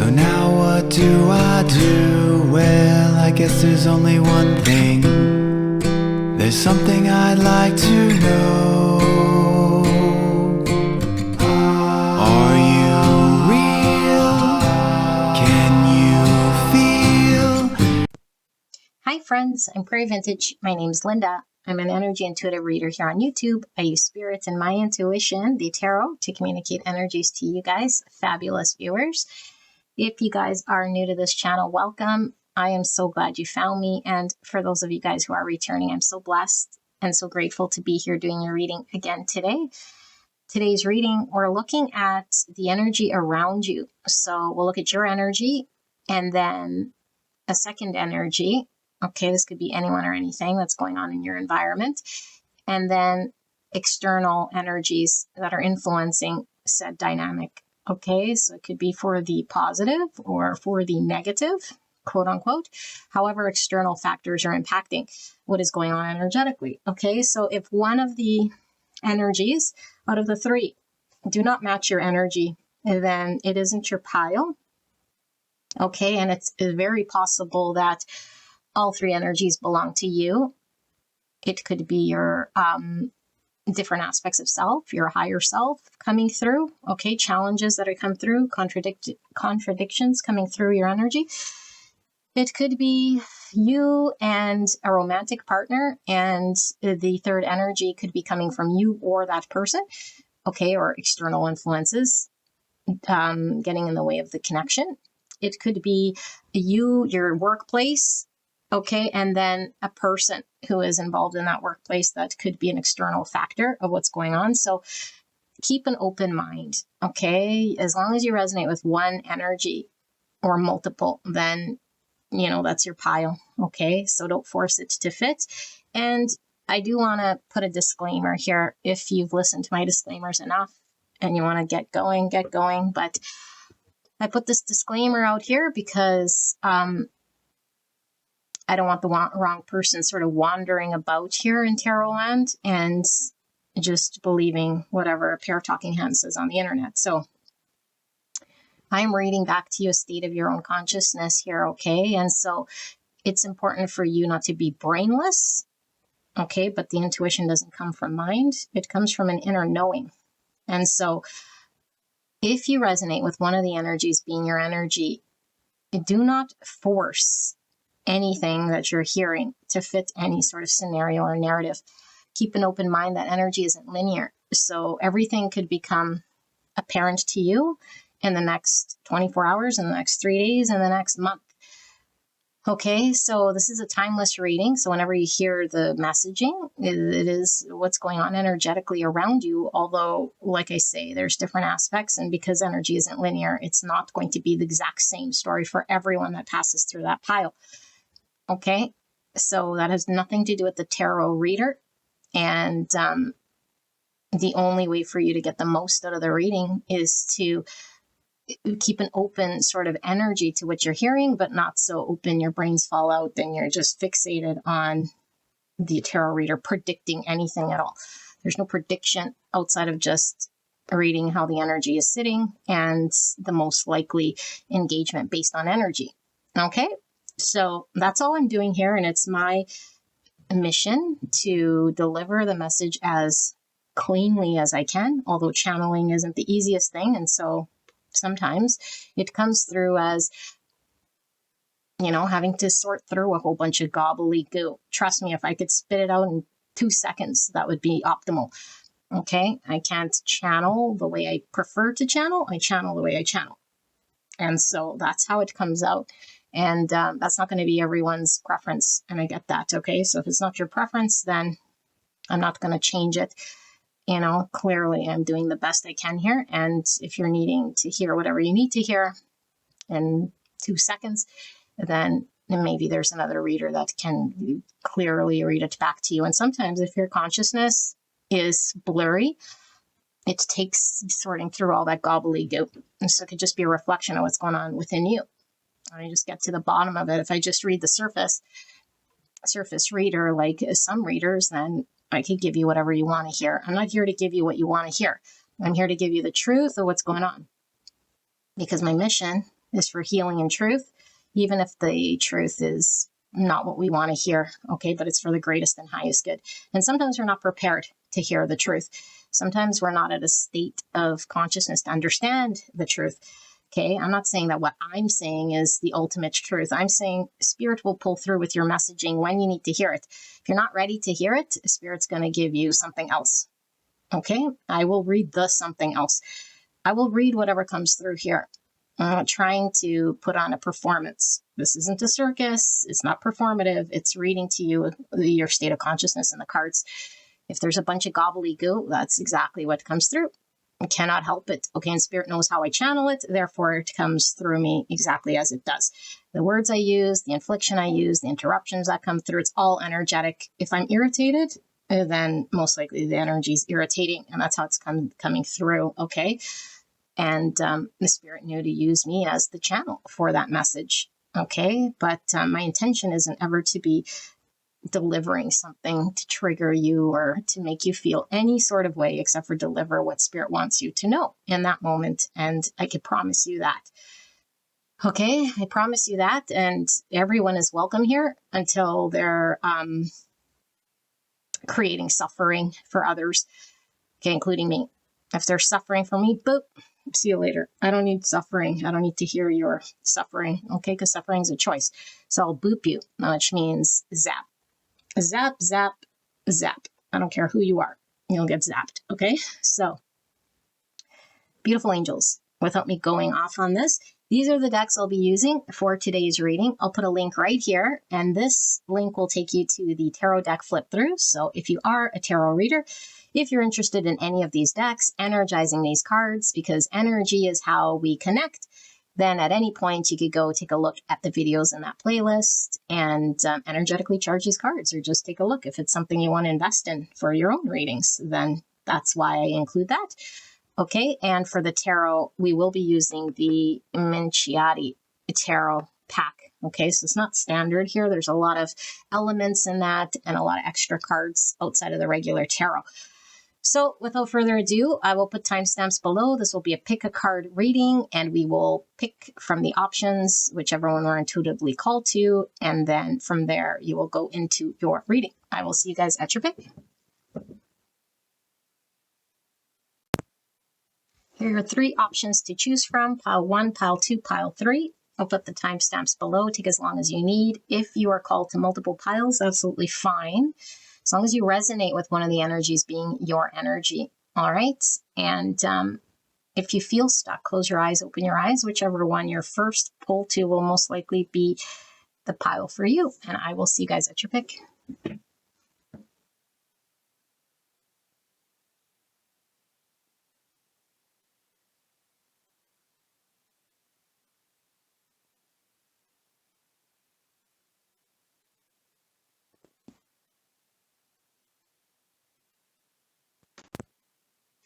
So now what do I do? Well, I guess there's only one thing. There's something I'd like to know. Are you real? Can you feel? Hi friends, I'm Prairie Vintage. My name's Linda. I'm an energy intuitive reader here on YouTube. I use spirits and my intuition, the tarot, to communicate energies to you guys, fabulous viewers. If you guys are new to this channel, welcome. I am so glad you found me. And for those of you guys who are returning, I'm so blessed and so grateful to be here doing your reading again today. Today's reading, we're looking at the energy around you. So we'll look at your energy and then a second energy. Okay, this could be anyone or anything that's going on in your environment. And then external energies that are influencing said dynamic. Okay, so it could be for the positive or for the negative, quote unquote. However, external factors are impacting what is going on energetically. Okay, so if one of the energies out of the three do not match your energy, then it isn't your pile. Okay, and it's very possible that all three energies belong to you. It could be your different aspects of self, your higher self coming through, okay, challenges that are come through, contradictions coming through your energy. It could be you and a romantic partner, and the third energy could be coming from you or that person, okay, or external influences getting in the way of the connection. It could be you, your workplace, okay, and then a person who is involved in that workplace that could be an external factor of what's going on. So keep an open mind, okay? As long as you resonate with one energy or multiple, then, you know, that's your pile, okay? So don't force it to fit. And I do want to put a disclaimer here. If you've listened to my disclaimers enough and you want to get going, but I put this disclaimer out here because I don't want the wrong person sort of wandering about here in tarot land and just believing whatever a pair of talking hands says on the internet. So I'm reading back to you a state of your own consciousness here, okay? And so it's important for you not to be brainless, okay? But the intuition doesn't come from mind. It comes from an inner knowing. And so if you resonate with one of the energies being your energy, do not force anything that you're hearing to fit any sort of scenario or narrative. Keep an open mind that energy isn't linear. So everything could become apparent to you in the next 24 hours, in the next 3 days, in the next month. Okay, so this is a timeless reading. So whenever you hear the messaging, it is what's going on energetically around you. Although, like I say, there's different aspects. And because energy isn't linear, it's not going to be the exact same story for everyone that passes through that pile. Okay, so that has nothing to do with the tarot reader. And the only way for you to get the most out of the reading is to keep an open sort of energy to what you're hearing, but not so open your brains fall out and you're just fixated on the tarot reader predicting anything at all. There's no prediction outside of just reading how the energy is sitting and the most likely engagement based on energy. Okay, so that's all I'm doing here, and it's my mission to deliver the message as cleanly as I can, although channeling isn't the easiest thing, and so sometimes it comes through as, you know, having to sort through a whole bunch of gobbledygook. Trust me, if I could spit it out in 2 seconds, that would be optimal. Okay, I can't channel the way I prefer to channel. I channel the way I channel. And so that's how it comes out. And that's not going to be everyone's preference. And I get that. Okay, so if it's not your preference, then I'm not going to change it. You know, clearly I'm doing the best I can here. And if you're needing to hear whatever you need to hear in 2 seconds, then maybe there's another reader that can clearly read it back to you. And sometimes if your consciousness is blurry, it takes sorting through all that gobbledygook. And so it could just be a reflection of what's going on within you. I just get to the bottom of it. If I just read the surface reader, like some readers, then I could give you whatever you want to hear. I'm not here to give you what you want to hear. I'm here to give you the truth of what's going on. Because my mission is for healing and truth, even if the truth is not what we want to hear, okay, but it's for the greatest and highest good. And sometimes we're not prepared to hear the truth. Sometimes we're not at a state of consciousness to understand the truth. Okay, I'm not saying that what I'm saying is the ultimate truth. I'm saying Spirit will pull through with your messaging when you need to hear it. If you're not ready to hear it, Spirit's going to give you something else. Okay, I will read the something else. I will read whatever comes through here. I'm not trying to put on a performance. This isn't a circus. It's not performative. It's reading to you your state of consciousness in the cards. If there's a bunch of gobbledygook, that's exactly what comes through. I cannot help it. Okay, and Spirit knows how I channel it. Therefore, it comes through me exactly as it does. The words I use, the infliction I use, the interruptions that come through, it's all energetic. If I'm irritated, then most likely the energy is irritating, and that's how it's coming through, okay? And the Spirit knew to use me as the channel for that message, okay? But my intention isn't ever to be delivering something to trigger you or to make you feel any sort of way, except for deliver what Spirit wants you to know in that moment. And I can promise you that. Okay, I promise you that. And everyone is welcome here until they're creating suffering for others, okay, including me. If they're suffering for me, boop, see you later. I don't need suffering. I don't need to hear your suffering, okay, because suffering is a choice. So I'll boop you, which means zap. Zap, zap, zap. I don't care who you are. You'll get zapped, okay? So, beautiful angels, without me going off on this, these are the decks I'll be using for today's reading. I'll put a link right here, and this link will take you to the tarot deck flip through. So if you are a tarot reader, if you're interested in any of these decks, energizing these cards, because energy is how we connect, then at any point you could go take a look at the videos in that playlist and energetically charge these cards, or just take a look. If it's something you want to invest in for your own readings, then that's why I include that. Okay, and for the tarot, we will be using the Minciati tarot pack. Okay, so it's not standard here. There's a lot of elements in that and a lot of extra cards outside of the regular tarot. So without further ado, I will put timestamps below. This will be a pick a card reading, and we will pick from the options, whichever one we're intuitively called to, and then from there, you will go into your reading. I will see you guys at your pick. Here are your three options to choose from: pile 1, pile 2, pile 3. I'll put the timestamps below. Take as long as you need. If you are called to multiple piles, absolutely fine, as long as you resonate with one of the energies being your energy. All right. And if you feel stuck, close your eyes, open your eyes. Whichever one your first pull to will most likely be the pile for you. And I will see you guys at your pick.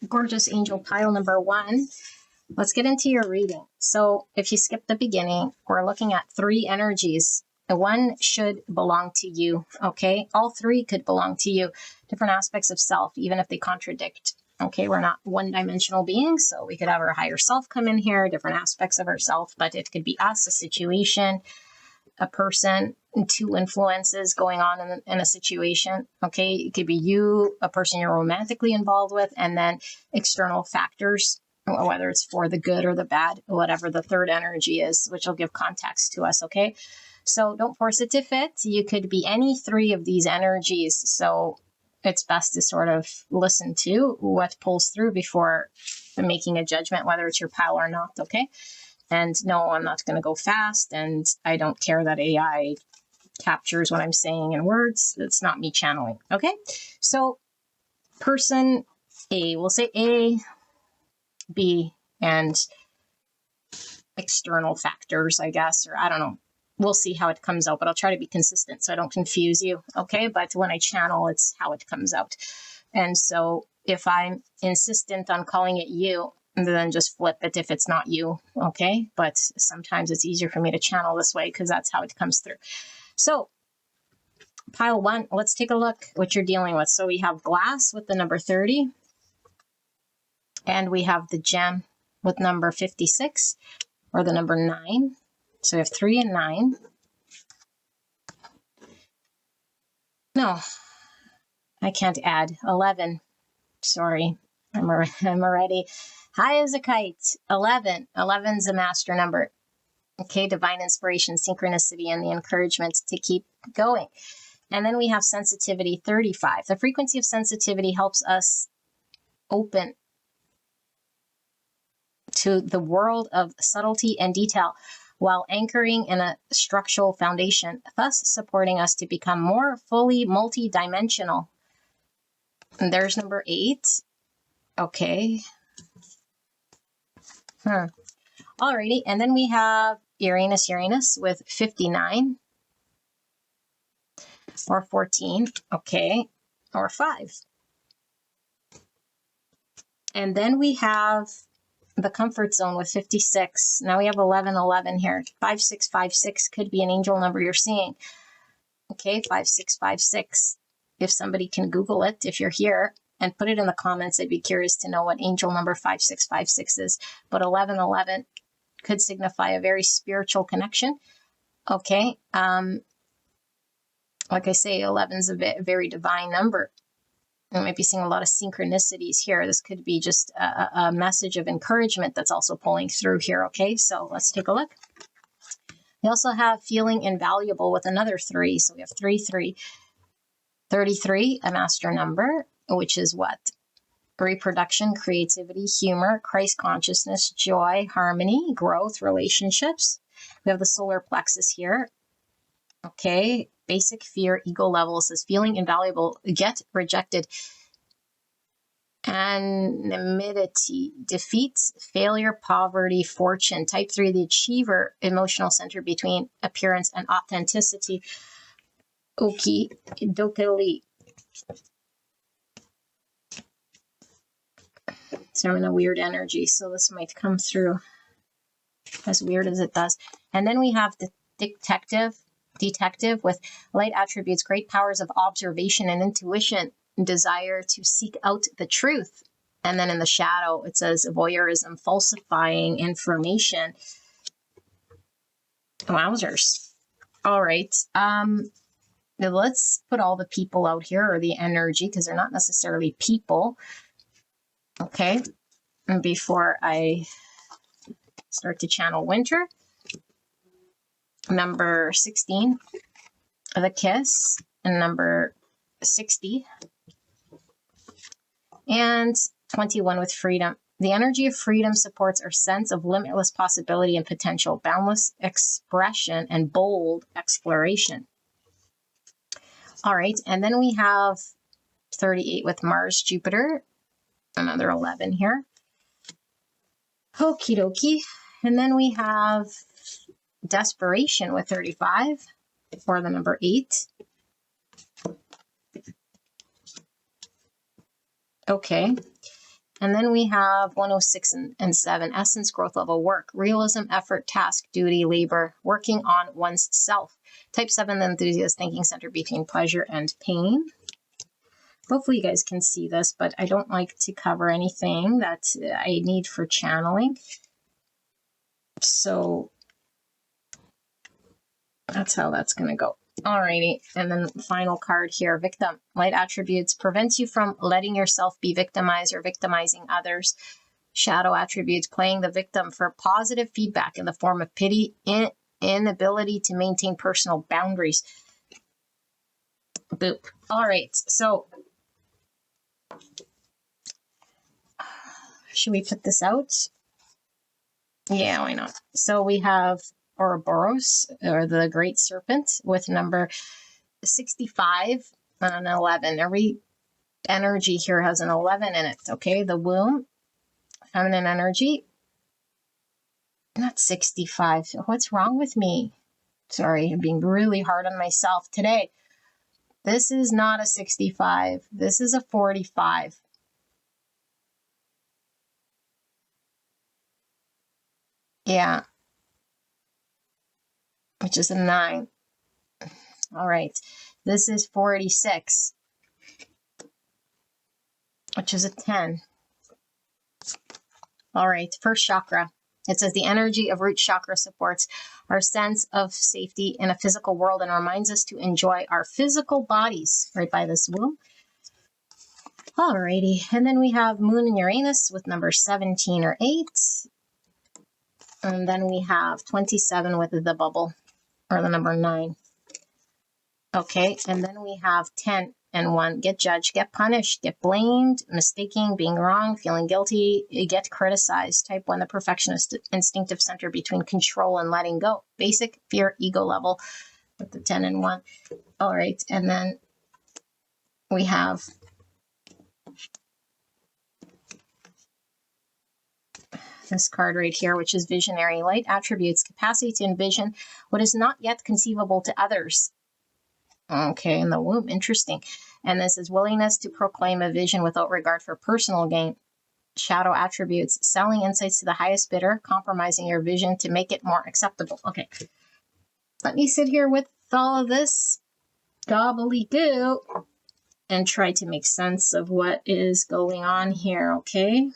Gorgeous angel pile number 1. Let's get into your reading. So if you skip the beginning, we're looking at 3 energies. The one should belong to you, okay? All 3 could belong to you. Different aspects of self, even if they contradict. Okay, we're not one-dimensional beings, so we could have our higher self come in here, different aspects of ourself, but it could be us, a situation, a person, 2 influences going on in a situation. Okay, it could be you, a person you're romantically involved with, and then external factors, whether it's for the good or the bad, whatever the third energy is, which will give context to us. Okay, so don't force it to fit. You could be any 3 of these energies, so it's best to sort of listen to what pulls through before making a judgment whether it's your pile or not. Okay. And no, I'm not going to go fast, and I don't care that AI captures what I'm saying in words. It's not me channeling, okay? So person A, we'll say A, B, and external factors, I guess, or I don't know. We'll see how it comes out, but I'll try to be consistent so I don't confuse you, okay? But when I channel, it's how it comes out. And so if I'm insistent on calling it you, and then just flip it if it's not you, okay? But sometimes it's easier for me to channel this way because that's how it comes through. So pile 1, let's take a look what you're dealing with. So we have glass with the number 30, and we have the gem with number 56. or the number 9. So we have 3 and 9. No, I can't add 11. Sorry, I'm already high as a kite. 11. 11's a master number. Okay, divine inspiration, synchronicity, and the encouragement to keep going. And then we have sensitivity, 35. The frequency of sensitivity helps us open to the world of subtlety and detail while anchoring in a structural foundation, thus supporting us to become more fully multidimensional. And there's number 8. Okay. Alrighty, and then we have Uranus with 59 or 14, okay, or 5. And then we have the comfort zone with 56. Now we have 1111 here. 5656 could be an angel number you're seeing. Okay, 5656. If somebody can Google it, if you're here, and put it in the comments, I'd be curious to know what angel number 5656 is. But 1111 could signify a very spiritual connection. Okay, like I say, 11 is a very divine number. I might be seeing a lot of synchronicities here. This could be just a message of encouragement that's also pulling through here. Okay, so let's take a look. We also have feeling invaluable with another 3. So we have 3, 3. 33, a master number, which is what? Reproduction, creativity, humor, Christ consciousness, joy, harmony, growth, relationships. We have the solar plexus here. Okay, basic fear, ego level says feeling invaluable, get rejected. Anonymity, defeat, failure, poverty, fortune. Type 3, the achiever, emotional center between appearance and authenticity. Okie dokie. So I'm in a weird energy, so this might come through as weird as it does. And then we have the detective with light attributes, great powers of observation and intuition, desire to seek out the truth. And then in the shadow, it says voyeurism, falsifying information. Wowzers. All right. Now let's put all the people out here, or the energy, because they're not necessarily people. Okay. And before I start to channel winter, number 16, the kiss, and number 60, and 21 with freedom. The energy of freedom supports our sense of limitless possibility and potential, boundless expression, and bold exploration. All right, and then we have 38 with Mars, Jupiter, another 11 here. Okie dokie. And then we have desperation with 35, or the number 8. Okay. And then we have 106 and 7, essence, growth level, work, realism, effort, task, duty, labor, working on one's self. Type 7, the enthusiast, thinking center between pleasure and pain. Hopefully you guys can see this, but I don't like to cover anything that I need for channeling. So that's how that's going to go. Alrighty, and then the final card here, victim. Light attributes prevents you from letting yourself be victimized or victimizing others. Shadow attributes, playing the victim for positive feedback in the form of pity, inability to maintain personal boundaries. Boop. All right, so should we put this out? Yeah, why not? So we have Ouroboros, or the Great Serpent, with number 65 and 11. Every energy here has an 11 in it, okay? The womb, feminine energy, not 65. What's wrong with me? Sorry, I'm being really hard on myself today. This is not a 65. This is a 45. Yeah. Which is a 9. All right. This is 46, which is a 10. All right. First chakra. It says the energy of root chakra supports our sense of safety in a physical world and reminds us to enjoy our physical bodies right by this womb. Alrighty, and then we have Moon and Uranus with number 17 or 8. And then we have 27 with the bubble, or the number 9. Okay, and then we have 10 and 1. Get judged, get punished, get blamed, mistaking, being wrong, feeling guilty, get criticized. Type 1, the perfectionist instinctive center between control and letting go. Basic fear, ego level with the 10 and 1. All right, and then we have this card right here, which is visionary. Light attributes, capacity to envision what is not yet conceivable to others. Okay, in the womb, interesting. And this is willingness to proclaim a vision without regard for personal gain. Shadow attributes, selling insights to the highest bidder, compromising your vision to make it more acceptable. Okay, let me sit here with all of this gobbledygook and try to make sense of what is going on here, okay?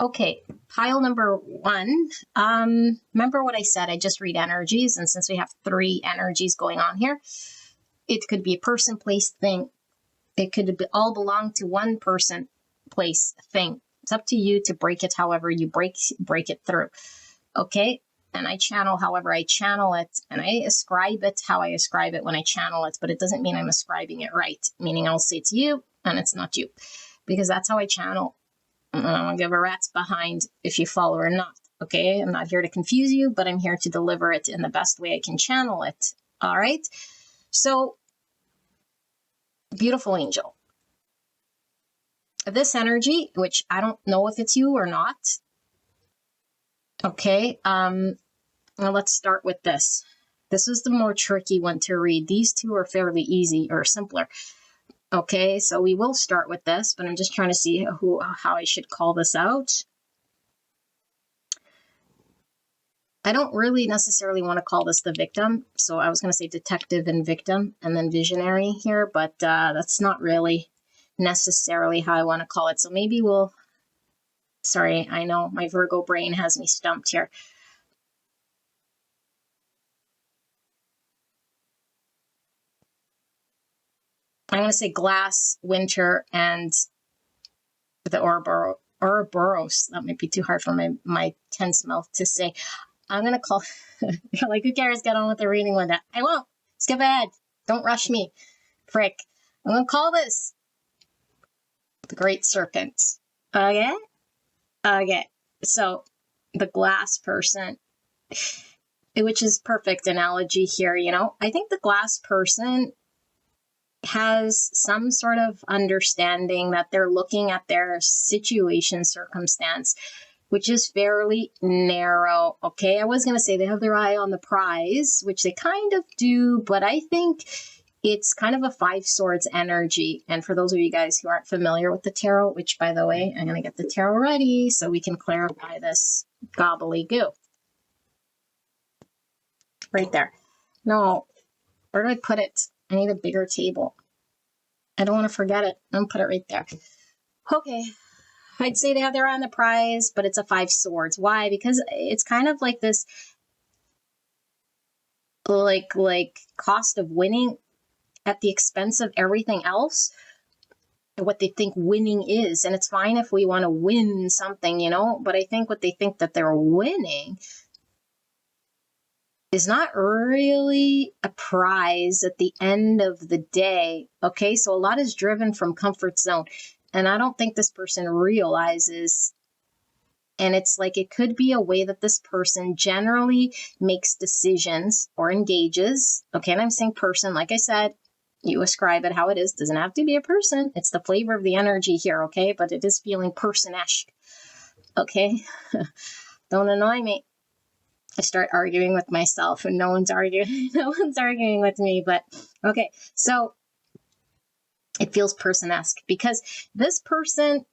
Okay, pile number 1. Remember what I said, I just read energies, and since we have 3 energies going on here, it could be a person, place, thing. It could all belong to one person, place, thing. It's up to you to break it however you break it through. Okay, and I channel however I channel it, and I ascribe it how I ascribe it when I channel it, but it doesn't mean I'm ascribing it right, meaning I'll say it's you, and it's not you, because that's how I channel. I don't give a rat's behind if you follow or not, okay? I'm not here to confuse you, but I'm here to deliver it in the best way I can channel it, all right? So, beautiful angel. This energy, which I don't know if it's you or not, okay, well, let's start with this. This is the more tricky one to read. These two are fairly easy or simpler. Okay, so we will start with this, but I'm just trying to see how I should call this out. I don't really necessarily want to call this the victim, so I was going to say detective and victim, and then visionary here, but that's not really necessarily how I want to call it. So maybe we'll, sorry, I know my Virgo brain has me stumped here. I'm going to say glass, winter, and the Ouroboros. That might be too hard for my tense mouth to say. I'm going to call, like, who cares? Get on with the reading with that. I won't. Skip ahead. Don't rush me. Frick. I'm going to call this the Great Serpent. Okay? Okay. So, the glass person, which is perfect analogy here, you know. I think the glass person has some sort of understanding that they're looking at their situation, circumstance, which is fairly narrow. Okay, I was going to say they have their eye on the prize, which they kind of do, but I think it's kind of a 5 swords energy. And for those of you guys who aren't familiar with the tarot, which, by the way, I'm going to get the tarot ready so we can clarify this gobbledygook. Right there. No, where do I put it? I need a bigger table. I don't want to forget it. I'm going to put it right there. Okay. I'd say they have their eye on the prize, but it's a 5 swords. Why? Because it's kind of like this, like cost of winning at the expense of everything else, what they think winning is. And it's fine if we want to win something, you know, but I think what they think that they're winning is not really a prize at the end of the day. Okay, so a lot is driven from comfort zone. And I don't think this person realizes. And it's like it could be a way that this person generally makes decisions or engages. Okay, and I'm saying person, like I said, you ascribe it how it is. Doesn't have to be a person. It's the flavor of the energy here, okay? But it is feeling person-esque. Okay? Don't annoy me. I start arguing with myself and no one's arguing. No one's arguing with me. But okay, so it feels person-esque because this person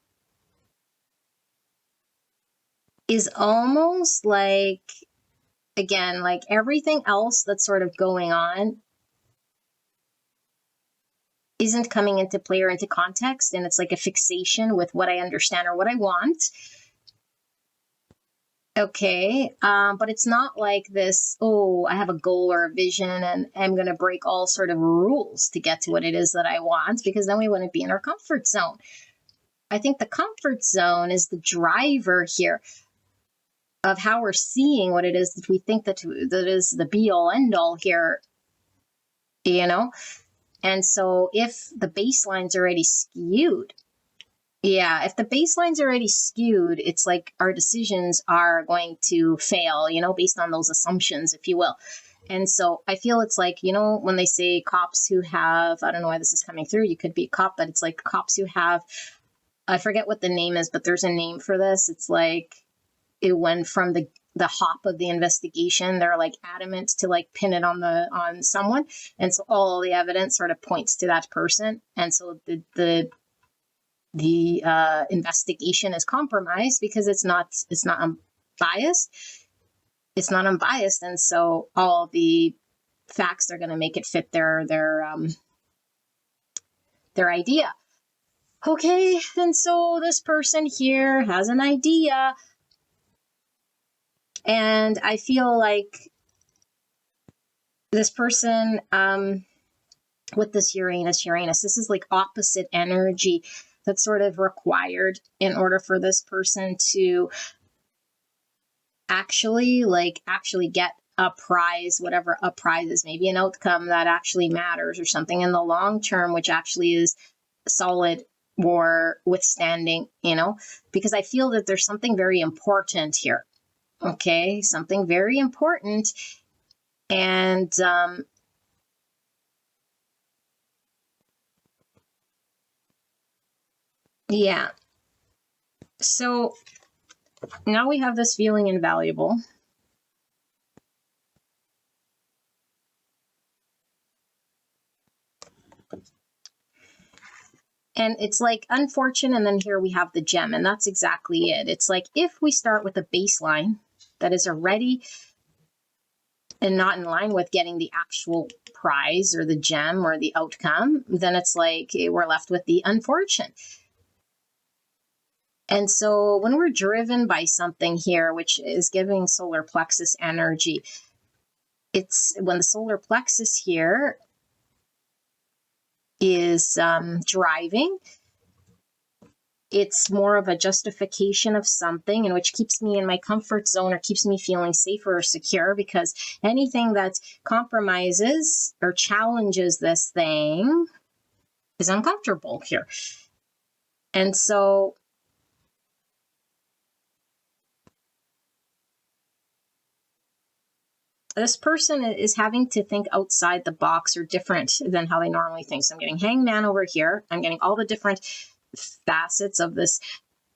is almost like, again, like everything else that's sort of going on isn't coming into play or into context. And it's like a fixation with what I understand or what I want. Okay, but it's not like this, oh, I have a goal or a vision and I'm going to break all sort of rules to get to what it is that I want, because then we wouldn't be in our comfort zone. I think the comfort zone is the driver here of how we're seeing what it is that we think that is the be-all, end-all here, you know? And so if the baseline's already skewed, if the baseline's already skewed, it's like our decisions are going to fail, based on those assumptions, if you will. And so I feel it's like, when they say cops who have, I don't know why this is coming through, you could be a cop, but it's like cops who have, I forget what the name is, but there's a name for this. It's like it went from the hop of the investigation. They're like adamant to like pin it on someone. And so all the evidence sort of points to that person. And so the investigation is compromised because it's not unbiased. It's not unbiased, and so all the facts are going to make it fit their idea. Okay, and so this person here has an idea, and I feel like this person with this Uranus, this is like opposite energy that's sort of required in order for this person to actually get a prize, whatever a prize is, maybe an outcome that actually matters or something in the long term, which actually is solid or withstanding, because I feel that there's something very important here. Okay, something very important. And yeah. So now we have this feeling invaluable. And it's like unfortunate, and then here we have the gem, and that's exactly it. It's like if we start with a baseline that is already and not in line with getting the actual prize or the gem or the outcome, then it's like we're left with the unfortunate. And so when we're driven by something here, which is giving solar plexus energy, it's when the solar plexus here is driving, it's more of a justification of something, and which keeps me in my comfort zone or keeps me feeling safer or secure, because anything that compromises or challenges this thing is uncomfortable here. And so this person is having to think outside the box or different than how they normally think. So I'm getting hangman over here. I'm getting all the different facets of this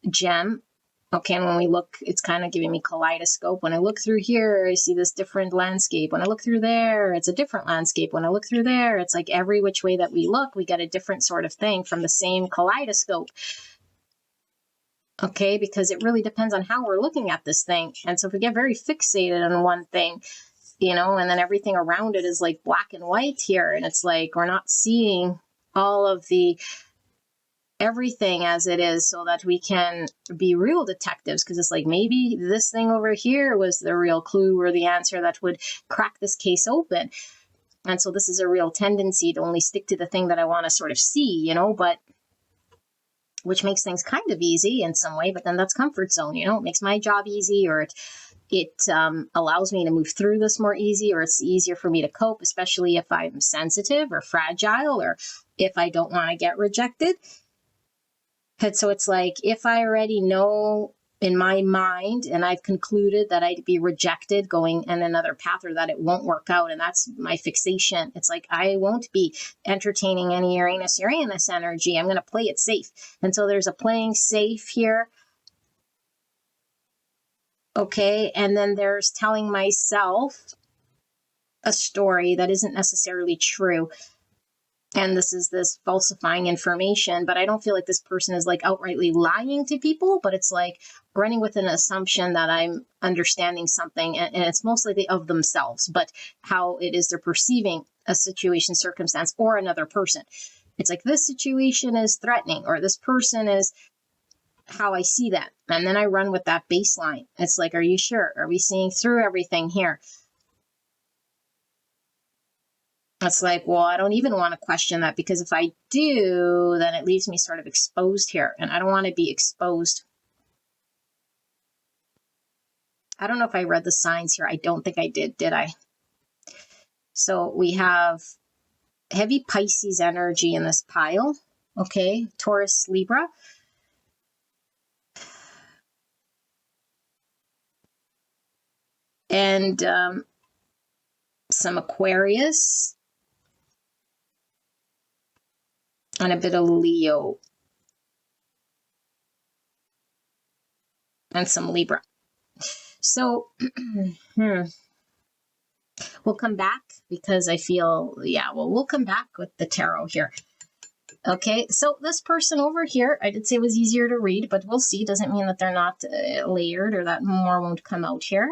gem. Okay, and when we look, it's kind of giving me kaleidoscope. When I look through here, I see this different landscape. When I look through there, it's a different landscape. When I look through there, it's like every which way that we look, we get a different sort of thing from the same kaleidoscope. Okay, because it really depends on how we're looking at this thing. And so if we get very fixated on one thing, and then everything around it is like black and white here, and it's like we're not seeing all of the everything as it is, so that we can be real detectives, because it's like maybe this thing over here was the real clue or the answer that would crack this case open. And so this is a real tendency to only stick to the thing that I want to sort of see, but which makes things kind of easy in some way, but then that's comfort zone, it makes my job easy, or it it allows me to move through this more easy, or it's easier for me to cope, especially if I'm sensitive or fragile, or if I don't want to get rejected. And so it's like, if I already know in my mind and I've concluded that I'd be rejected going in another path, or that it won't work out, and that's my fixation, it's like I won't be entertaining any Uranus energy. I'm going to play it safe. And so there's a playing safe here. Okay, and then there's telling myself a story that isn't necessarily true. And this is this falsifying information, but I don't feel like this person is like outrightly lying to people, but it's like running with an assumption that I'm understanding something, and it's mostly of themselves, but how it is they're perceiving a situation, circumstance, or another person. It's like, this situation is threatening, or this person is how I see that. And then I run with that baseline. It's like, are you sure? Are we seeing through everything here? It's like, well, I don't even want to question that, because if I do, then it leaves me sort of exposed here, and I don't want to be exposed. I don't know if I read the signs here. I don't think I did I? So we have heavy Pisces energy in this pile. Okay, Taurus, Libra. And some Aquarius. And a bit of Leo. And some Libra. So, we'll come back, because I feel, we'll come back with the tarot here. Okay, so this person over here, I did say it was easier to read, but we'll see. Doesn't mean that they're not layered, or that more won't come out here.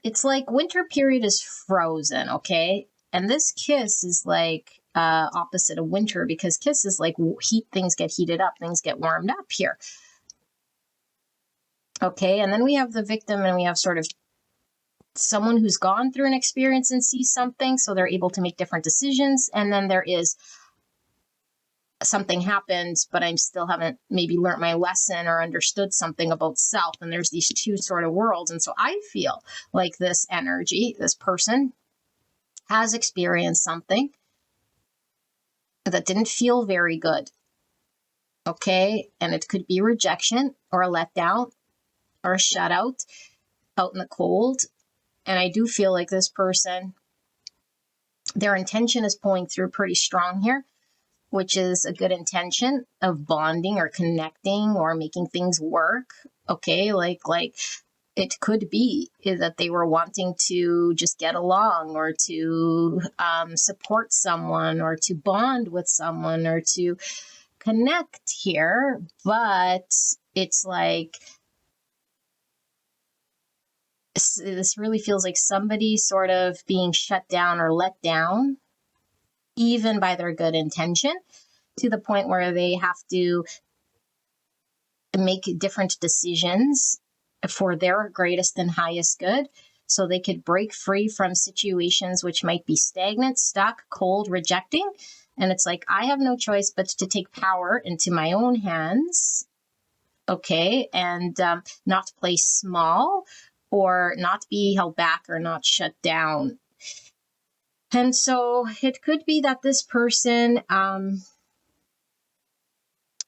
It's like winter period is frozen, okay? And this kiss is like opposite of winter, because kiss is like heat, things get heated up, things get warmed up here. Okay, and then we have the victim, and we have sort of someone who's gone through an experience and sees something, so they're able to make different decisions. And then there is something happens, but I still haven't maybe learned my lesson or understood something about self. And there's these two sort of worlds. And so I feel like this energy, this person has experienced something that didn't feel very good. Okay, and it could be rejection, or a letdown, or a shutout out in the cold. And I do feel like this person, their intention is pulling through pretty strong here, which is a good intention of bonding or connecting or making things work. Okay, like it could be that they were wanting to just get along, or to support someone, or to bond with someone, or to connect here. But it's like, this really feels like somebody sort of being shut down or let down, even by their good intention, to the point where they have to make different decisions for their greatest and highest good, so they could break free from situations which might be stagnant, stuck, cold, rejecting. And it's like, I have no choice but to take power into my own hands, okay, and not play small, or not be held back, or not shut down. And so it could be that this person,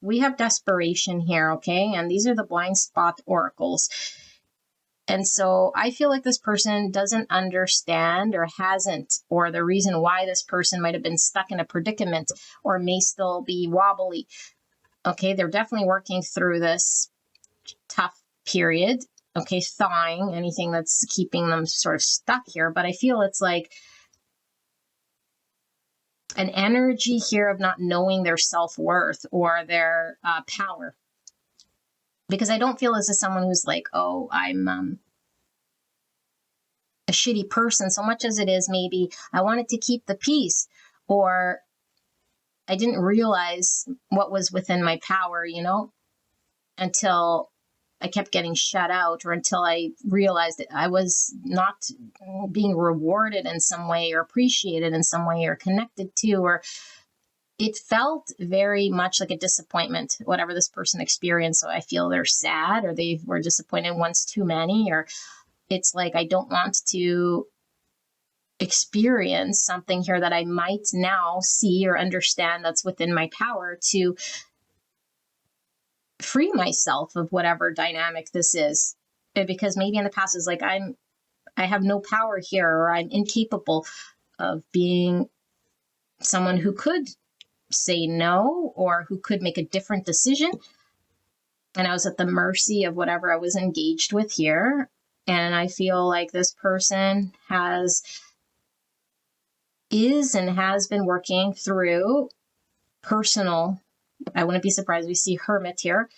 we have desperation here, okay? And these are the blind spot oracles. And so I feel like this person doesn't understand, or hasn't, or the reason why this person might have been stuck in a predicament, or may still be wobbly. Okay, they're definitely working through this tough period. Okay, thawing anything that's keeping them sort of stuck here. But I feel it's like an energy here of not knowing their self-worth, or their power. Because I don't feel this is someone who's like, oh, I'm a shitty person, so much as it is maybe I wanted to keep the peace, or I didn't realize what was within my power, until I kept getting shut out, or until I realized that I was not being rewarded in some way, or appreciated in some way, or connected to, or it felt very much like a disappointment, whatever this person experienced. So I feel they're sad, or they were disappointed once too many, or it's like I don't want to experience something here that I might now see or understand that's within my power to free myself of whatever dynamic this is. Because maybe in the past is like I have no power here, or I'm incapable of being someone who could say no, or who could make a different decision. And I was at the mercy of whatever I was engaged with here. And I feel like this person is and has been working through personal, I wouldn't be surprised we see hermit here,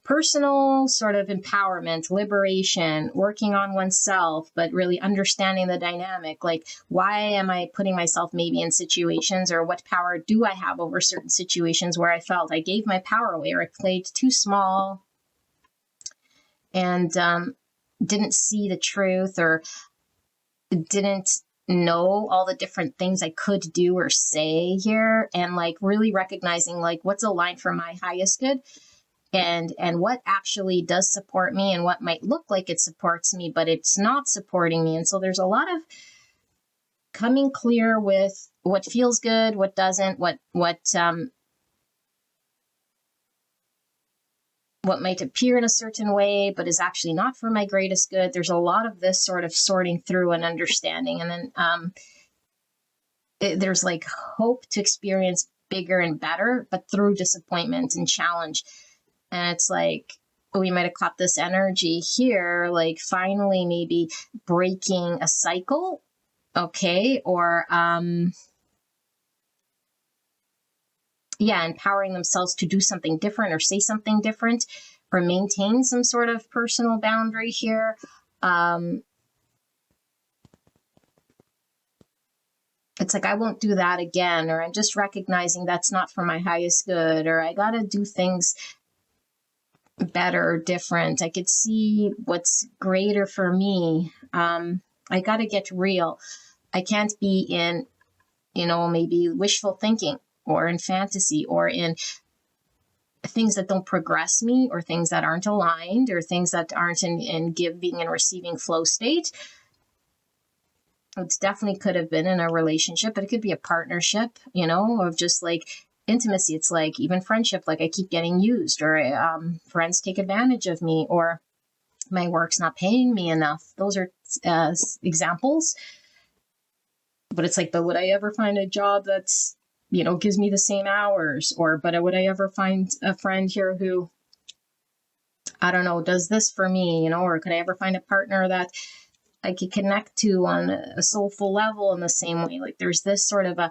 personal sort of empowerment, liberation, working on oneself, but really understanding the dynamic. Like, why am I putting myself maybe in situations, or what power do I have over certain situations where I felt I gave my power away, or I played too small and didn't see the truth, or didn't know all the different things I could do or say here, and like really recognizing like what's aligned for my highest good, and what actually does support me, and what might look like it supports me but it's not supporting me. And so there's a lot of coming clear with what feels good, what doesn't, what might appear in a certain way but is actually not for my greatest good. There's a lot of this sort of sorting through and understanding. And then there's like hope to experience bigger and better, but through disappointment and challenge. And it's like, we might have caught this energy here, like finally maybe breaking a cycle, okay, or empowering themselves to do something different, or say something different, or maintain some sort of personal boundary here. It's like, I won't do that again, or I'm just recognizing that's not for my highest good, or I got to do things better, different. I could see what's greater for me. I got to get real. I can't be in, maybe wishful thinking, or in fantasy, or in things that don't progress me, or things that aren't aligned, or things that aren't in giving and receiving flow state. It definitely could have been in a relationship, but it could be a partnership, of just like intimacy. It's like even friendship, like I keep getting used, or friends take advantage of me, or my work's not paying me enough. Those are examples. But it's like, but would I ever find a job that's, gives me the same hours? But would I ever find a friend here who, I don't know, does this for me, or could I ever find a partner that I could connect to on a soulful level in the same way? Like there's this sort of a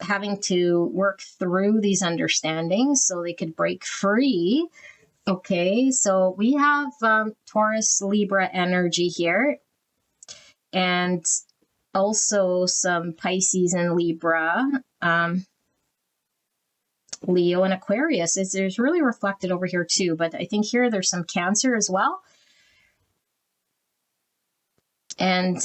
having to work through these understandings so they could break free. Okay, so we have Taurus, Libra energy here, and also some Pisces and Libra, Leo and Aquarius. There's really reflected over here too, but I think here there's some Cancer as well. And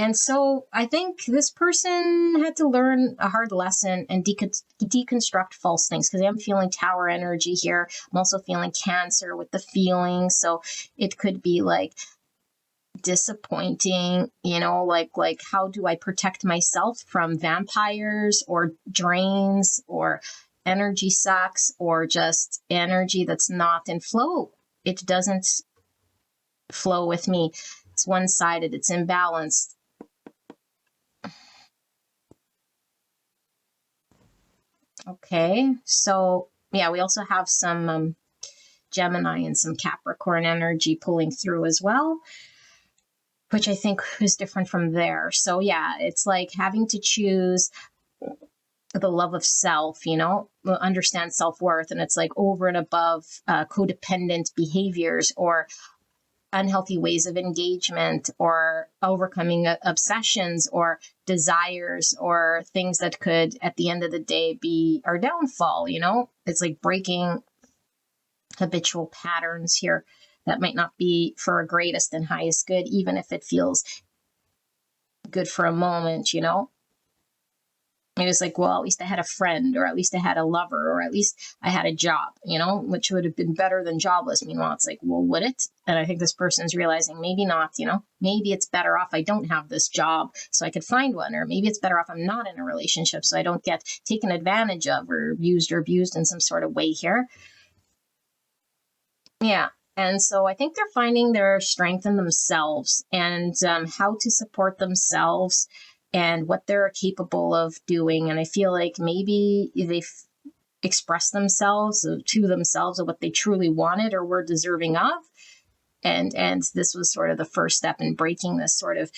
And so I think this person had to learn a hard lesson and deconstruct false things, because I'm feeling Tower energy here. I'm also feeling Cancer with the feelings. So it could be like disappointing, like how do I protect myself from vampires or drains or energy sucks, or just energy that's not in flow. It doesn't flow with me. It's one-sided. It's imbalanced. Okay, so yeah, we also have some Gemini and some Capricorn energy pulling through as well, which I think is different from there. So yeah, it's like having to choose the love of self, understand self-worth. And it's like over and above codependent behaviors, or unhealthy ways of engagement, or overcoming obsessions or desires, or things that could at the end of the day be our downfall. It's like breaking habitual patterns here. that might not be for our greatest and highest good, even if it feels good for a moment, you know? It was like, well, at least I had a friend, or at least I had a lover, or at least I had a job, you know, which would have been better than jobless. Meanwhile, it's like, well, would it? And I think this person's realizing maybe not, you know, maybe it's better off I don't have this job so I could find one, or maybe it's better off I'm not in a relationship so I don't get taken advantage of or used or abused in some sort of way here. Yeah. And so I think they're finding their strength in themselves and how to support themselves and what they're capable of doing. And I feel like maybe they've expressed themselves to themselves of what they truly wanted or were deserving of. And this was sort of the first step in breaking this sort of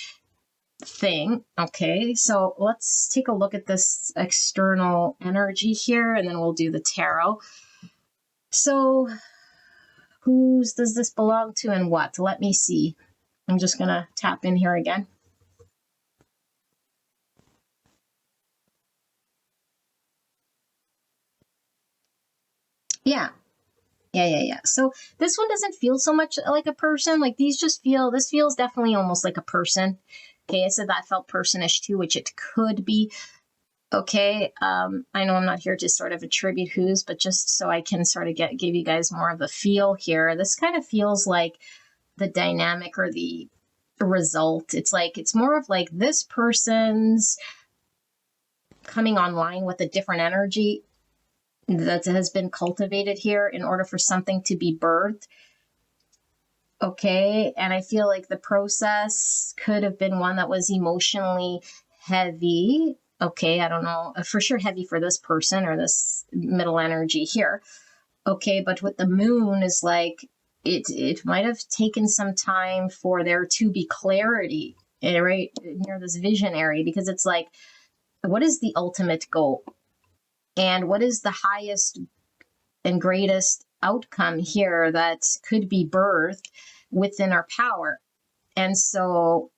thing. Okay, so let's take a look at this external energy here, and then we'll do the tarot. So whose does this belong to and what? Let me see. I'm just going to tap in here again. Yeah. So this one doesn't feel so much like a person. Like these just feel, this feels definitely almost like a person. Okay, I said that felt personish too, which it could be. Okay, I know I'm not here to sort of attribute whose, but just so I can sort of give you guys more of a feel here. This kind of feels like the dynamic or the result. It's like, it's more of like this person's coming online with a different energy that has been cultivated here in order for something to be birthed. Okay, and I feel like the process could have been one that was emotionally heavy. Okay, I don't know, for sure heavy for this person or this middle energy here. Okay, but with the moon is like, it might have taken some time for there to be clarity, right, near this visionary, because it's like, what is the ultimate goal? And what is the highest and greatest outcome here that could be birthed within our power? And so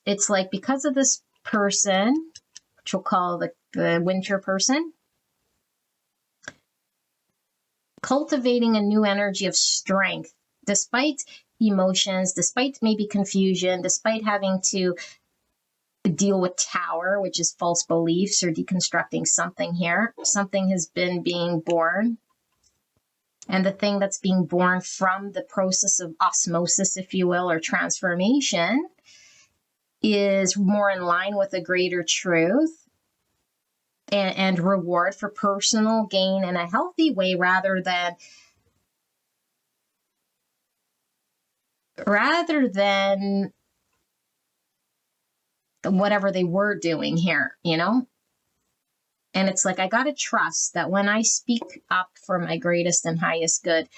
it's like, because of this person, which we'll call the winter person, cultivating a new energy of strength, despite emotions, despite maybe confusion, despite having to deal with tower, which is false beliefs or deconstructing something here. Something has been being born. And the thing that's being born from the process of osmosis, if you will, or transformation, is more in line with a greater truth and reward for personal gain in a healthy way, rather than whatever they were doing here, you know? And it's like, I got to trust that when I speak up for my greatest and highest good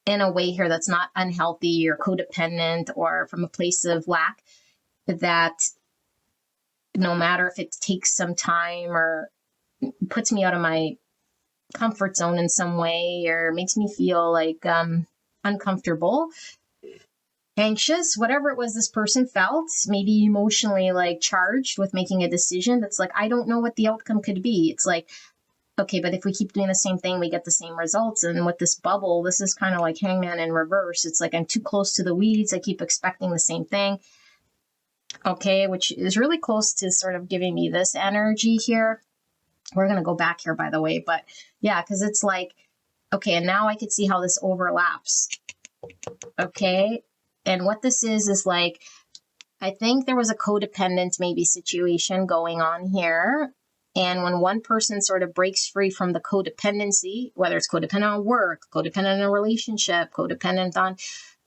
in a way here that's not unhealthy or codependent or from a place of lack, that no matter if it takes some time or puts me out of my comfort zone in some way or makes me feel like uncomfortable, anxious, whatever it was this person felt, maybe emotionally like charged with making a decision that's like, I don't know what the outcome could be. It's like, okay, but if we keep doing the same thing, we get the same results. And with this bubble, this is kind of like Hangman in reverse. It's like, I'm too close to the weeds. I keep expecting the same thing. Okay, which is really close to sort of giving me this energy here. We're going to go back here, by the way. But yeah, because it's like, okay, and now I could see how this overlaps. Okay, and what this is like, I think there was a codependent maybe situation going on here. And when one person sort of breaks free from the codependency, whether it's codependent on work, codependent on a relationship, codependent on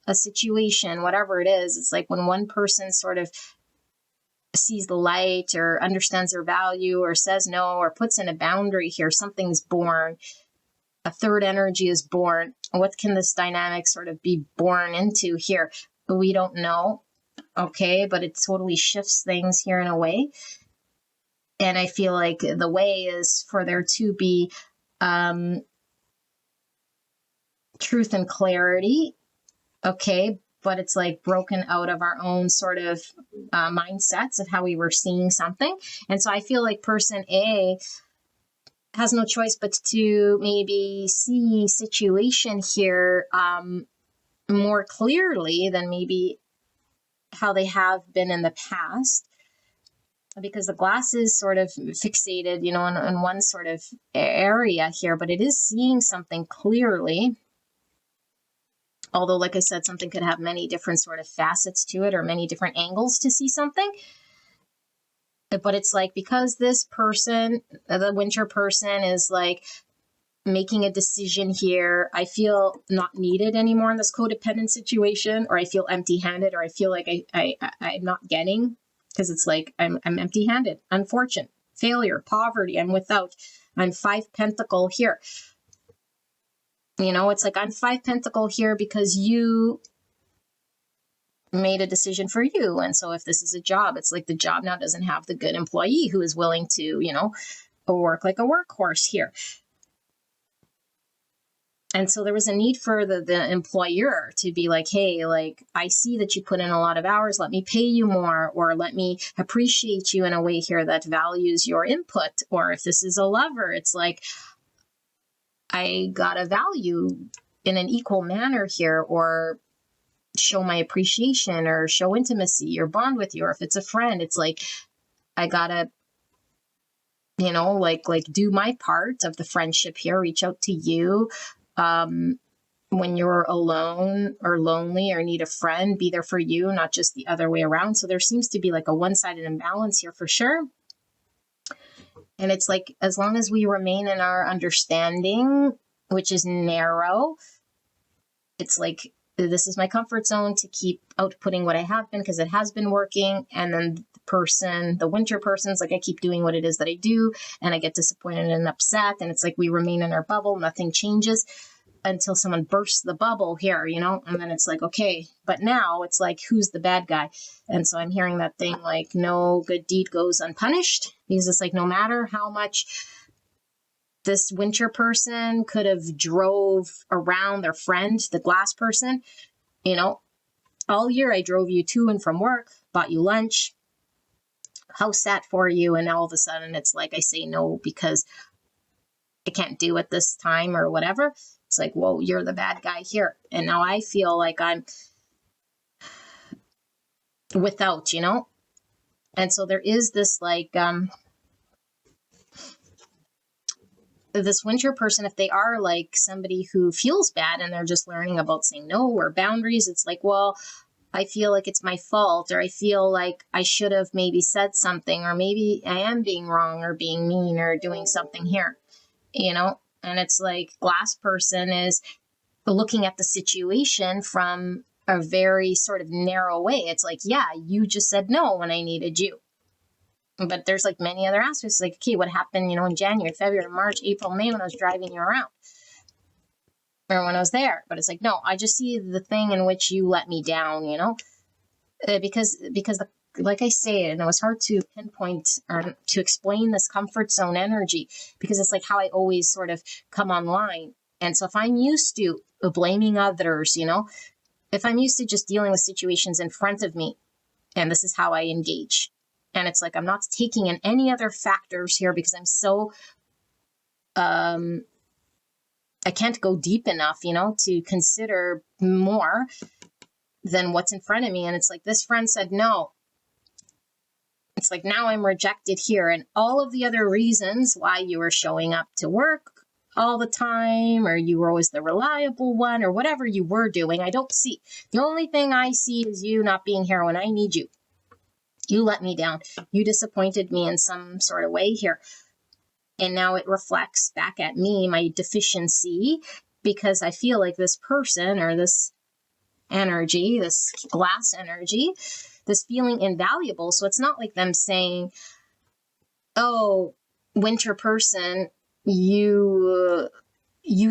a situation, whatever it is, it's like when one person sort of sees the light or understands their value or says no or puts in a boundary here, something's born. A third energy is born. What can this dynamic sort of be born into here? We don't know. Okay, but it totally shifts things here in a way. And I feel like the way is for there to be truth and clarity. Okay, but it's like broken out of our own sort of mindsets of how we were seeing something. And so I feel like person A has no choice but to maybe see situation here more clearly than maybe how they have been in the past, because the glass is sort of fixated, in one sort of area here, but it is seeing something clearly. Although, like I said, something could have many different sort of facets to it or many different angles to see something. But it's like, because this person, the winter person, is like making a decision here, I feel not needed anymore in this codependent situation, or I feel empty-handed, or I feel like I'm not getting, because it's like I'm empty-handed, unfortunate, failure, poverty, I'm without. I'm 5 pentacle here. It's like I'm 5 pentacle here because you made a decision for you. And so if this is a job, it's like the job now doesn't have the good employee who is willing to, work like a workhorse here. And so there was a need for the employer to be like, hey, like, I see that you put in a lot of hours. Let me pay you more, or let me appreciate you in a way here that values your input. Or if this is a lover, it's like, I got to value in an equal manner here, or show my appreciation, or show intimacy, or bond with you. Or if it's a friend, it's like, I got to, like do my part of the friendship here, reach out to you. When you're alone or lonely or need a friend, be there for you, not just the other way around. So there seems to be like a one-sided imbalance here for sure. And it's like, as long as we remain in our understanding, which is narrow, it's like, this is my comfort zone to keep outputting what I have been, because it has been working. And then the winter person's like, I keep doing what it is that I do, and I get disappointed and upset. And it's like, we remain in our bubble, nothing changes until someone bursts the bubble here, and then it's like, okay, but now it's like, who's the bad guy? And so I'm hearing that thing like, no good deed goes unpunished, because it's like, no matter how much this winter person could have drove around their friend, the glass person, all year I drove you to and from work, bought you lunch, house sat for you, and now all of a sudden it's like, I say no because I can't do it this time or whatever. It's like, whoa, you're the bad guy here. And now I feel like I'm without, And so there is this like, this winter person, if they are like somebody who feels bad and they're just learning about saying no or boundaries, it's like, well, I feel like it's my fault, or I feel like I should have maybe said something, or maybe I am being wrong or being mean or doing something here, And it's like, glass person is looking at the situation from a very sort of narrow way. It's like, yeah, you just said no when I needed you. But there's like many other aspects, like, okay, what happened, in January, February, March, April, May, when I was driving you around, or when I was there. But it's like, no, I just see the thing in which you let me down, because like I say, and it was hard to pinpoint or to explain this comfort zone energy, because it's like how I always sort of come online. And so if I'm used to blaming others, if I'm used to just dealing with situations in front of me, and this is how I engage, and it's like, I'm not taking in any other factors here, because I'm so, I can't go deep enough, to consider more than what's in front of me. And it's like, this friend said no. It's like, now I'm rejected here. And all of the other reasons why you were showing up to work all the time, or you were always the reliable one, or whatever you were doing, I don't see. The only thing I see is you not being here when I need you. You let me down. You disappointed me in some sort of way here. And now it reflects back at me, my deficiency, because I feel like this person, or this energy, this glass energy, this feeling invaluable. So it's not like them saying, oh, winter person, you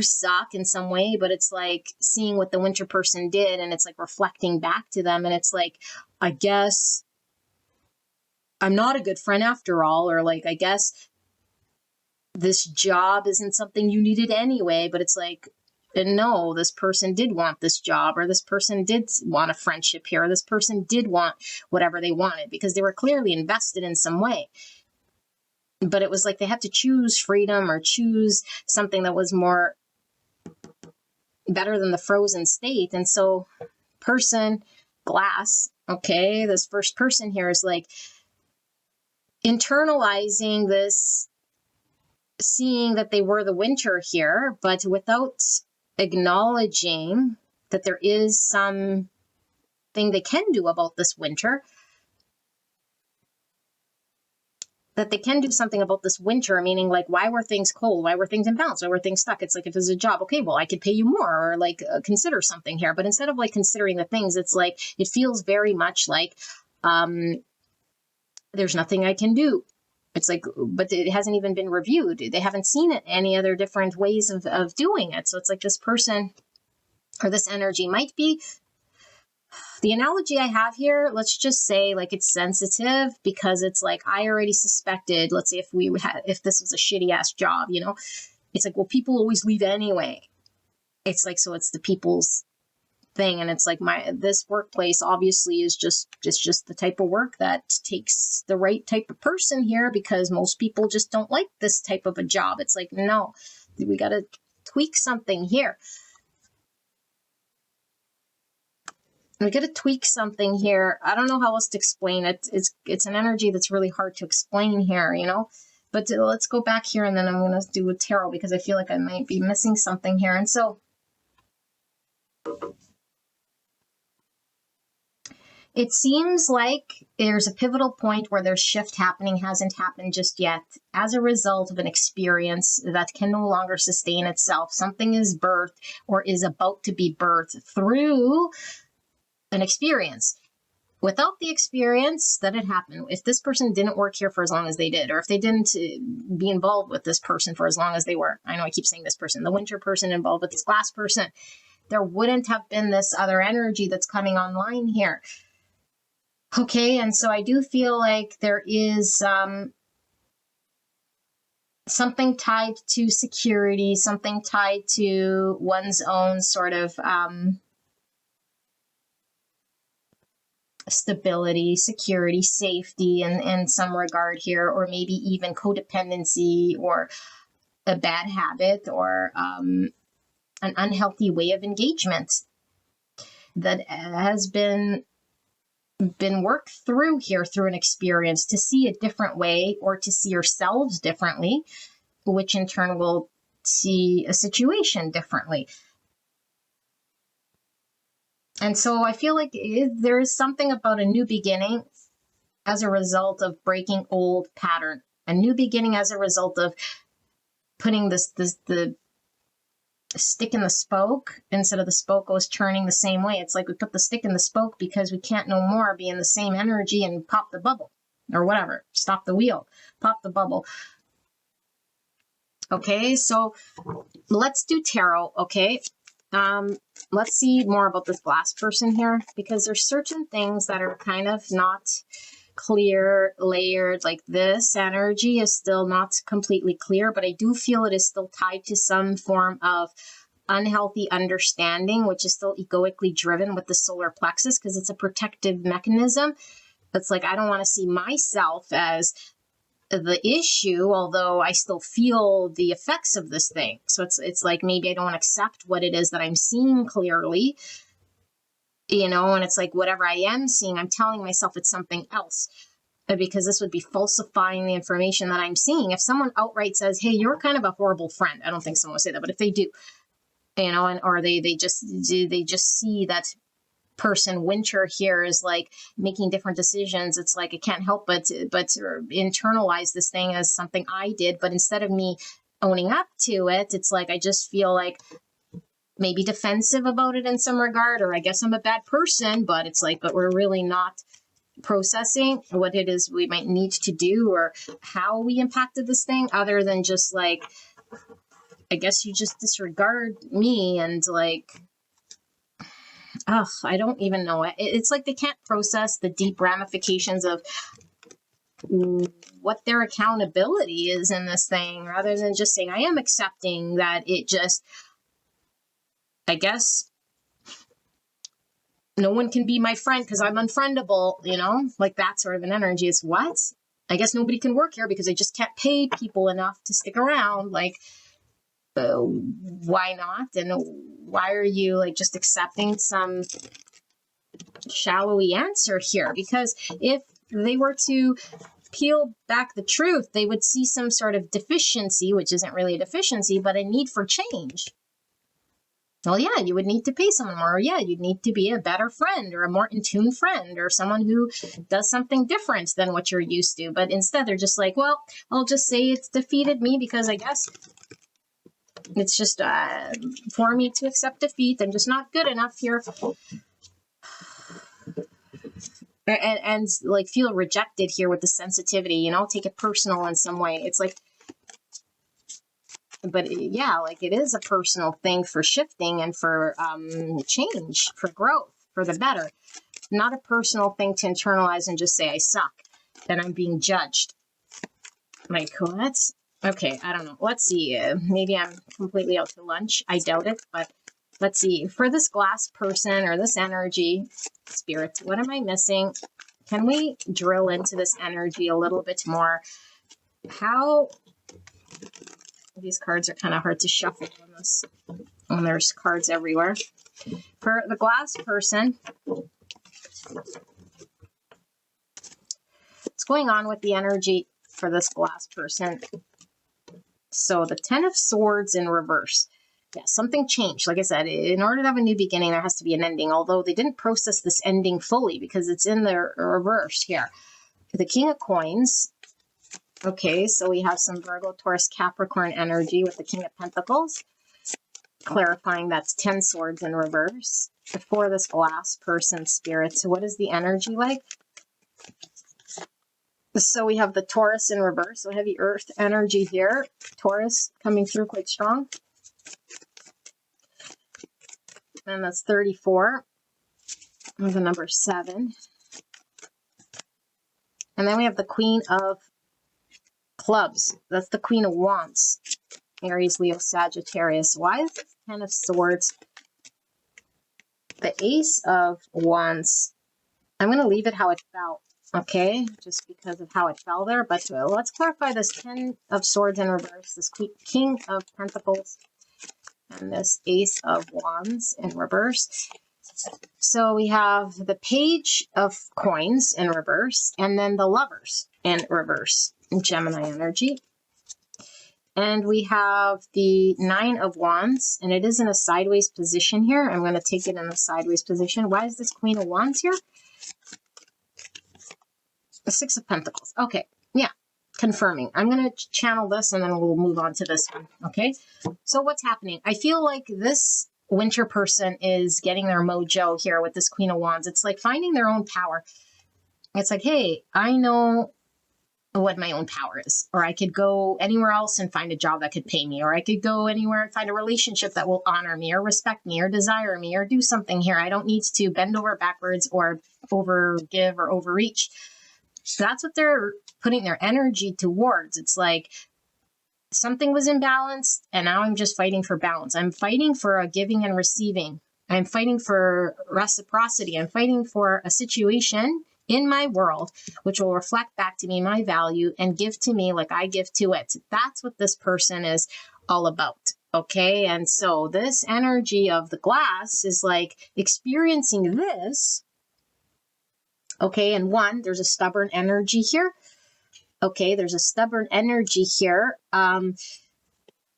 suck in some way, but it's like seeing what the winter person did, and it's like reflecting back to them, and it's like, I guess I'm not a good friend after all, or like, I guess this job isn't something you needed anyway. But it's like, no, this person did want this job, or this person did want a friendship here, or this person did want whatever they wanted, because they were clearly invested in some way. But it was like they had to choose freedom, or choose something that was more better than the frozen state. And so person glass, okay, this first person here is like internalizing this, seeing that they were the winter here, but without acknowledging that there is something they can do about this winter, meaning like, why were things cold? Why were things imbalanced? Why were things stuck? It's like, if it's a job, okay, well, I could pay you more, or like consider something here. But instead of like considering the things, it's like, it feels very much like there's nothing I can do. It's like, but it hasn't even been reviewed. They haven't seen it, any other different ways of doing it. So it's like this person or this energy might be, the analogy I have here, let's just say like it's sensitive, because it's like, I already suspected, let's say if this was a shitty ass job, you know, it's like, well, people always leave anyway. It's like, so it's the people's thing. And it's like, this workplace obviously is just the type of work that takes the right type of person here, because most people just don't like this type of a job. It's like, no, we got to tweak something here. I don't know how else to explain it. It's an energy that's really hard to explain here, you know. But let's go back here, and then I'm going to do a tarot, because I feel like I might be missing something here. And so it seems like there's a pivotal point where there's shift happening, hasn't happened just yet, as a result of an experience that can no longer sustain itself. Something is birthed or is about to be birthed through an experience. Without the experience that had happened, if this person didn't work here for as long as they did, or if they didn't be involved with this person for as long as they were, I know I keep saying this person, the winter person involved with this glass person, there wouldn't have been this other energy that's coming online here. Okay, and so I do feel like there is something tied to security, something tied to one's own sort of stability, security, safety in some regard here, or maybe even codependency, or a bad habit, or an unhealthy way of engagement that has been worked through here through an experience, to see a different way, or to see yourselves differently, which in turn will see a situation differently. And so I feel like there is something about a new beginning as a result of breaking old pattern, a new beginning as a result of putting the stick in the spoke instead of the spoke always turning the same way. It's like we put the stick in the spoke because we can't no more be in the same energy and pop the bubble or whatever. Stop the wheel, pop the bubble. Okay, so let's do tarot, okay? Let's see more about this glass person here, because there's certain things that are kind of not clear, layered. Like this energy is still not completely clear, but I do feel it is still tied to some form of unhealthy understanding, which is still egoically driven with the solar plexus, because it's a protective mechanism. It's like, I don't want to see myself as the issue, although I still feel the effects of this thing. So it's like, maybe I don't accept what it is that I'm seeing clearly, you know, and it's like, whatever I am seeing, I'm telling myself it's something else, because this would be falsifying the information that I'm seeing. If someone outright says, hey, you're kind of a horrible friend, I don't think someone would say that, but if they do, you know, and or they just see that person winter here is like making different decisions, it's like, I can't help but internalize this thing as something I did. But instead of me owning up to it, it's like, I just feel like maybe defensive about it in some regard, or I guess I'm a bad person. But it's like, but we're really not processing what it is we might need to do, or how we impacted this thing, other than just like, I guess you just disregard me, and like, I don't even know. It's like they can't process the deep ramifications of what their accountability is in this thing, rather than just saying, I am accepting that it just, I guess, no one can be my friend because I'm unfriendable, you know, like that sort of an energy. It's what? I guess nobody can work here because I just can't pay people enough to stick around. Like, why not? And why are you like just accepting some shallowy answer here? Because if they were to peel back the truth, they would see some sort of deficiency, which isn't really a deficiency, but a need for change. Well, yeah, you would need to pay someone more. Or yeah, you'd need to be a better friend or a more in tune friend or someone who does something different than what you're used to. But instead, they're just like, well, I'll just say it's defeated me because I guess it's just for me to accept defeat. I'm just not good enough here. And like feel rejected here with the sensitivity, you know, take it personal in some way. It's like, but yeah, like it is a personal thing for shifting and for change, for growth, for the better. Not a personal thing to internalize and just say, I suck, and I'm being judged. Like, what? Okay, I don't know. Let's see. Maybe I'm completely out to lunch. I doubt it, but let's see. For this glass person or this energy, spirit, what am I missing? Can we drill into this energy a little bit more? How... These cards are kind of hard to shuffle on this, when there's cards everywhere. For the glass person, what's going on with the energy for this glass person? So the 10 of Swords in reverse. Yeah, something changed. Like I said, in order to have a new beginning, there has to be an ending, although they didn't process this ending fully because it's in the reverse here. The King of Coins. Okay, so we have some Virgo, Taurus, Capricorn energy with the King of Pentacles, clarifying that's 10 swords in reverse. For this glass person spirit, so what is the energy like? So we have the Taurus in reverse, so heavy earth energy here. Taurus coming through quite strong. And that's 34. And the number 7. And then we have the Queen of Clubs. That's the Queen of Wands. Aries, Leo, Sagittarius. Why is this 10 of Swords? The Ace of Wands. I'm going to leave it how it felt, okay? Just because of how it fell there. But let's clarify this 10 of Swords in reverse. This King of Pentacles. And this Ace of Wands in reverse. So we have the Page of Coins in reverse. And then the Lovers in reverse. Gemini energy. And we have the 9 of Wands, and it is in a sideways position here. I'm going to take it in a sideways position. Why is this Queen of Wands here? The 6 of Pentacles. Okay, yeah, confirming. I'm going to channel this, and then we'll move on to this one, okay? So what's happening? I feel like this winter person is getting their mojo here with this Queen of Wands. It's like finding their own power. It's like, hey, I know what my own power is, or I could go anywhere else and find a job that could pay me, or I could go anywhere and find a relationship that will honor me or respect me or desire me or do something here. I don't need to bend over backwards or overgive or overreach. So that's what they're putting their energy towards. It's like something was imbalanced and now I'm just fighting for balance. I'm fighting for a giving and receiving. I'm fighting for reciprocity. I'm fighting for a situation in my world, which will reflect back to me my value and give to me like I give to it. That's what this person is all about. Okay. And so this energy of the glass is like experiencing this. Okay. And one, there's a stubborn energy here. Okay. There's a stubborn energy here. And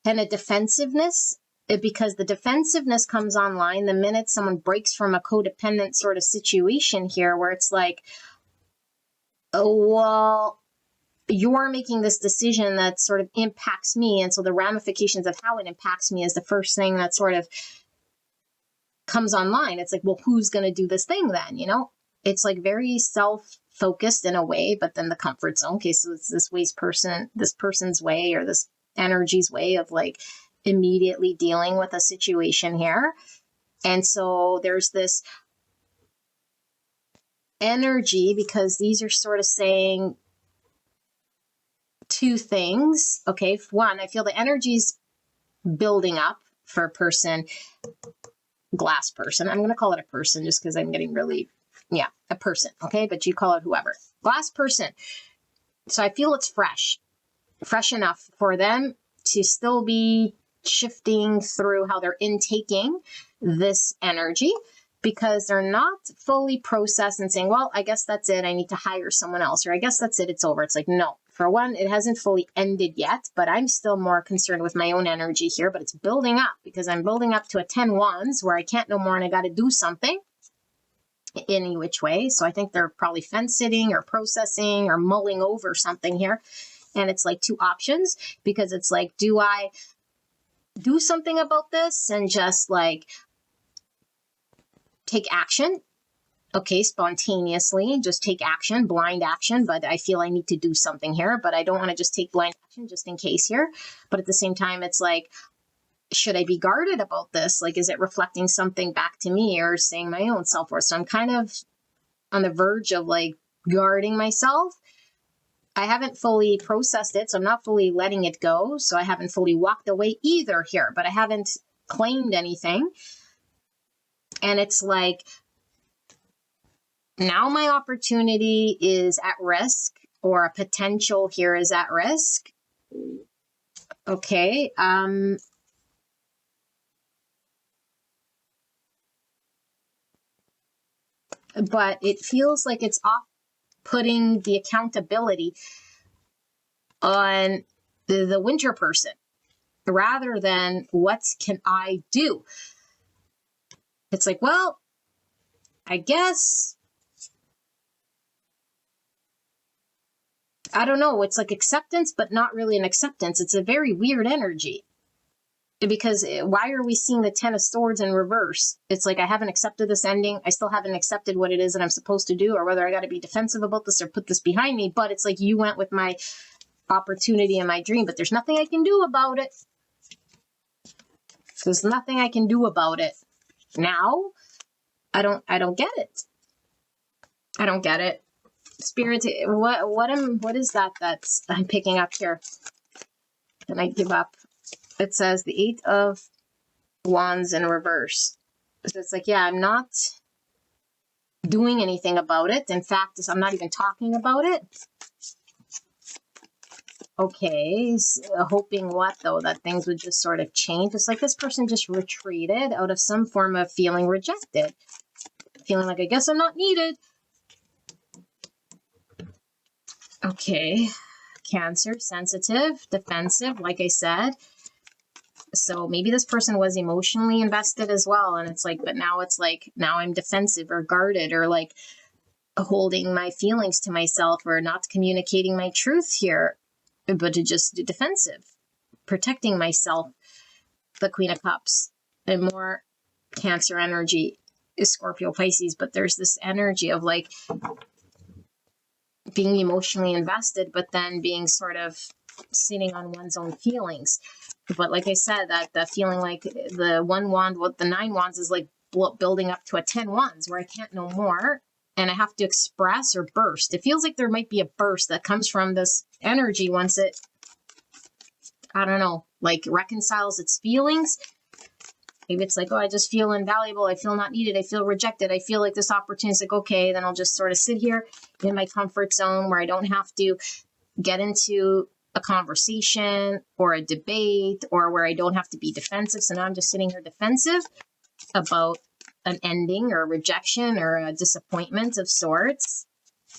a defensiveness. Because the defensiveness comes online the minute someone breaks from a codependent sort of situation here where it's like, oh, well, you're making this decision that sort of impacts me. And so the ramifications of how it impacts me is the first thing that sort of comes online. It's like, well, who's going to do this thing then? You know, it's like very self-focused in a way, but then the comfort zone. Okay, so it's this person's way or this energy's way of like immediately dealing with a situation here. And so there's this energy because these are sort of saying two things. Okay, one, I feel the energy's building up for a person, glass person. I'm going to call it a person just because I'm getting really, yeah, a person. Okay, but you call it whoever. Glass person. So I feel it's fresh enough for them to still be shifting through how they're intaking this energy, because they're not fully processed and saying, well, I guess that's it. I need to hire someone else, or I guess that's it. It's over. It's like, no, for one, it hasn't fully ended yet, but I'm still more concerned with my own energy here, but it's building up because I'm building up to a 10 wands where I can't no more and I got to do something any which way. So I think they're probably fence sitting or processing or mulling over something here. And it's like two options, because it's like, do I do something about this and just like take action? Okay, spontaneously, just take action, blind action, but I feel I need to do something here, but I don't want to just take blind action just in case here. But at the same time, it's like, should I be guarded about this? Like, is it reflecting something back to me or saying my own self-worth? So I'm kind of on the verge of like guarding myself. I haven't fully processed it, so I'm not fully letting it go. So I haven't fully walked away either here, but I haven't claimed anything. And it's like, now my opportunity is at risk, or a potential here is at risk. Okay. But it feels like it's off putting the accountability on the winter person rather than what can I do? It's like, well, I guess, I don't know. It's like acceptance, but not really an acceptance. It's a very weird energy. Because why are we seeing the 10 of Swords in reverse? It's like, I haven't accepted this ending. I still haven't accepted what it is that I'm supposed to do, or whether I got to be defensive about this or put this behind me. But it's like, you went with my opportunity and my dream, but there's nothing I can do about it. There's nothing I can do about it. Now, I don't get it. I don't get it. Spirit, what is that that's I'm picking up here? Can I give up? It says the 8 of Wands in reverse. So it's like, yeah, I'm not doing anything about it. In fact, I'm not even talking about it. Okay, so hoping what though? That things would just sort of change. It's like this person just retreated out of some form of feeling rejected. Feeling like, I guess I'm not needed. Okay, Cancer, sensitive, defensive, like I said. So maybe this person was emotionally invested as well. And it's like, but now it's like, now I'm defensive or guarded, or like holding my feelings to myself, or not communicating my truth here, but to just do defensive, protecting myself. The Queen of Cups, and more Cancer energy is Scorpio, Pisces, but there's this energy of like being emotionally invested, but then being sort of sitting on one's own feelings. But like I said, that feeling like the 1 wand, what the 9 wands is like building up to a 10 wands where I can't no more. And I have to express or burst. It feels like there might be a burst that comes from this energy once it, I don't know, like reconciles its feelings. Maybe it's like, oh, I just feel invaluable. I feel not needed. I feel rejected. I feel like this opportunity is like, okay, then I'll just sort of sit here in my comfort zone where I don't have to get into a conversation or a debate, or where I don't have to be defensive. So now I'm just sitting here defensive about an ending or a rejection or a disappointment of sorts.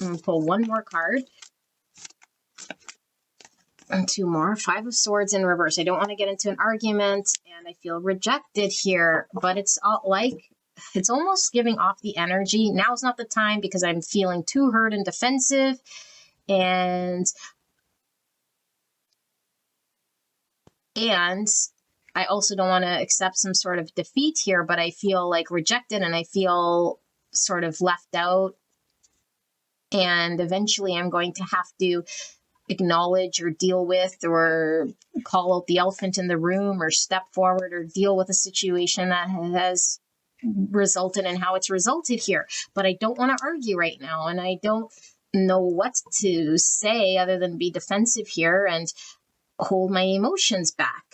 I'm going to pull one more card. And 2 more. 5 of Swords in reverse. I don't want to get into an argument, and I feel rejected here, but it's all like, it's almost giving off the energy. Now's not the time because I'm feeling too hurt and defensive, and I also don't want to accept some sort of defeat here, but I feel like rejected and I feel sort of left out. And eventually I'm going to have to acknowledge or deal with or call out the elephant in the room, or step forward or deal with a situation that has resulted in how it's resulted here. But I don't want to argue right now, and I don't know what to say other than be defensive here and hold my emotions back.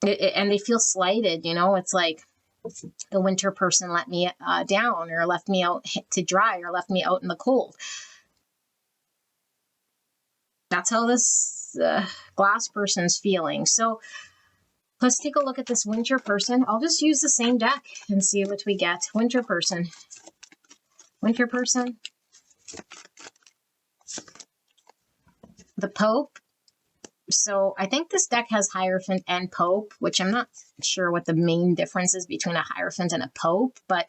And they feel slighted, you know. It's like the winter person let me down, or left me out to dry, or left me out in the cold. That's how this this glass person's feeling. So let's take a look at this winter person. I'll just use the same deck and see what we get. Winter person. Winter person. The Pope. So I think this deck has Hierophant and Pope, which I'm not sure what the main difference is between a Hierophant and a Pope, but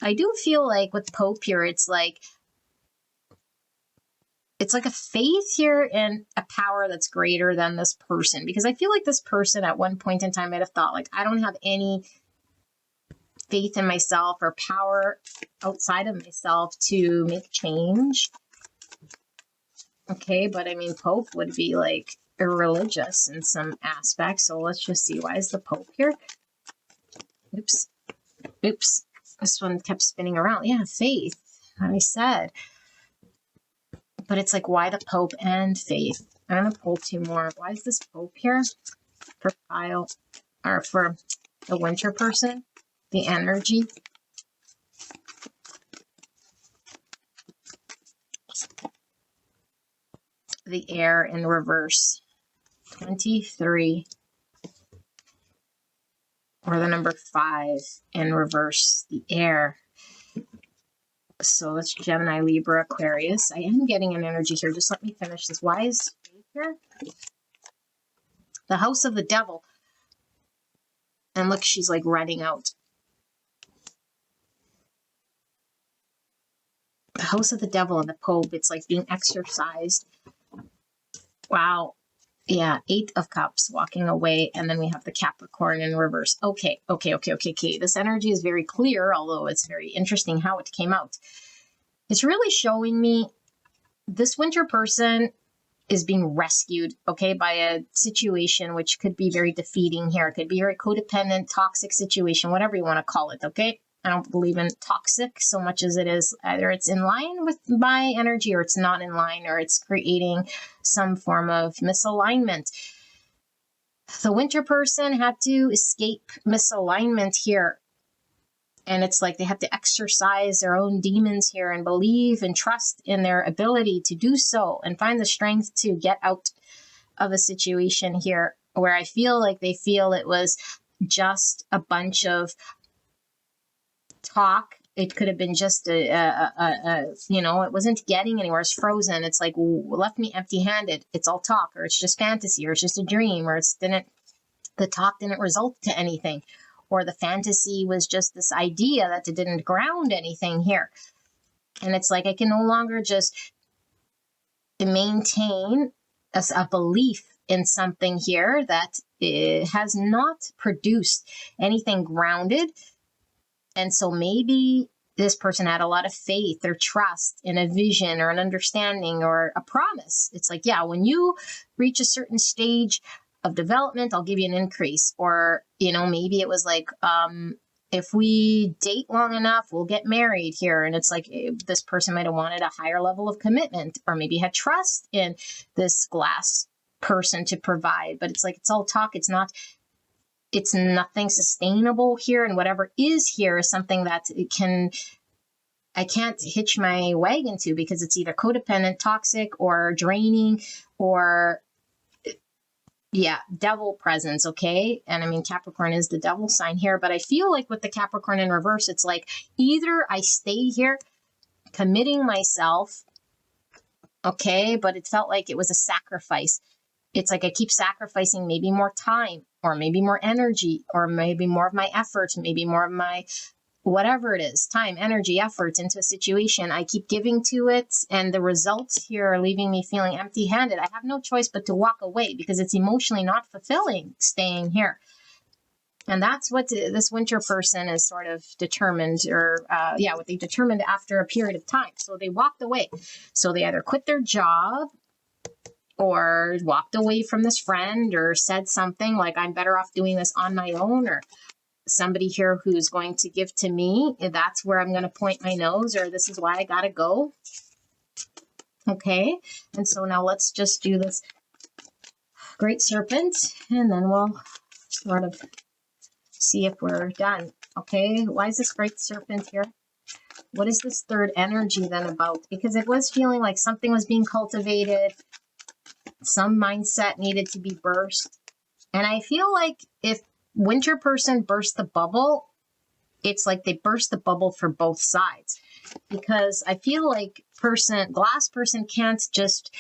I do feel like with Pope here, it's like a faith here and a power that's greater than this person, because I feel like this person at one point in time might have thought like, I don't have any faith in myself or power outside of myself to make change. Okay, but I mean, Pope would be like irreligious in some aspects. So let's just see, why is the Pope here? Oops. Oops. This one kept spinning around. Yeah, faith. I said. But it's like, why the Pope and faith? I'm going to pull two more. Why is this Pope here? For Kyle, or for the winter person, the energy. The air in reverse. 23. Or the number 5 in reverse, the air. So that's Gemini, Libra, Aquarius. I am getting an energy here. Just let me finish this. Why is faith here? The house of the devil. And look, she's like running out. The house of the devil and the Pope. It's like being exercised. Wow. Yeah, 8 of Cups, walking away, and then we have the Capricorn in reverse. Okay. This energy is very clear, although it's very interesting how it came out. It's really showing me this winter person is being rescued, okay, by a situation which could be very defeating here. It could be a very codependent, toxic situation, whatever you want to call it, okay? I don't believe in toxic so much as it is either it's in line with my energy or it's not in line, or it's creating some form of misalignment. The winter person had to escape misalignment here. And it's like they have to exercise their own demons here and believe and trust in their ability to do so and find the strength to get out of a situation here where I feel like they feel it was just a bunch of talk. It could have been just it wasn't getting anywhere. It's frozen. It's like left me empty-handed. It's all talk, or it's just fantasy, or it's just a dream, or the talk didn't result to anything, or the fantasy was just this idea that it didn't ground anything here. And it's like I can no longer just maintain a belief in something here that it has not produced anything grounded. And so maybe this person had a lot of faith or trust in a vision or an understanding or a promise. It's like, yeah, when you reach a certain stage of development, I'll give you an increase. Or, maybe it was like, if we date long enough, we'll get married here. And it's like this person might have wanted a higher level of commitment, or maybe had trust in this glass person to provide. But it's like, it's all talk. It's nothing sustainable here, and whatever is here is something that I can't hitch my wagon to, because it's either codependent, toxic, or draining, or devil presence, okay? And I mean, Capricorn is the devil sign here, but I feel like with the Capricorn in reverse, it's like either I stay here committing myself, okay, but it felt like it was a sacrifice. It's like I keep sacrificing maybe more time, or maybe more energy, or maybe more of my effort, maybe more of my whatever it is, time, energy, effort into a situation. I keep giving to it, and the results here are leaving me feeling empty-handed. I have no choice but to walk away, because it's emotionally not fulfilling staying here. And that's what this winter person is sort of determined, or what they determined after a period of time. So they walked away. So they either quit their job, or walked away from this friend, or said something like, I'm better off doing this on my own, or somebody here who's going to give to me, that's where I'm going to point my nose, or this is why I got to go. Okay. And so now let's just do this Great Serpent, and then we'll sort of see if we're done. Okay. Why is this Great Serpent here? What is this third energy then about? Because it was feeling like something was being cultivated. some mindset needed to be burst. And I feel like if winter person burst the bubble, it's like they burst the bubble for both sides. Because I feel like glass person can't just,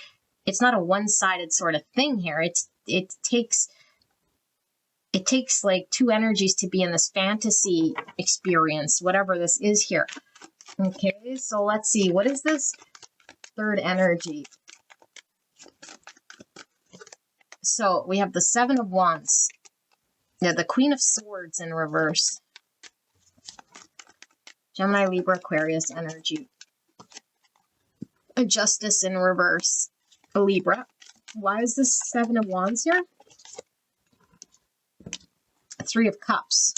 it's not a one-sided sort of thing here. It takes like two energies to be in this fantasy experience, whatever this is here. Okay, so let's see. What is this third energy? So we have the Seven of Wands. Yeah, the Queen of Swords in reverse. Gemini, Libra, Aquarius energy. A Justice in reverse. A Libra. Why is this Seven of Wands here? Three of Cups.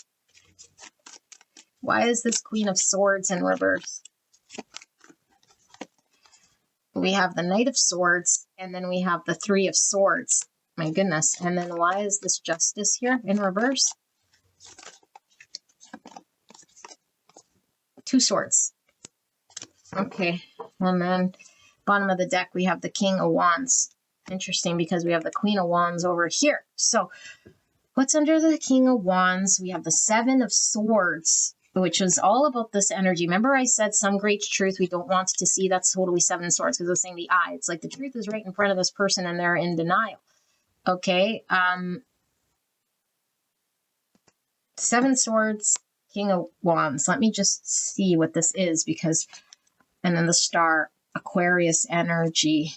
Why is this Queen of Swords in reverse? We have the Knight of Swords, and then we have the Three of Swords. My goodness. And then why is this Justice here in reverse? Two Swords. Okay. And then bottom of the deck, we have the King of Wands. Interesting, because we have the Queen of Wands over here. So what's under the King of Wands? We have the Seven of Swords, which is all about this energy. Remember I said some great truth we don't want to see? That's totally Seven of Swords, because I was saying the eye. It's like the truth is right in front of this person and they're in denial. Okay. Seven Swords, King of Wands. Let me just see what this is, because, and then the Star, Aquarius energy.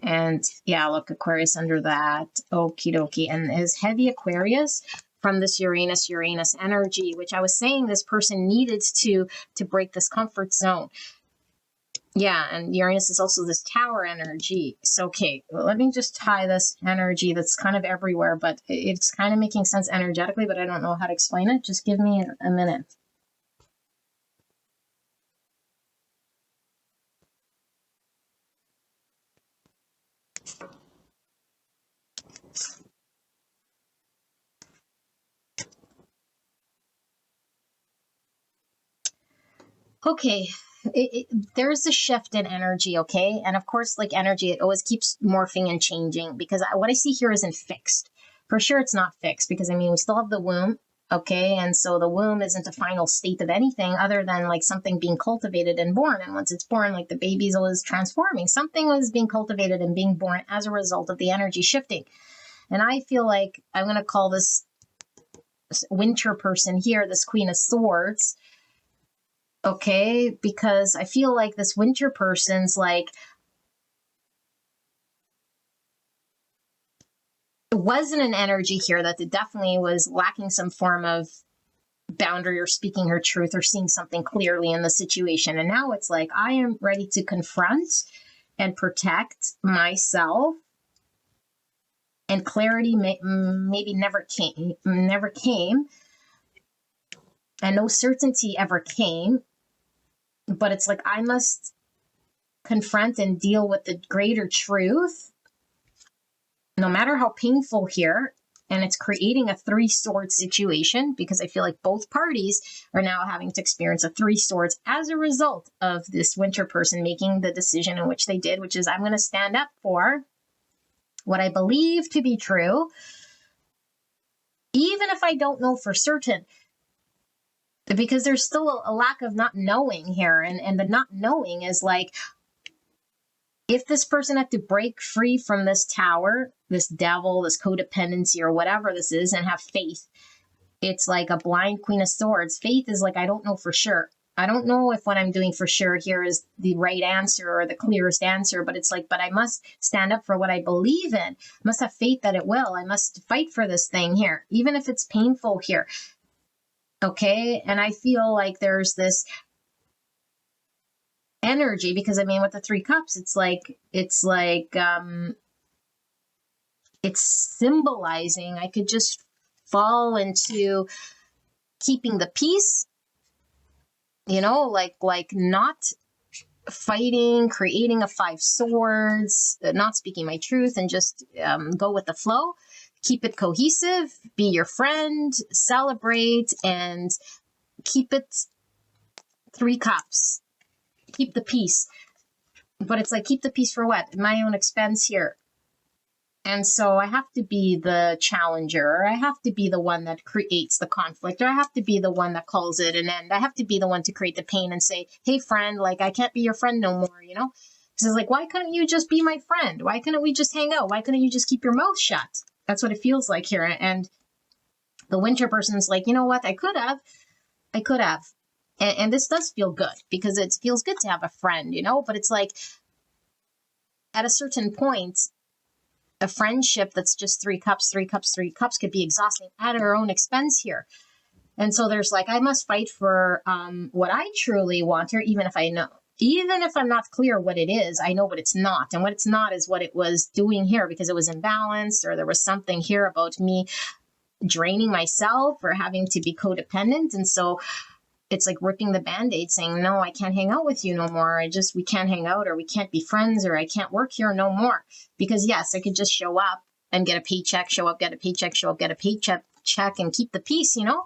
And yeah, look, Aquarius under that. Okie dokie. And is heavy Aquarius from this Uranus energy, which I was saying this person needed to break this comfort zone. Yeah, and Uranus is also this Tower energy. So, okay, well, let me just tie this energy that's kind of everywhere, but it's kind of making sense energetically, but I don't know how to explain it. Just give me a minute. Okay, there's a shift in energy, okay? And of course, like energy, it always keeps morphing and changing, because what I see here isn't fixed. For sure, it's not fixed, because I mean, we still have the womb, okay? And so the womb isn't a final state of anything other than like something being cultivated and born. And once it's born, like the baby's always transforming. Something was being cultivated and being born as a result of the energy shifting. And I feel like I'm going to call this winter person here, this Queen of Swords, okay, because I feel like this winter person's like, it wasn't an energy here that it definitely was lacking some form of boundary or speaking her truth or seeing something clearly in the situation. And now it's like, I am ready to confront and protect myself. And clarity maybe never came, and no certainty ever came. But it's like, I must confront and deal with the greater truth, no matter how painful here. And it's creating a three-sword situation, because I feel like both parties are now having to experience a three swords as a result of this winter person making the decision in which they did, which is, I'm going to stand up for what I believe to be true, even if I don't know for certain. Because there's still a lack of not knowing here. And the not knowing is like, if this person had to break free from this tower, this devil, this codependency, or whatever this is, and have faith, it's like a blind Queen of Swords. Faith is like, I don't know for sure. I don't know if what I'm doing for sure here is the right answer or the clearest answer, but it's like, but I must stand up for what I believe in. I must have faith that it will. I must fight for this thing here, even if it's painful here. Okay, and I feel like there's this energy, because I mean, with the Three Cups, it's symbolizing I could just fall into keeping the peace, you know, like not fighting, creating a Five Swords, not speaking my truth, and just go with the flow. Keep it cohesive, be your friend, celebrate, and keep it Three Cups. Keep the peace. but it's like, keep the peace for what? At my own expense here. And so I have to be the challenger, or I have to be the one that creates the conflict, or I have to be the one that calls it an end. I have to be the one to create the pain and say, hey, friend, like, I can't be your friend no more, you know? So it's like, why couldn't you just be my friend? Why couldn't we just hang out? Why couldn't you just keep your mouth shut? That's what it feels like here. And the winter person's like, you know what? I could have. And this does feel good because it feels good to have a friend, you know? But it's like, at a certain point, a friendship that's just 3 cups could be exhausting at our own expense here. And so there's like, I must fight for what I truly want here, even if I'm not clear what it is, I know what it's not. And what it's not is what it was doing here, because it was imbalanced, or there was something here about me draining myself or having to be codependent. And so it's like ripping the Band-Aid, saying, no, I can't hang out with you no more. We can't hang out, or we can't be friends, or I can't work here no more. Because yes, I could just show up and get a paycheck, get a paycheck and keep the peace, you know?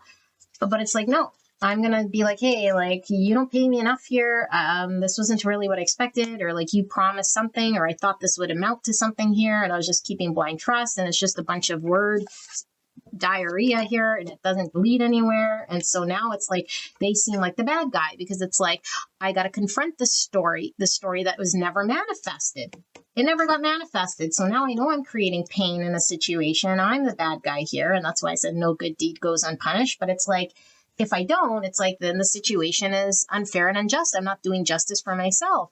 But it's like, no, I'm going to be like, hey, like, you don't pay me enough here. This wasn't really what I expected, or like, you promised something, or I thought this would amount to something here, and I was just keeping blind trust, and it's just a bunch of word diarrhea here, and it doesn't lead anywhere. And so now it's like they seem like the bad guy, because it's like, I got to confront the story that was never manifested. It never got manifested. So now I know I'm creating pain in a situation. I'm the bad guy here. And that's why I said no good deed goes unpunished. But it's like, if I don't, it's like, then the situation is unfair and unjust. I'm not doing justice for myself.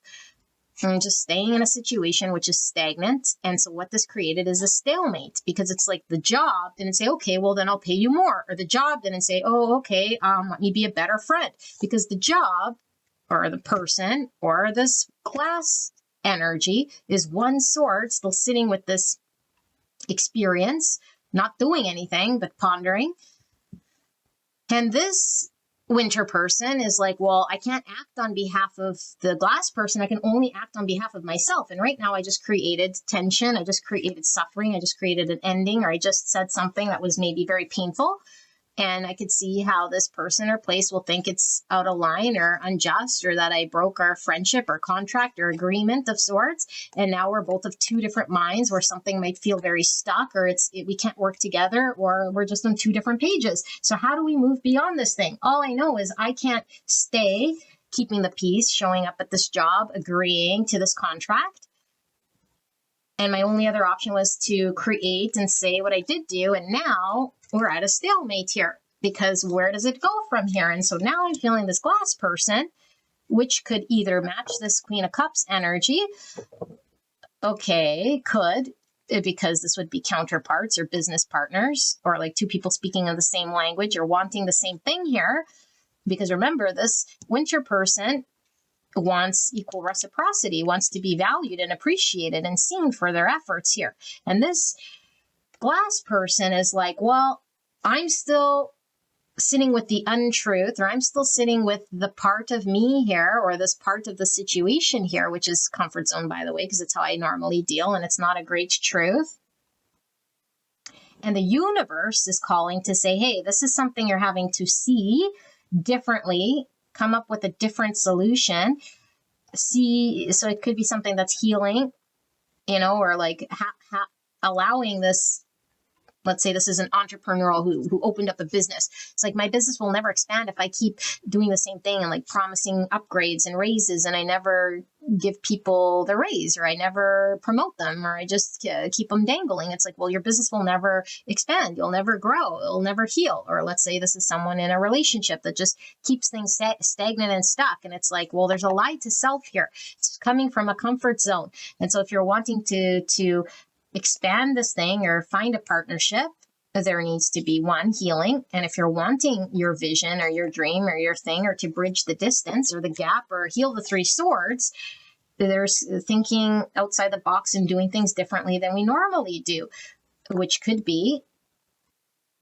I'm just staying in a situation which is stagnant. And so what this created is a stalemate, because it's like, the job didn't say, okay, well, then I'll pay you more. Or the job didn't say, oh, okay, let me be a better friend. Because the job, or the person, or this class energy is one sort, still sitting with this experience, not doing anything, but pondering. And this winter person is like, well, I can't act on behalf of the glass person. I can only act on behalf of myself. And right now I just created tension. I just created suffering. I just created an ending, or I just said something that was maybe very painful. And I could see how this person or place will think it's out of line or unjust, or that I broke our friendship or contract or agreement of sorts. And now we're both of two different minds, where something might feel very stuck, or we can't work together, or we're just on 2 different pages. So how do we move beyond this thing? All I know is I can't stay keeping the peace, showing up at this job, agreeing to this contract. And my only other option was to create and say what I did do. And now we're at a stalemate here, because where does it go from here? And so now I'm feeling this glass person, which could either match this Queen of Cups energy. Okay, could, because this would be counterparts or business partners, or like 2 people speaking of the same language or wanting the same thing here. Because remember, this winter person wants equal reciprocity, wants to be valued and appreciated and seen for their efforts here. And this glass person is like, well, I'm still sitting with the untruth, or I'm still sitting with the part of me here, or this part of the situation here, which is comfort zone, by the way, because it's how I normally deal, and it's not a great truth. And the universe is calling to say, hey, this is something you're having to see differently, come up with a different solution. So it could be something that's healing, you know, or like allowing this. Let's say this is an entrepreneur who opened up a business. It's like, my business will never expand if I keep doing the same thing and like promising upgrades and raises, and I never give people the raise, or I never promote them, or I just keep them dangling. It's like, well, your business will never expand. You'll never grow. It'll never heal. Or let's say this is someone in a relationship that just keeps things stagnant and stuck. And it's like, well, there's a lie to self here. It's coming from a comfort zone. And so if you're wanting to expand this thing or find a partnership, there needs to be one, healing. And if you're wanting your vision or your dream or your thing, or to bridge the distance or the gap or heal the 3 swords, there's thinking outside the box and doing things differently than we normally do, which could be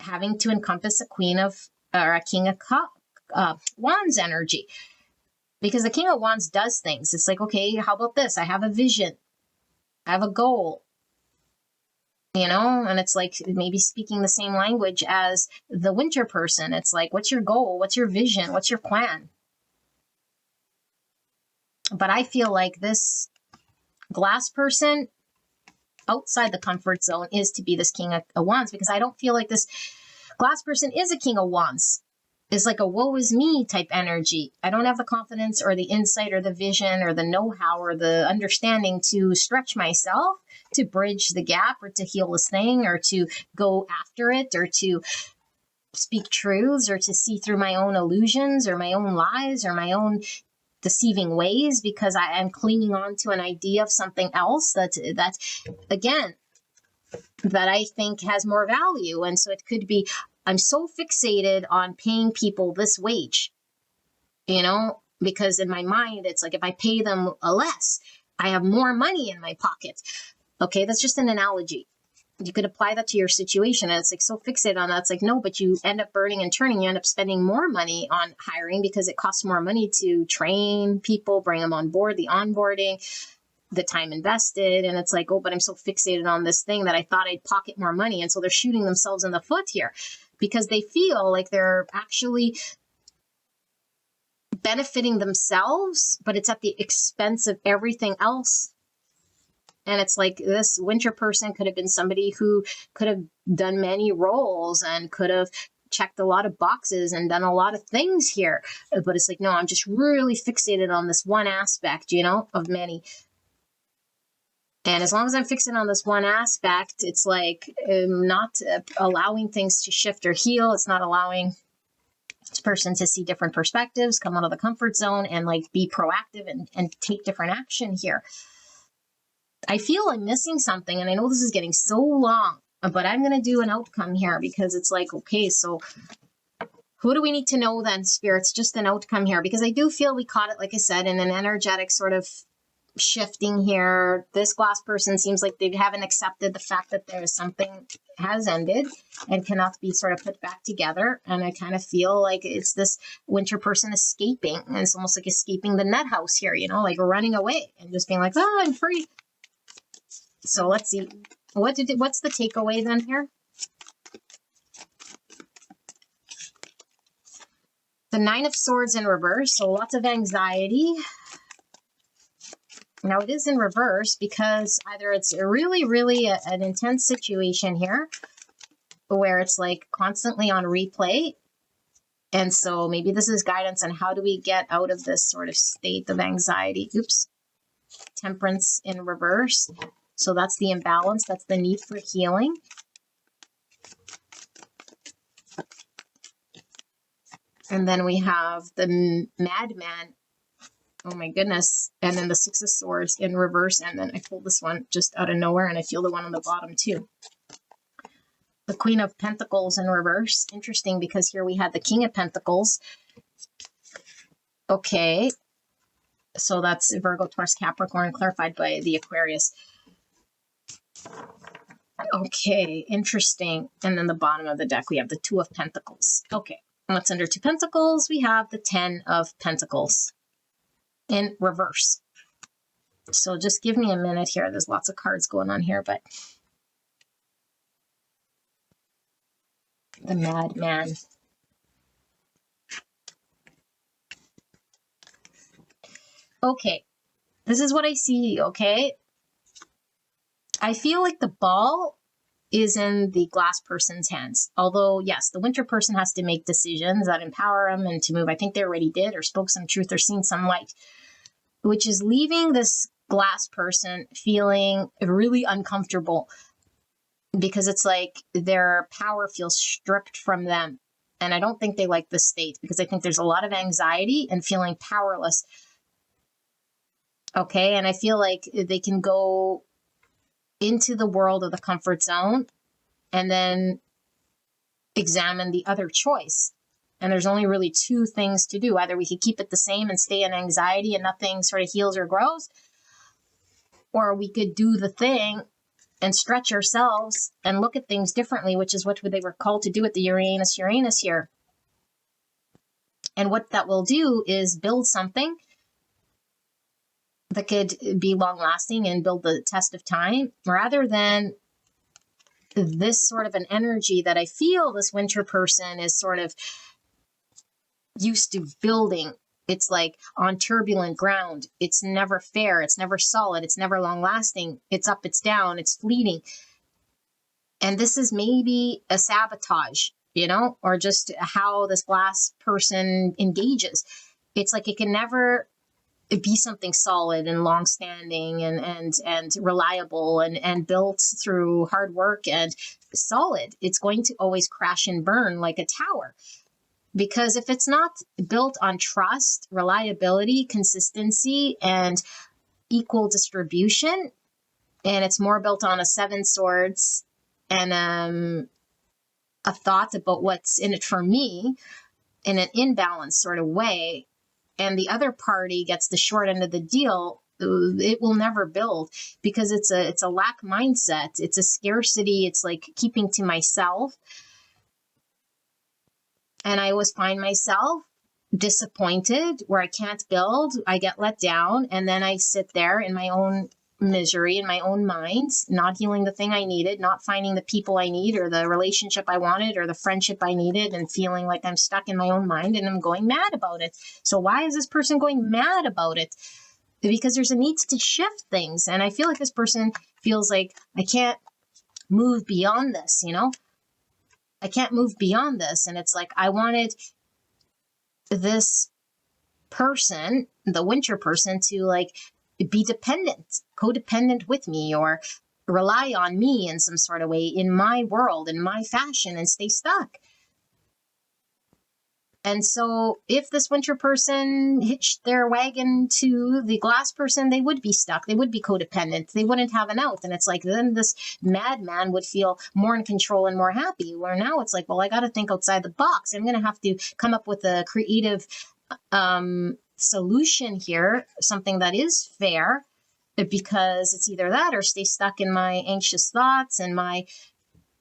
having to encompass a queen of, or a king of wands energy. Because the king of wands does things. It's like, okay, how about this? I have a vision. I have a goal. You know, and it's like maybe speaking the same language as the winter person. It's like, what's your goal? What's your vision? What's your plan? But I feel like this glass person outside the comfort zone is to be this king of wands, because I don't feel like this glass person is a king of wands. It's like a woe is me type energy. I don't have the confidence or the insight or the vision or the know-how or the understanding to stretch myself to bridge the gap or to heal this thing or to go after it or to speak truths or to see through my own illusions or my own lies or my own deceiving ways, because I am clinging on to an idea of something else that again, that I think has more value. And so it could be, I'm so fixated on paying people this wage, because in my mind, it's like if I pay them less, I have more money in my pocket. Okay, that's just an analogy. You could apply that to your situation. And it's like so fixated on that. It's like, no, but you end up burning and turning. You end up spending more money on hiring because it costs more money to train people, bring them on board, the onboarding, the time invested. And it's like, oh, but I'm so fixated on this thing that I thought I'd pocket more money. And so they're shooting themselves in the foot here because they feel like they're actually benefiting themselves, but it's at the expense of everything else. And it's like this winter person could have been somebody who could have done many roles and could have checked a lot of boxes and done a lot of things here. But it's like, no, I'm just really fixated on this one aspect, of many. And as long as I'm fixing on this one aspect, it's like not allowing things to shift or heal. It's not allowing this person to see different perspectives, come out of the comfort zone and like be proactive and take different action here. I feel I'm missing something, and I know this is getting so long, but I'm going to do an outcome here because it's like, okay, so who do we need to know then, spirits? Just an outcome here, because I do feel we caught it, like I said, in an energetic sort of shifting here. This glass person seems like they haven't accepted the fact that there is something has ended and cannot be sort of put back together. And I kind of feel like it's this winter person escaping, and it's almost like escaping the nut house here, like running away and just being like, oh, I'm free. So let's see, what's the takeaway then here? The Nine of Swords in reverse, so lots of anxiety. Now it is in reverse because either it's really, really an intense situation here where it's like constantly on replay. And so maybe this is guidance on how do we get out of this sort of state of anxiety. Oops. Temperance in reverse. So that's the imbalance. That's the need for healing. And then we have the Madman. Oh my goodness. And then the Six of Swords in reverse. And then I pulled this one just out of nowhere, and I feel the one on the bottom too. The Queen of Pentacles in reverse. Interesting, because here we had the King of Pentacles. Okay. So that's Virgo, Taurus, Capricorn, clarified by the Aquarius. Okay, interesting. And then the bottom of the deck, we have the Two of Pentacles. Okay, what's under Two Pentacles? We have the Ten of Pentacles in reverse. So just give me a minute here. There's lots of cards going on here, but the Madman. Okay, this is what I see, okay? I feel like the ball is in the glass person's hands. Although, yes, the winter person has to make decisions that empower them and to move. I think they already did or spoke some truth or seen some light, which is leaving this glass person feeling really uncomfortable because it's like their power feels stripped from them. And I don't think they like this state because I think there's a lot of anxiety and feeling powerless. Okay, and I feel like they can go into the world of the comfort zone and then examine the other choice. And there's only really two things to do. Either we could keep it the same and stay in anxiety and nothing sort of heals or grows, or we could do the thing and stretch ourselves and look at things differently, which is what they were called to do at the Uranus here. And what that will do is build something that could be long lasting and build the test of time, rather than this sort of an energy that I feel this winter person is sort of used to building It's like on turbulent ground. It's never fair. It's never solid. It's never long lasting. It's up, it's down, it's fleeting. And this is maybe a sabotage, or just how this glass person engages. It's like it can never be something solid and long-standing and reliable and built through hard work and solid. It's going to always crash and burn like a tower. Because if it's not built on trust, reliability, consistency, and equal distribution, and it's more built on a 7 swords and a thought about what's in it for me in an imbalanced sort of way, and the other party gets the short end of the deal, it will never build, because it's a lack mindset. It's a scarcity. It's like keeping to myself. And I always find myself disappointed where I can't build. I get let down, and then I sit there in my own misery, in my own mind, not healing the thing I needed, not finding the people I need or the relationship I wanted or the friendship I needed, and feeling like I'm stuck in my own mind, and I'm going mad about it. So why is this person going mad about it? Because there's a need to shift things. And I feel like this person feels like I can't move beyond this, I can't move beyond this. And it's like, I wanted this person, the winter person, to like be dependent, codependent with me, or rely on me in some sort of way in my world, in my fashion, and stay stuck. And so if this winter person hitched their wagon to the glass person, they would be stuck. They would be codependent. They wouldn't have an out. And it's like, then this madman would feel more in control and more happy. Where now it's like, well, I got to think outside the box. I'm going to have to come up with a creative solution here, something that is fair, because it's either that or stay stuck in my anxious thoughts and my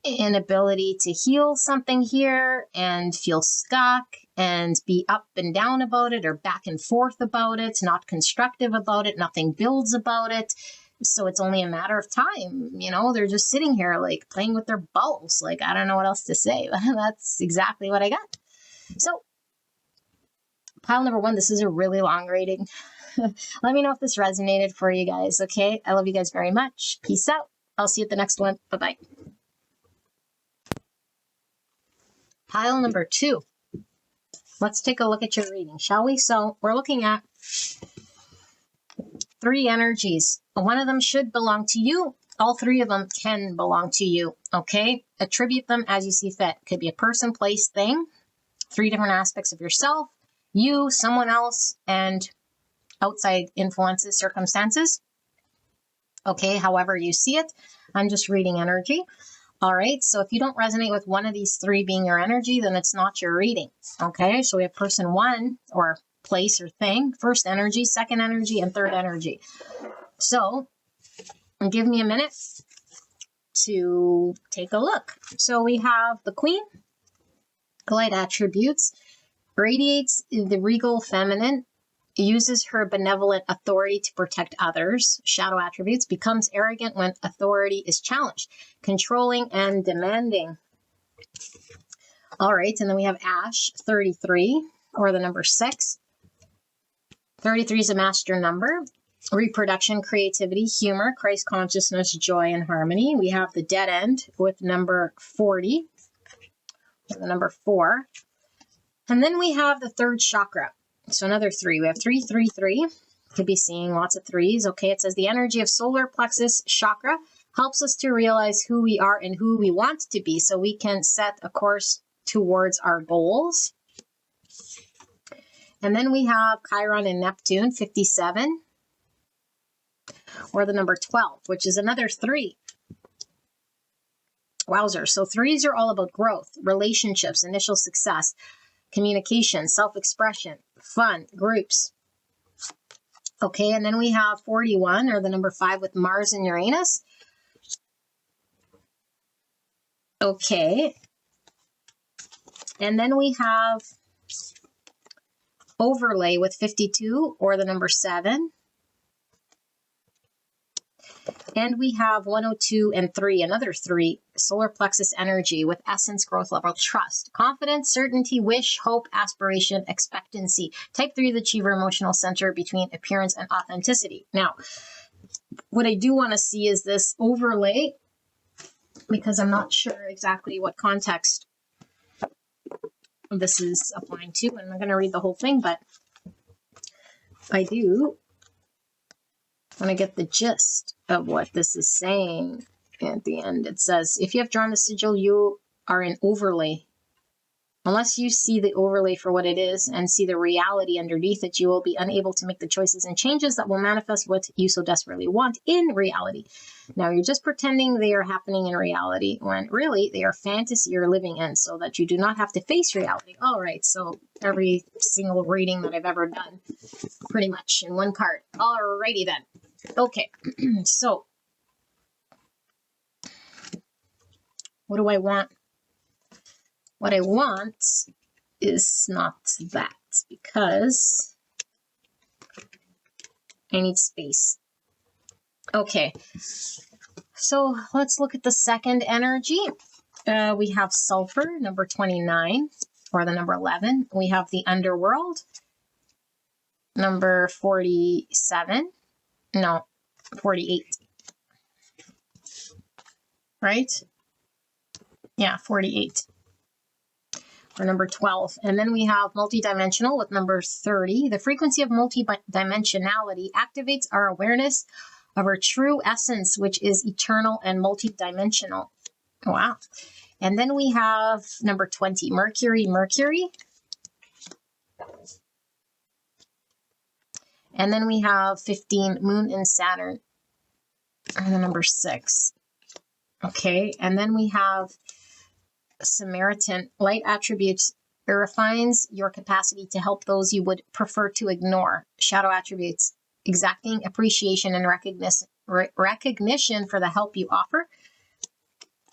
inability to heal something here and feel stuck and be up and down about it or back and forth about it, not constructive about it, nothing builds about it. So it's only a matter of time. They're just sitting here like playing with their balls. Like, I don't know what else to say. That's exactly what I got. So pile number 1, this is a really long reading. Let me know if this resonated for you guys. Okay. I love you guys very much. Peace out. I'll see you at the next one. Bye-bye. Pile number 2. Let's take a look at your reading, shall we? So we're looking at 3 energies. One of them should belong to you. All 3 of them can belong to you. Okay. Attribute them as you see fit. Could be a person, place, thing. 3 different aspects of yourself, you, someone else, and outside influences, circumstances. Okay. However you see it. I'm just reading energy. All right. So if you don't resonate with one of these 3 being your energy, then it's not your reading. Okay. So we have person 1, or place or thing, first energy, second energy, and third energy. So give me a minute to take a look. So we have the Queen, light attributes, radiates the regal feminine, uses her benevolent authority to protect others, shadow attributes, becomes arrogant when authority is challenged, controlling and demanding. All right, and then we have Ash, 33, or the number 6. 33 is a master number. Reproduction, creativity, humor, Christ consciousness, joy, and harmony. We have the dead end with number 40, or the number 4. And then we have the 3rd chakra. So another 3. We have 3, 3, 3. Could be seeing lots of 3s. Okay, it says the energy of solar plexus chakra helps us to realize who we are and who we want to be, so we can set a course towards our goals. And then we have Chiron and Neptune, 57, or the number 12, which is another 3. Wowzer. So 3s are all about growth, relationships, initial success, communication, self-expression, fun, groups. Okay, and then we have 41, or the number 5, with Mars and Uranus. Okay. And then we have overlay with 52, or the number 7. And we have 102 and 3, another 3, solar plexus energy with essence, growth level, trust, confidence, certainty, wish, hope, aspiration, expectancy. Type 3, the achiever emotional center between appearance and authenticity. Now, what I do want to see is this overlay, because I'm not sure exactly what context this is applying to. I'm not going to read the whole thing, but I do want to get the gist of what this is saying. At the end, it says, if you have drawn the sigil, you are an overlay. Unless you see the overlay for what it is and see the reality underneath it, you will be unable to make the choices and changes that will manifest what you so desperately want in reality. Now, you're just pretending they are happening in reality when really they are fantasy you're living in, so that you do not have to face reality. All right, so every single reading that I've ever done, pretty much in one card. All righty then. Okay, so what do I want? What I want is not that, because I need space. Okay, so let's look at the second energy. We have sulfur, number 29, or the number 11. We have the underworld, number 47. No, 48. Right? Yeah, 48. Or number 12. And then we have multidimensional with number 30. The frequency of multidimensionality activates our awareness of our true essence, which is eternal and multidimensional. Wow. And then we have number 20, Mercury. And then we have 15, Moon and Saturn. And the number 6. Okay. And then we have Samaritan, light attributes. It refines your capacity to help those you would prefer to ignore. Shadow attributes, exacting appreciation and recognition for the help you offer.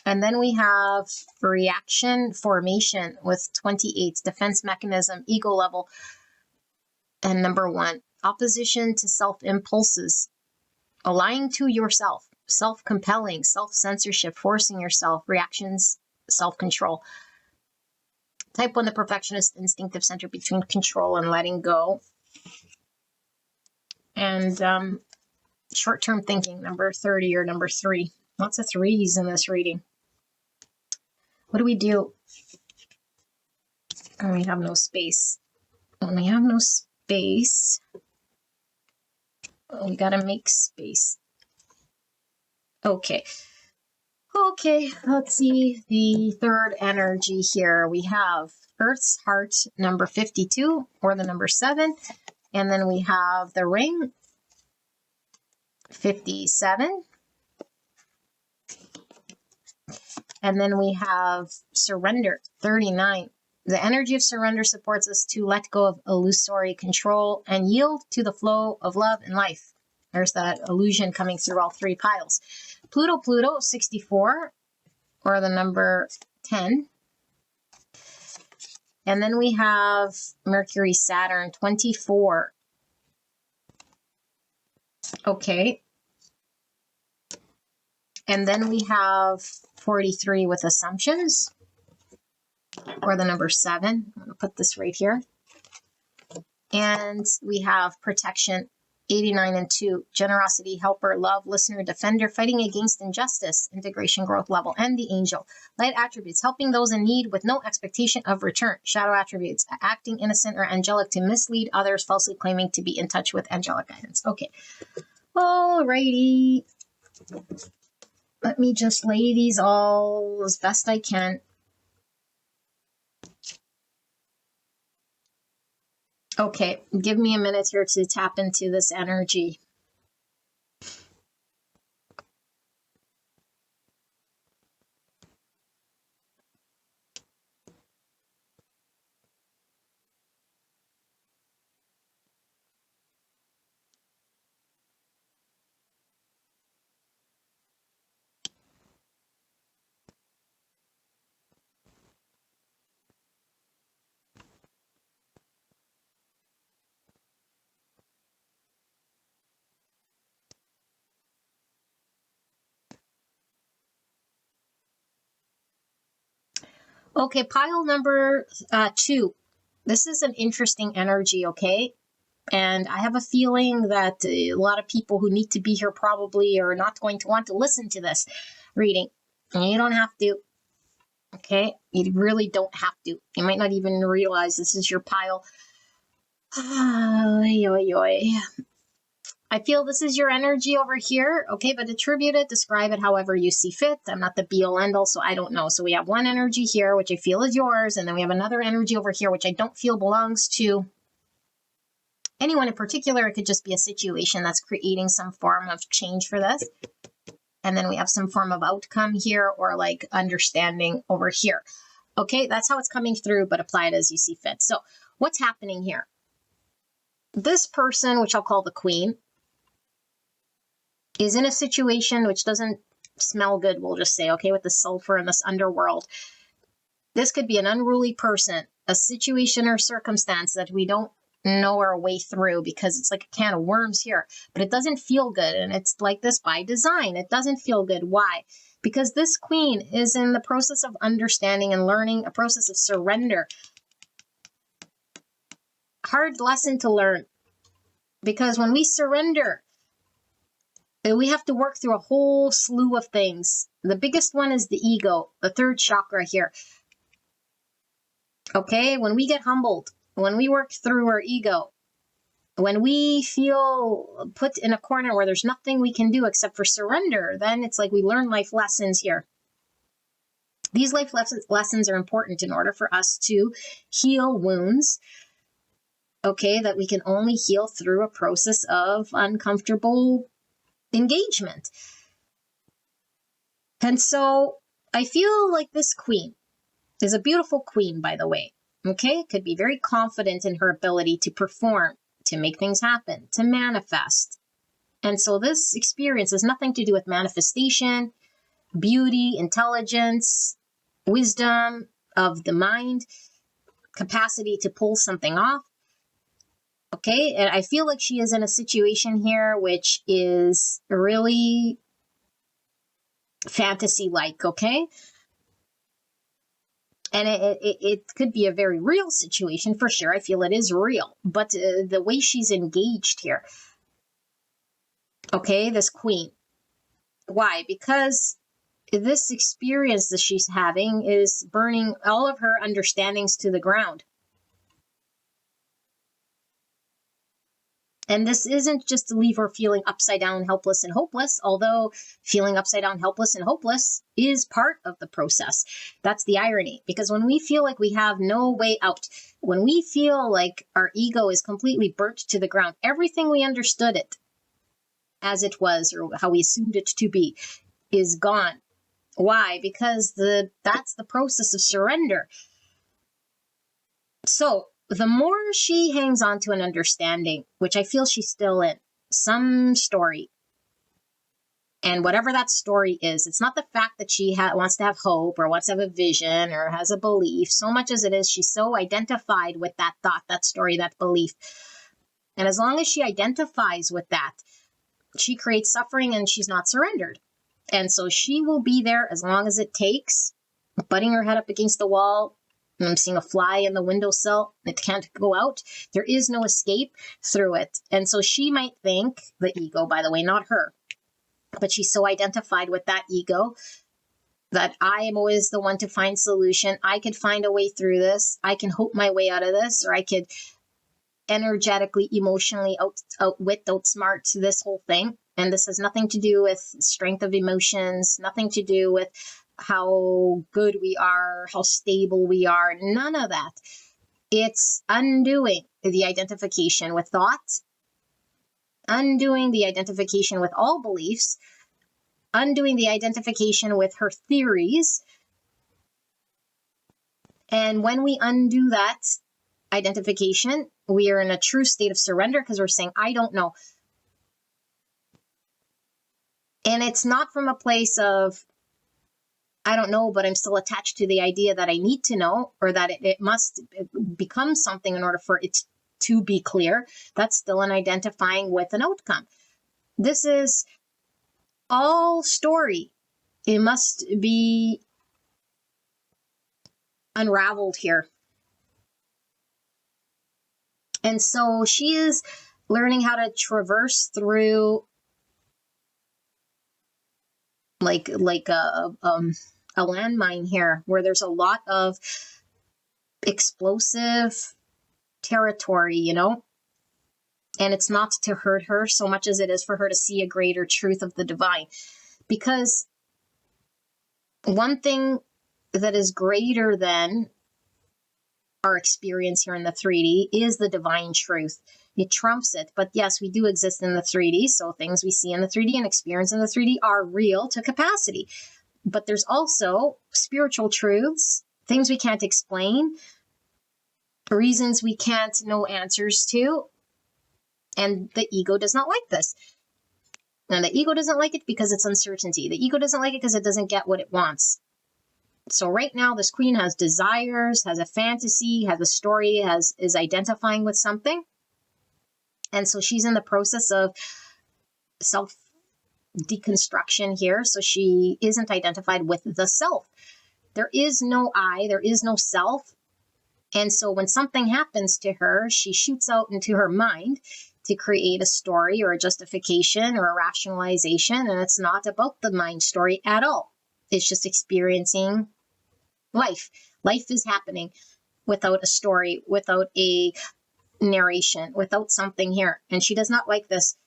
And then we have reaction formation with 28, defense mechanism, ego level, and number 1, opposition to self-impulses, lying to yourself, self-compelling, self-censorship, forcing yourself, reactions, self-control. Type 1, the perfectionist, instinctive center between control and letting go. And short-term thinking, number 30 or number 3. Lots of 3s in this reading. What do we do? Oh, we have no space. When we have no space, we got to make space. Okay. Okay, let's see the third energy here. We have Earth's heart, number 52, or the number 7. And then we have the ring, 57. And then we have surrender, 39. The energy of surrender supports us to let go of illusory control and yield to the flow of love and life. There's that illusion coming through all 3 piles. Pluto, 64, or the number 10. And then we have Mercury, Saturn, 24. Okay. And then we have 43 with assumptions, or the number 7. I'm going to put this right here. And we have protection, 89 and 2, generosity, helper, love, listener, defender, fighting against injustice, integration, growth level, and the angel. Light attributes, helping those in need with no expectation of return. Shadow attributes, acting innocent or angelic to mislead others, falsely claiming to be in touch with angelic guidance. Okay. Alrighty. Let me just lay these all as best I can. Okay, give me a minute here to tap into this energy. Okay, pile number 2. This is an interesting energy, okay? And I have a feeling that a lot of people who need to be here probably are not going to want to listen to this reading. And you don't have to, okay? You really don't have to. You might not even realize this is your pile. Oy, oy, oy. I feel this is your energy over here, okay? But attribute it, describe it however you see fit. I'm not the be-all, end-all, so I don't know. So we have one energy here, which I feel is yours, and then we have another energy over here, which I don't feel belongs to anyone in particular. It could just be a situation that's creating some form of change for this. And then we have some form of outcome here or like understanding over here. Okay, that's how it's coming through, but apply it as you see fit. So what's happening here? This person, which I'll call the queen, is in a situation which doesn't smell good, we'll just say, okay, with the sulfur in this underworld. This could be an unruly person, a situation or circumstance that we don't know our way through because it's like a can of worms here, but it doesn't feel good. And it's like this by design. It doesn't feel good. Why? Because this queen is in the process of understanding and learning, a process of surrender. Hard lesson to learn, because when we surrender, we have to work through a whole slew of things. The biggest one is the ego, the third chakra here. Okay, when we get humbled, when we work through our ego, when we feel put in a corner where there's nothing we can do except for surrender, then it's like we learn life lessons here. These life lessons are important in order for us to heal wounds, okay, that we can only heal through a process of uncomfortable engagement. And so I feel like this queen is a beautiful queen, by the way, okay? Could be very confident in her ability to perform, to make things happen, to manifest. And so this experience has nothing to do with manifestation, beauty, intelligence, wisdom of the mind, capacity to pull something off. Okay, and I feel like she is in a situation here which is really fantasy-like, okay? And it could be a very real situation for sure. I feel it is real, but the way she's engaged here, okay, this queen. Why? Because this experience that she's having is burning all of her understandings to the ground. And this isn't just to leave her feeling upside down, helpless, and hopeless, although feeling upside down, helpless, and hopeless is part of the process. That's the irony, because when we feel like we have no way out, when we feel like our ego is completely burnt to the ground, everything we understood it as it was or how we assumed it to be is gone. Why? Because that's the process of surrender. So the more she hangs on to an understanding, which I feel she's still in, some story, and whatever that story is, it's not the fact that she wants to have hope or wants to have a vision or has a belief, so much as it is she's so identified with that thought, that story, that belief. And as long as she identifies with that, she creates suffering and she's not surrendered. And so she will be there as long as it takes, butting her head up against the wall. I'm seeing a fly in the windowsill. It can't go out. There is no escape through it. And so she might think, the ego, by the way, not her, but she's so identified with that ego that I am always the one to find solution. I could find a way through this. I can hope my way out of this, or I could energetically, emotionally outwit, outsmart this whole thing. And this has nothing to do with strength of emotions, nothing to do with how good we are, how stable we are, none of that. It's undoing the identification with thought, undoing the identification with all beliefs, undoing the identification with her theories. And when we undo that identification, we are in a true state of surrender because we're saying, I don't know. And it's not from a place of, I don't know, but I'm still attached to the idea that I need to know, or that it must become something in order for it to be clear. That's still an identifying with an outcome. This is all story. It must be unraveled here. And so she is learning how to traverse through like a landmine here, where there's a lot of explosive territory, you know? And it's not to hurt her so much as it is for her to see a greater truth of the divine. Because one thing that is greater than our experience here in the 3D is the divine truth. It trumps it. But yes, we do exist in the 3D. So things we see in the 3D and experience in the 3D are real to capacity. But there's also spiritual truths, things we can't explain, reasons we can't know answers to. And the ego does not like this. And the ego doesn't like it because it's uncertainty. The ego doesn't like it because it doesn't get what it wants. So right now, this queen has desires, has a fantasy, has a story, is identifying with something. And so she's in the process of self-deconstruction here. So she isn't identified with the self. There is no I, there is no self. And so when something happens to her, she shoots out into her mind to create a story or a justification or a rationalization. And it's not about the mind story at all. It's just experiencing life. Life is happening without a story, without a narration, without something here. And she does not like this.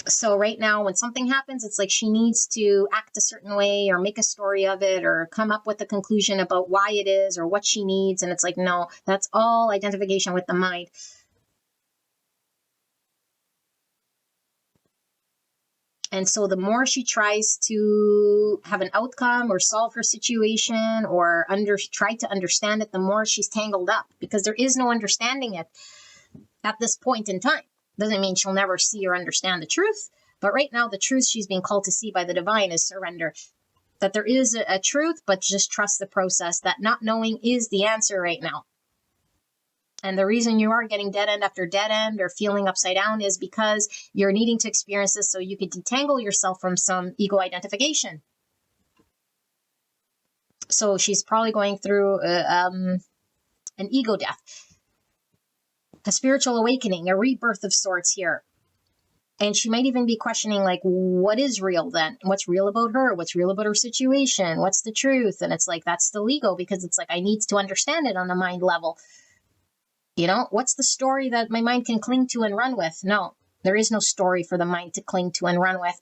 So right now, when something happens, it's like she needs to act a certain way or make a story of it or come up with a conclusion about why it is or what she needs. And it's like, no, that's all identification with the mind. And so the more she tries to have an outcome or solve her situation or try to understand it, the more she's tangled up, because there is no understanding it at this point in time. Doesn't mean she'll never see or understand the truth. But right now, the truth she's being called to see by the divine is surrender. That there is a truth, but just trust the process. That not knowing is the answer right now. And the reason you are getting dead end after dead end or feeling upside down is because you're needing to experience this so you could detangle yourself from some ego identification. So she's probably going through an ego death, a spiritual awakening, a rebirth of sorts here. And she might even be questioning, like, what is real then? What's real about her? What's real about her situation? What's the truth? And it's like, that's still ego, because it's like, I need to understand it on a mind level. You know, what's the story that my mind can cling to and run with? No, there is no story for the mind to cling to and run with.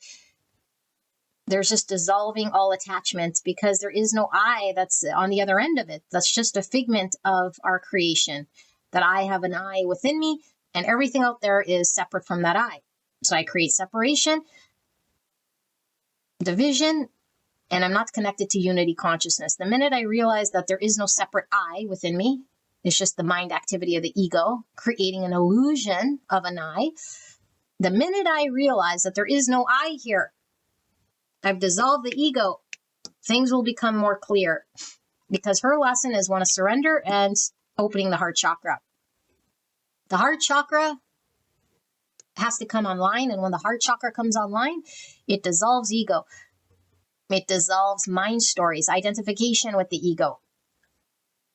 There's just dissolving all attachments, because there is no I that's on the other end of it. That's just a figment of our creation, that I have an I within me and everything out there is separate from that I. So I create separation, division, and I'm not connected to unity consciousness. The minute I realize that there is no separate I within me, it's just the mind activity of the ego creating an illusion of an I. The minute I realize that there is no I here, I've dissolved the ego, things will become more clear, because her lesson is one of surrender and opening the heart chakra. The heart chakra has to come online, and when the heart chakra comes online, it dissolves ego. It dissolves mind stories, identification with the ego.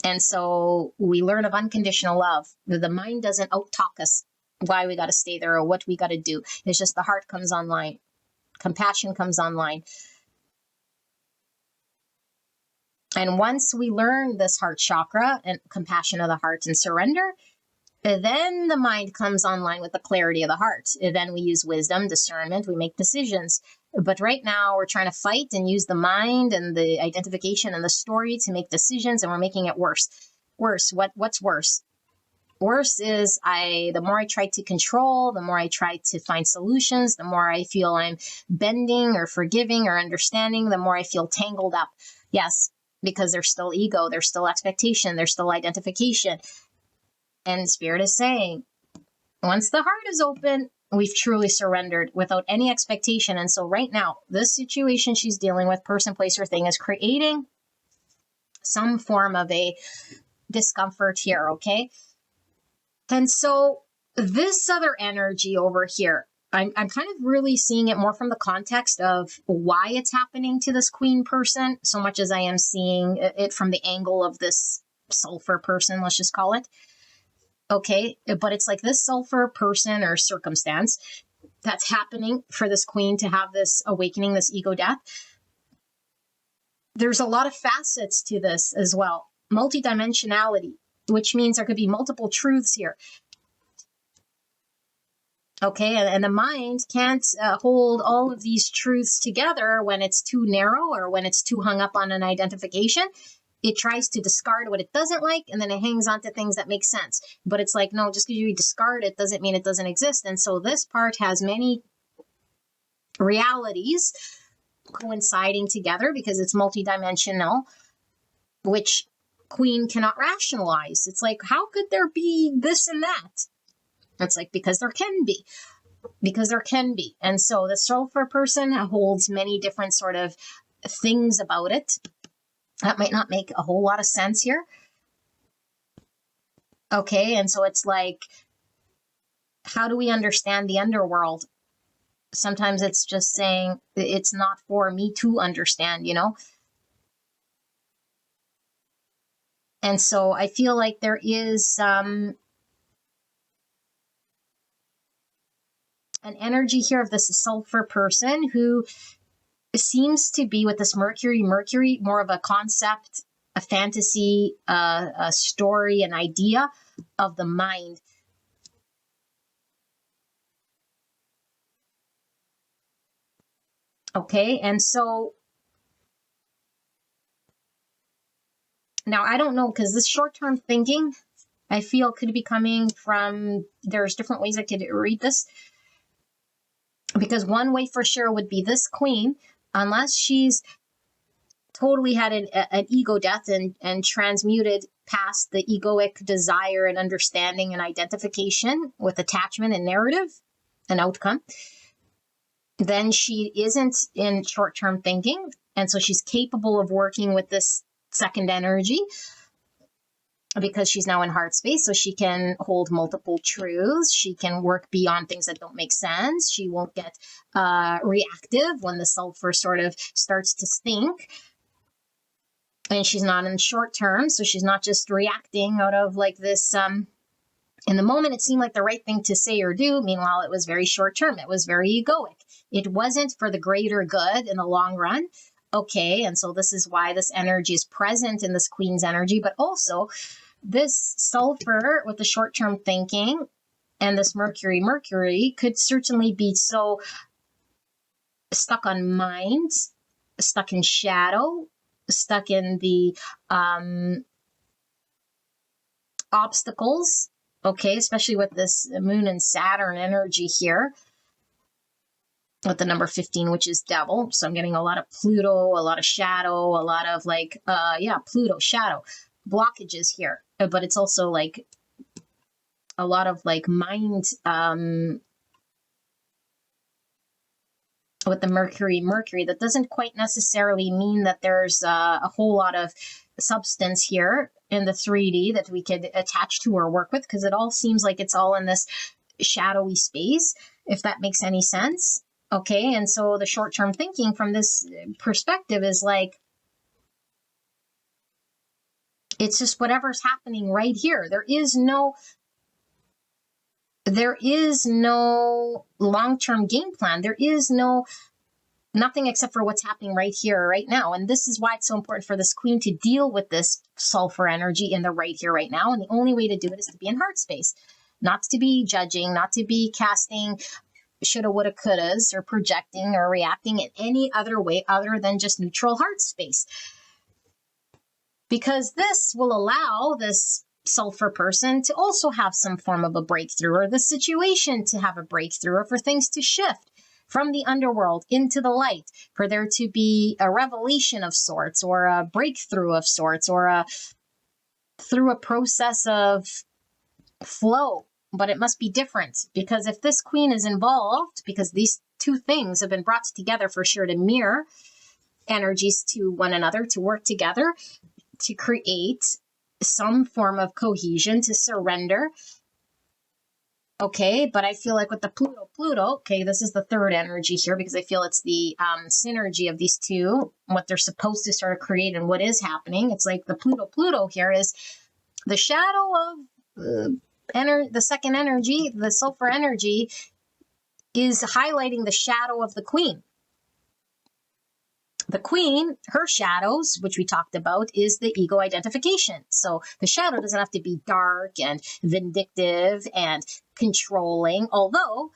And so we learn of unconditional love. The mind doesn't out-talk us why we got to stay there or what we got to do. It's just the heart comes online. Compassion comes online. And once we learn this heart chakra and compassion of the heart and surrender, then the mind comes online with the clarity of the heart. Then we use wisdom, discernment, we make decisions. But right now we're trying to fight and use the mind and the identification and the story to make decisions, and we're making it worse. Worse. What's worse? Worse is the more I try to control, the more I try to find solutions, the more I feel I'm bending or forgiving or understanding, the more I feel tangled up. Yes, because there's still ego, there's still expectation, there's still identification. And Spirit is saying, once the heart is open, we've truly surrendered without any expectation. And so right now, this situation she's dealing with, person, place, or thing, is creating some form of a discomfort here, okay? And so this other energy over here, I'm kind of really seeing it more from the context of why it's happening to this queen person, so much as I am seeing it from the angle of this sulfur person, let's just call it. Okay, but it's like this sulfur person or circumstance that's happening for this queen to have this awakening, this ego death. There's a lot of facets to this as well. Multidimensionality, which means there could be multiple truths here. Okay, and the mind can't hold all of these truths together when it's too narrow or when it's too hung up on an identification. It tries to discard what it doesn't like, and then it hangs on to things that make sense. But it's like, no, just because you discard it doesn't mean it doesn't exist. And so this part has many realities coinciding together because it's multidimensional, which queen cannot rationalize. It's like, how could there be this and that? It's like, because there can be. Because there can be. And so the sulfur person holds many different sort of things about it. That might not make a whole lot of sense here. Okay, and so it's like, how do we understand the underworld? Sometimes it's just saying it's not for me to understand, you know? And so I feel like there is an energy here of this sulfur person who seems to be, with this Mercury, more of a concept, a fantasy, a story, an idea of the mind. Okay, and so now I don't know, because this short-term thinking, I feel could be coming from, there's different ways I could read this. Because one way for sure would be this queen, unless she's totally had an ego death and transmuted past the egoic desire and understanding and identification with attachment and narrative and outcome, then she isn't in short-term thinking. And so she's capable of working with this second energy because she's now in heart space. So she can hold multiple truths. She can work beyond things that don't make sense. She won't get reactive when the sulfur sort of starts to stink. And she's not in short term. So she's not just reacting out of like this, in the moment, it seemed like the right thing to say or do. Meanwhile, it was very short term. It was very egoic. It wasn't for the greater good in the long run. Okay, and so this is why this energy is present in this queen's energy, but also this sulfur with the short-term thinking and this Mercury could certainly be so stuck on mind, stuck in shadow, stuck in the obstacles, okay, especially with this Moon and Saturn energy here, with the number 15, which is devil. So I'm getting a lot of Pluto, a lot of shadow, a lot of like, Pluto, shadow, blockages here. But it's also like a lot of like mind, with the Mercury. That doesn't quite necessarily mean that there's a whole lot of substance here in the 3D that we could attach to or work with, because it all seems like it's all in this shadowy space, if that makes any sense. Okay, and so the short-term thinking from this perspective is like, it's just whatever's happening right here. There is no long-term game plan. There is nothing except for what's happening right here, right now. And this is why it's so important for this queen to deal with this sulfur energy in the right here, right now. And the only way to do it is to be in heart space, not to be judging, not to be casting shoulda, woulda, couldas, or projecting or reacting in any other way other than just neutral heart space. Because this will allow this sulfur person to also have some form of a breakthrough, or the situation to have a breakthrough, or for things to shift from the underworld into the light, for there to be a revelation of sorts, or a breakthrough of sorts, or through a process of flow. But it must be different, because if this queen is involved, because these two things have been brought together for sure to mirror energies to one another, to work together, to create some form of cohesion, to surrender, Okay, but I feel like with the Pluto, okay, this is the third energy here because I feel it's the synergy of these two, what they're supposed to sort of create and what is happening. It's like the Pluto here is the shadow of the second energy, the sulfur energy, is highlighting the shadow of the queen. The queen, her shadows, which we talked about, is the ego identification. So the shadow doesn't have to be dark and vindictive and controlling, although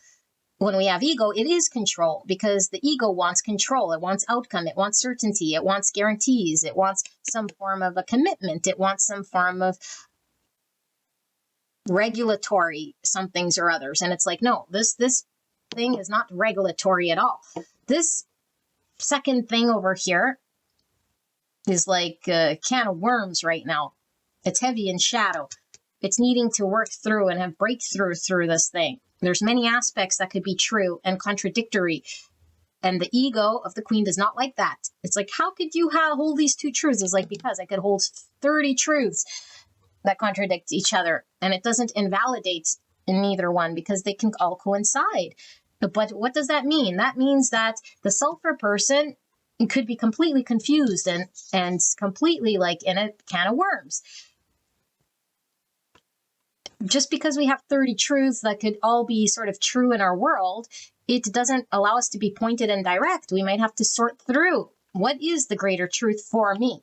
when we have ego, it is control because the ego wants control. It wants outcome. It wants certainty. It wants guarantees. It wants some form of a commitment. It wants some form of regulatory some things or others. And it's like, no, this thing is not regulatory at all. This second thing over here is like a can of worms right now. It's heavy in shadow. It's needing to work through and have breakthrough through this thing. There's many aspects that could be true and contradictory. And the ego of the queen does not like that. It's like, how could you hold these two truths? It's like, because I could hold 30 truths that contradict each other. And it doesn't invalidate in neither one because they can all coincide. But what does that mean? That means that the sulfur person could be completely confused and completely like in a can of worms. Just because we have 30 truths that could all be sort of true in our world, it doesn't allow us to be pointed and direct. We might have to sort through what is the greater truth for me?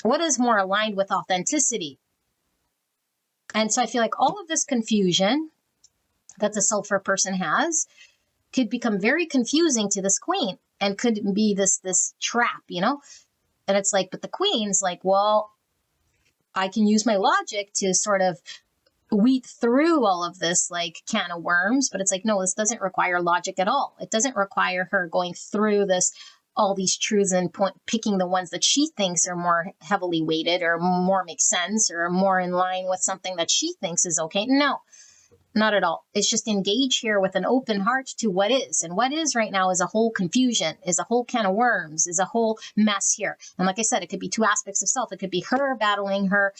What is more aligned with authenticity? And so I feel like all of this confusion that the sulfur person has could become very confusing to this queen and could be this trap, you know? And it's like, but the queen's like, well, I can use my logic to sort of weed through all of this like can of worms, but it's like, no, this doesn't require logic at all. It doesn't require her going through all these truths and picking the ones that she thinks are more heavily weighted or more make sense or more in line with something that she thinks is okay. No, not at all. It's just engage here with an open heart to what is. And what is right now is a whole confusion, is a whole can of worms, is a whole mess here. And like I said, it could be two aspects of self. It could be her battling her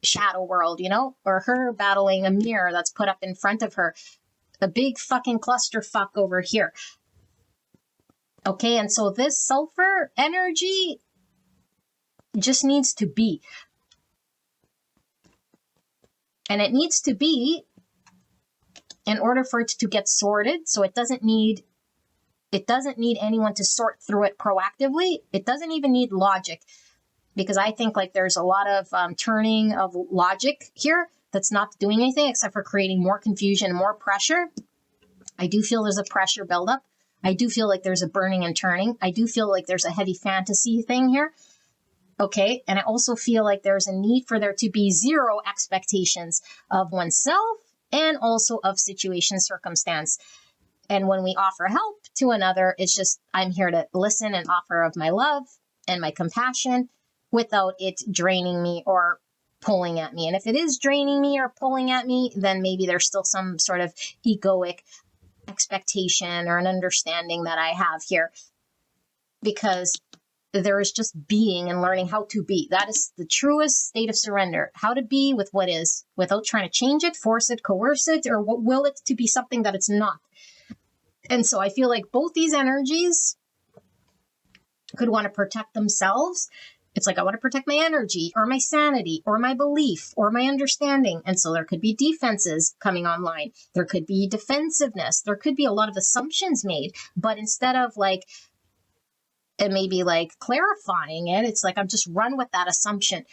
shadow world, you know, or her battling a mirror that's put up in front of her. A big fucking clusterfuck over here. Okay, and so this sulfur energy just needs to be. And it needs to be in order for it to get sorted. So it doesn't need anyone to sort through it proactively. It doesn't even need logic, because I think like there's a lot of turning of logic here that's not doing anything except for creating more confusion, more pressure. I do feel there's a pressure buildup. I do feel like there's a burning and turning. I do feel like there's a heavy fantasy thing here. Okay. And I also feel like there's a need for there to be zero expectations of oneself and also of situation, circumstance. And when we offer help to another, it's just, I'm here to listen and offer of my love and my compassion without it draining me or pulling at me. And if it is draining me or pulling at me, then maybe there's still some sort of egoic expectation or an understanding that I have here, because there is just being and learning how to be. That is the truest state of surrender. How to be with what is without trying to change it, force it, coerce it, or will it to be something that it's not. And so I feel like both these energies could want to protect themselves. It's like, I want to protect my energy or my sanity or my belief or my understanding. And so there could be defenses coming online. There could be defensiveness. There could be a lot of assumptions made. But instead of like, and maybe like clarifying it, it's like, I'm just run with that assumption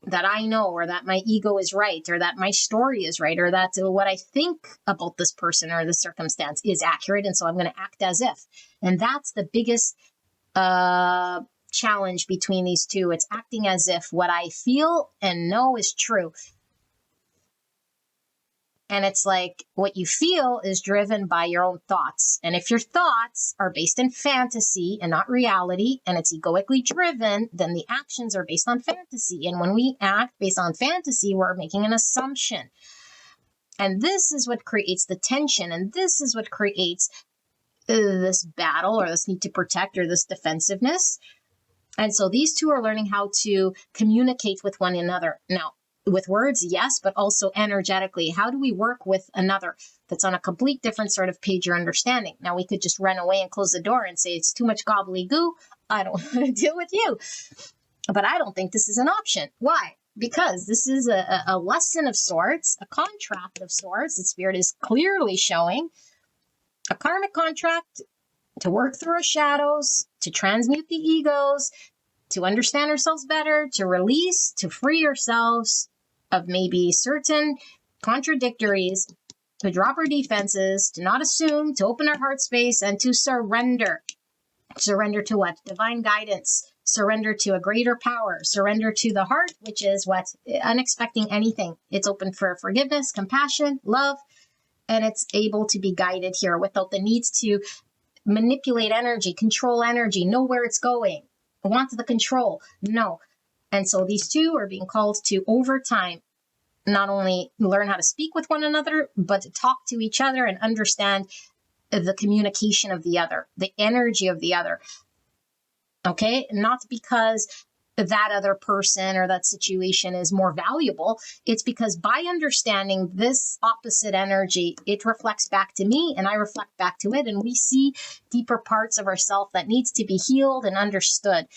that I know, or that my ego is right, or that my story is right, or that what I think about this person or the circumstance is accurate. And so I'm going to act as if. And that's the biggest challenge between these two. It's acting as if what I feel and know is true. And it's like, what you feel is driven by your own thoughts. And if your thoughts are based in fantasy and not reality, and it's egoically driven, then the actions are based on fantasy. And when we act based on fantasy, we're making an assumption. And this is what creates the tension. And this is what creates this battle, or this need to protect, or this defensiveness. And so these two are learning how to communicate with one another. Now, with words, yes, but also energetically. How do we work with another that's on a complete different sort of page or understanding? Now, we could just run away and close the door and say, it's too much gobbledygook. I don't want to deal with you. But I don't think this is an option. Why? Because this is a lesson of sorts, a contract of sorts. The Spirit is clearly showing a karmic contract to work through our shadows, to transmute the egos, to understand ourselves better, to release, to free ourselves of maybe certain contradictories, to drop our defenses, to not assume, to open our heart space, and to surrender. Surrender to what? Divine guidance. Surrender to a greater power. Surrender to the heart, which is what? Unexpecting anything. It's open for forgiveness, compassion, love, and it's able to be guided here without the need to manipulate energy, control energy, know where it's going, want the control. No. And so these two are being called to, over time, not only learn how to speak with one another, but to talk to each other and understand the communication of the other, the energy of the other. Okay? Not because that other person or that situation is more valuable. It's because by understanding this opposite energy, it reflects back to me and I reflect back to it. And we see deeper parts of ourselves that needs to be healed and understood.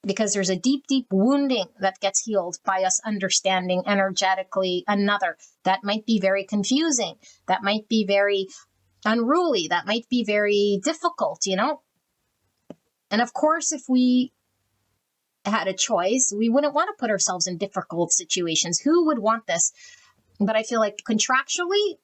Because there's a deep, deep wounding that gets healed by us understanding energetically another. That might be very confusing. That might be very unruly. That might be very difficult, you know? And of course, if we had a choice, we wouldn't want to put ourselves in difficult situations. Who would want this? But I feel like contractually,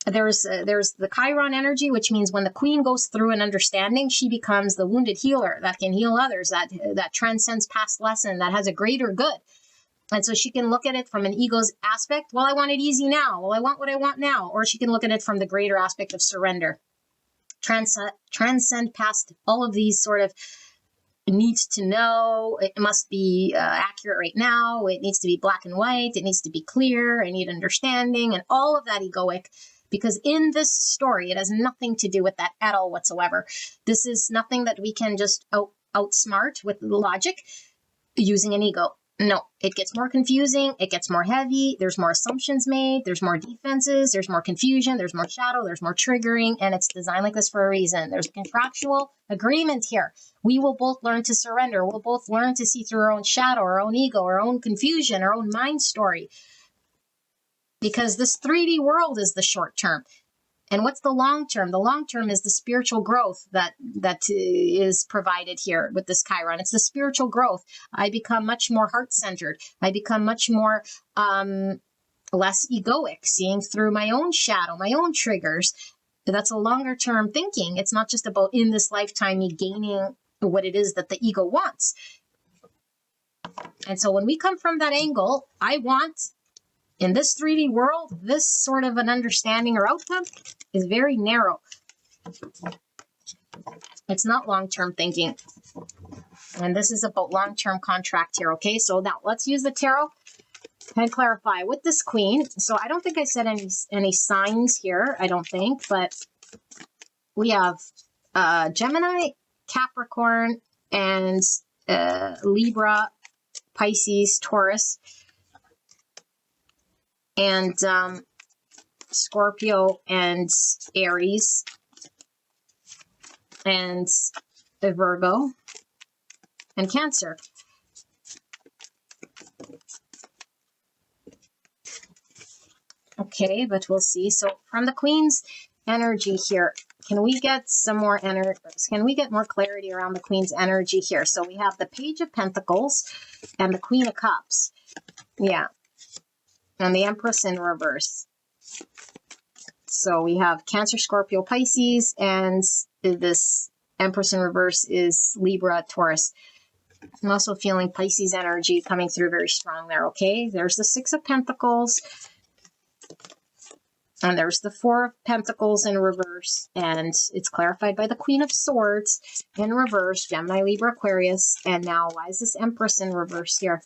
there's the Chiron energy, which means when the queen goes through an understanding, she becomes the wounded healer that can heal others, that transcends past lesson, that has a greater good. And so she can look at it from an ego's aspect. Well, I want it easy now. Well, I want what I want now. Or she can look at it from the greater aspect of surrender. Transcend past all of these sort of needs to know. It must be accurate right now. It needs to be black and white. It needs to be clear. I need understanding and all of that egoic. Because in this story, it has nothing to do with that at all whatsoever. This is nothing that we can just outsmart with logic using an ego. No, it gets more confusing. It gets more heavy. There's more assumptions made. There's more defenses. There's more confusion. There's more shadow. There's more triggering. And it's designed like this for a reason. There's a contractual agreement here. We will both learn to surrender. We'll both learn to see through our own shadow, our own ego, our own confusion, our own mind story. Because this 3D world is the short term. And what's the long term? The long term is the spiritual growth that is provided here with this Chiron. It's the spiritual growth. I become much more heart-centered. I become much more less egoic, seeing through my own shadow, my own triggers. That's a longer term thinking. It's not just about in this lifetime me gaining what it is that the ego wants. And so when we come from that angle, I want, in this 3D world, this sort of an understanding or outcome is very narrow. It's not long-term thinking. And this is about long-term contract here, okay? So now let's use the tarot and clarify with this queen. So I don't think I said any signs here, I don't think, but we have Gemini, Capricorn, and Libra, Pisces, Taurus, and Scorpio and Aries, and Virgo, and Cancer. Okay, but we'll see. So from the Queen's energy here, can we get some more energy? Can we get more clarity around the Queen's energy here? So we have the Page of Pentacles and the Queen of Cups. Yeah. And the Empress in reverse. So we have Cancer, Scorpio, Pisces, and this Empress in reverse is Libra, Taurus. I'm also feeling Pisces energy coming through very strong there, okay? There's the Six of Pentacles, and there's the Four of Pentacles in reverse, and it's clarified by the Queen of Swords in reverse, Gemini, Libra, Aquarius, and now why is this Empress in reverse here?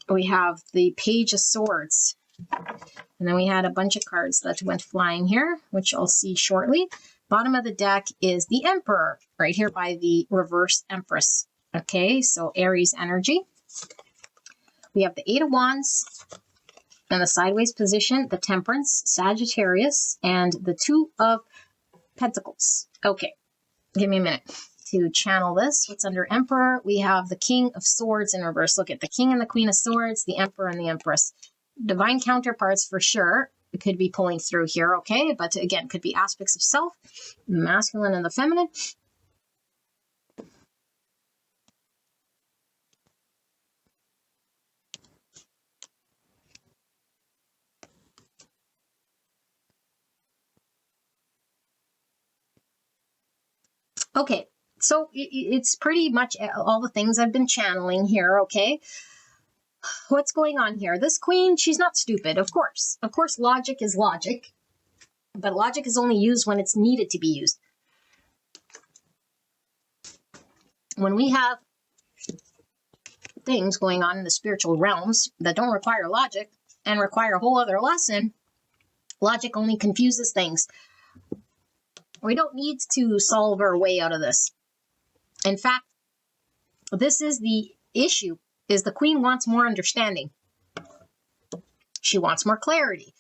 We have the Page of Swords, and then we had a bunch of cards that went flying here, which I'll see shortly. Bottom of the deck is the Emperor, right here by the reverse Empress. Okay, so Aries energy. We have the Eight of Wands in the sideways position, the Temperance, Sagittarius, and the Two of Pentacles. Okay, give me a minute to channel this. What's under Emperor? We have the King of Swords in reverse. Look at the King and the Queen of Swords, the Emperor and the Empress. Divine counterparts for sure. It could be pulling through here, okay? But again, could be aspects of self, the masculine and the feminine. Okay, so it's pretty much all the things I've been channeling here, okay? What's going on here? This queen, she's not stupid, of course. Of course, logic is logic, but logic is only used when it's needed to be used. When we have things going on in the spiritual realms that don't require logic and require a whole other lesson, logic only confuses things. We don't need to solve our way out of this. In fact, this is the issue, is the queen wants more understanding. She wants more clarity.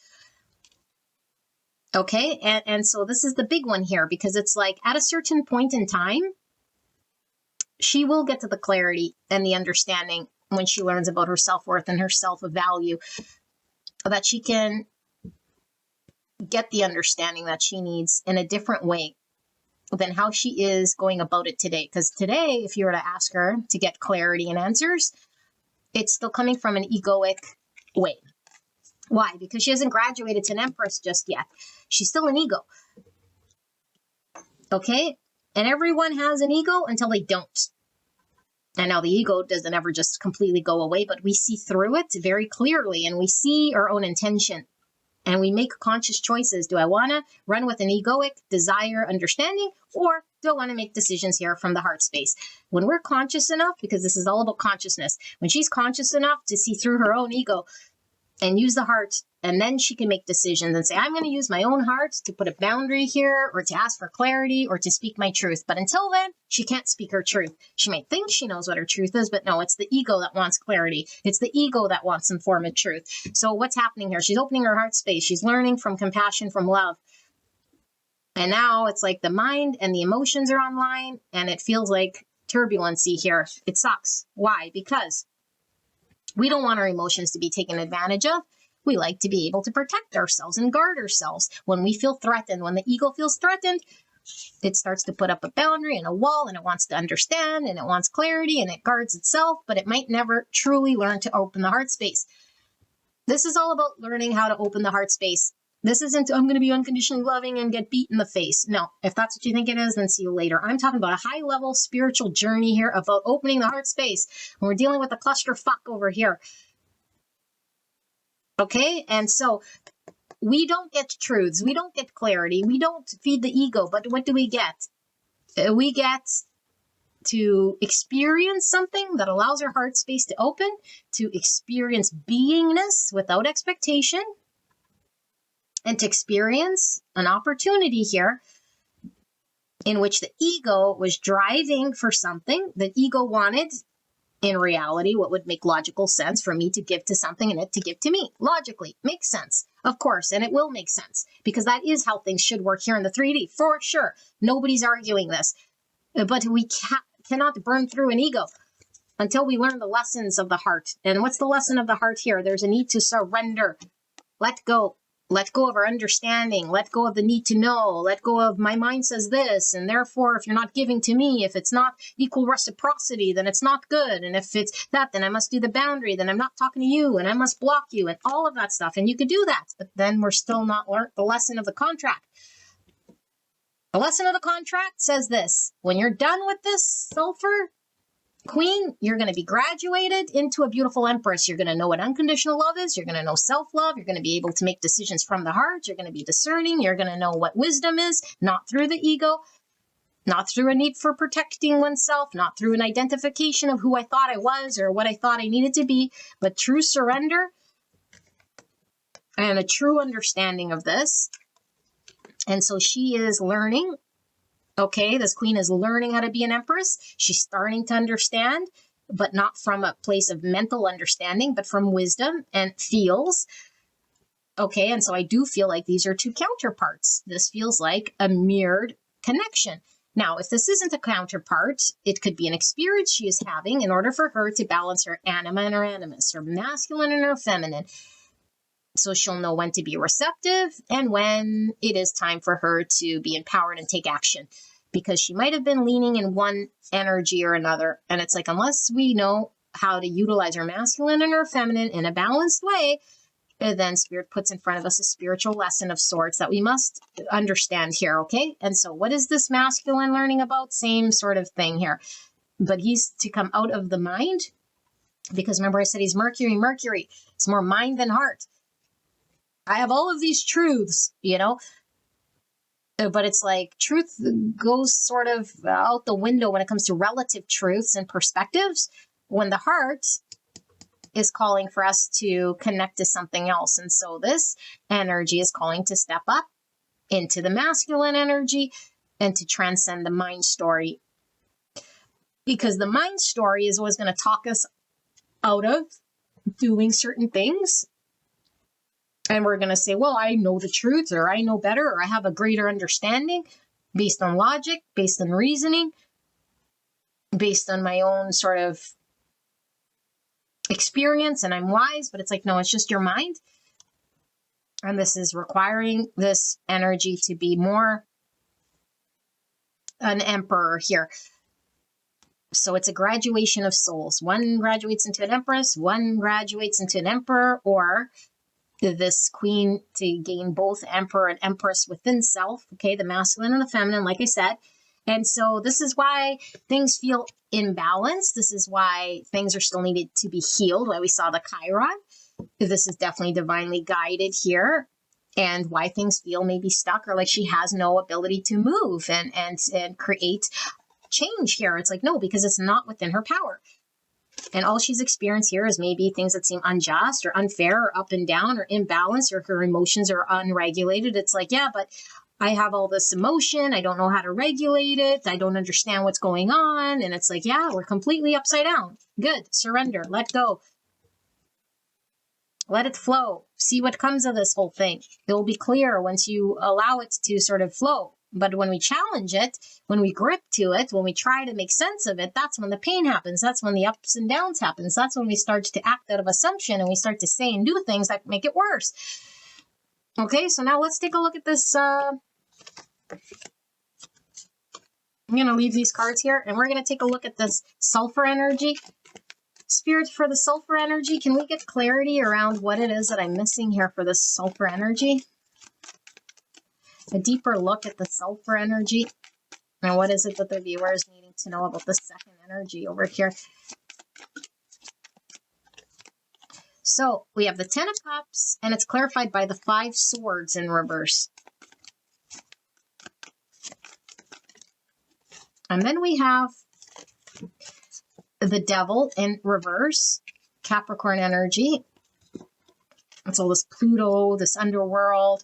Okay, and so this is the big one here, because it's like at a certain point in time, she will get to the clarity and the understanding when she learns about her self-worth and her self-value, that she can get the understanding that she needs in a different way than how she is going about it today. Because today, if you were to ask her to get clarity and answers, it's still coming from an egoic way. Why? Because she hasn't graduated to an empress just yet. She's still an ego. Okay? And everyone has an ego until they don't. And now the ego doesn't ever just completely go away, but we see through it very clearly, and we see our own intention. And we make conscious choices. Do I want to run with an egoic desire, understanding, or do I want to make decisions here from the heart space? When we're conscious enough, because this is all about consciousness, when she's conscious enough to see through her own ego and use the heart, and then she can make decisions and say, I'm going to use my own heart to put a boundary here, or to ask for clarity, or to speak my truth. But until then, she can't speak her truth. She might think she knows what her truth is, but no, it's the ego that wants clarity. It's the ego that wants informed truth. So what's happening here? She's opening her heart space. She's learning from compassion, from love. And now it's like the mind and the emotions are online, and it feels like turbulency here. It sucks. Why? Because we don't want our emotions to be taken advantage of. We like to be able to protect ourselves and guard ourselves. When we feel threatened, when the ego feels threatened, it starts to put up a boundary and a wall, and it wants to understand, and it wants clarity, and it guards itself, but it might never truly learn to open the heart space. This is all about learning how to open the heart space. This isn't, I'm going to be unconditionally loving and get beat in the face. No, if that's what you think it is, then see you later. I'm talking about a high-level spiritual journey here about opening the heart space when we're dealing with a clusterfuck over here. Okay, and so we don't get truths, we don't get clarity, we don't feed the ego, but what do we get? We get to experience something that allows our heart space to open, to experience beingness without expectation, and to experience an opportunity here in which the ego was driving for something. The ego wanted, in reality, what would make logical sense for me to give to something and it to give to me. Logically, makes sense, of course, and it will make sense, because that is how things should work here in the 3D, for sure. Nobody's arguing this. But we cannot burn through an ego until we learn the lessons of the heart. And what's the lesson of the heart here? There's a need to surrender. Let go. Let go of our understanding. Let go of the need to know. Let go of my mind says this, and therefore, if you're not giving to me, if it's not equal reciprocity, then it's not good. And if it's that, then I must do the boundary. Then I'm not talking to you, and I must block you, and all of that stuff. And you could do that, but then we're still not learned the lesson of the contract. The lesson of the contract says this: when you're done with this sulfur queen, you're going to be graduated into a beautiful empress. You're going to know what unconditional love is. You're going to know self-love. You're going to be able to make decisions from the heart. You're going to be discerning. You're going to know what wisdom is, not through the ego, not through a need for protecting oneself, not through an identification of who I thought I was or what I thought I needed to be, but true surrender and a true understanding of this. And so she is learning. Okay, this queen is learning how to be an empress. She's starting to understand, but not from a place of mental understanding, but from wisdom and feels. Okay, and so I do feel like these are two counterparts. This feels like a mirrored connection. Now, if this isn't a counterpart, it could be an experience she is having in order for her to balance her anima and her animus, her masculine and her feminine. So she'll know when to be receptive and when it is time for her to be empowered and take action, because she might have been leaning in one energy or another. And it's like, unless we know how to utilize our masculine and our feminine in a balanced way, then Spirit puts in front of us a spiritual lesson of sorts that we must understand here. Okay. And so what is this masculine learning about? Same sort of thing here, but he's to come out of the mind, because remember I said he's Mercury. It's more mind than heart. I have all of these truths, but it's like truth goes sort of out the window when it comes to relative truths and perspectives, when the heart is calling for us to connect to something else. And so this energy is calling to step up into the masculine energy and to transcend the mind story, because the mind story is always going to talk us out of doing certain things. And we're going to say, well, I know the truth, or I know better, or I have a greater understanding based on logic, based on reasoning, based on my own sort of experience, and I'm wise. But it's like, no, it's just your mind. And this is requiring this energy to be more an emperor here. So it's a graduation of souls. One graduates into an empress, one graduates into an emperor, or this queen to gain both emperor and empress within self, okay, the masculine and the feminine, like I said. And so this is why things feel imbalanced. This is why things are still needed to be healed, why we saw the Chiron. This is definitely divinely guided here, and why things feel maybe stuck, or like she has no ability to move and create change here. It's like, no, because it's not within her power. And all she's experienced here is maybe things that seem unjust or unfair or up and down or imbalanced, or her emotions are unregulated. It's like, yeah, but I have all this emotion. I don't know how to regulate it. I don't understand what's going on. And it's like, yeah, we're completely upside down. Good. Surrender. Let go. Let it flow. See what comes of this whole thing. It will be clear once you allow it to sort of flow. But when we challenge it, when we grip to it, when we try to make sense of it, that's when the pain happens. That's when the ups and downs happens. That's when we start to act out of assumption, and we start to say and do things that make it worse. Okay, so now let's take a look at this. I'm going to leave these cards here, and we're going to take a look at this sulfur energy. Spirit, for the sulfur energy, can we get clarity around what it is that I'm missing here for this sulfur energy? A deeper look at the sulfur energy. And what is it that the viewer is needing to know about the second energy over here? So we have the 10 of Cups, and it's clarified by the 5 Swords in reverse. And then we have the Devil in reverse, Capricorn energy. It's all this Pluto, this underworld.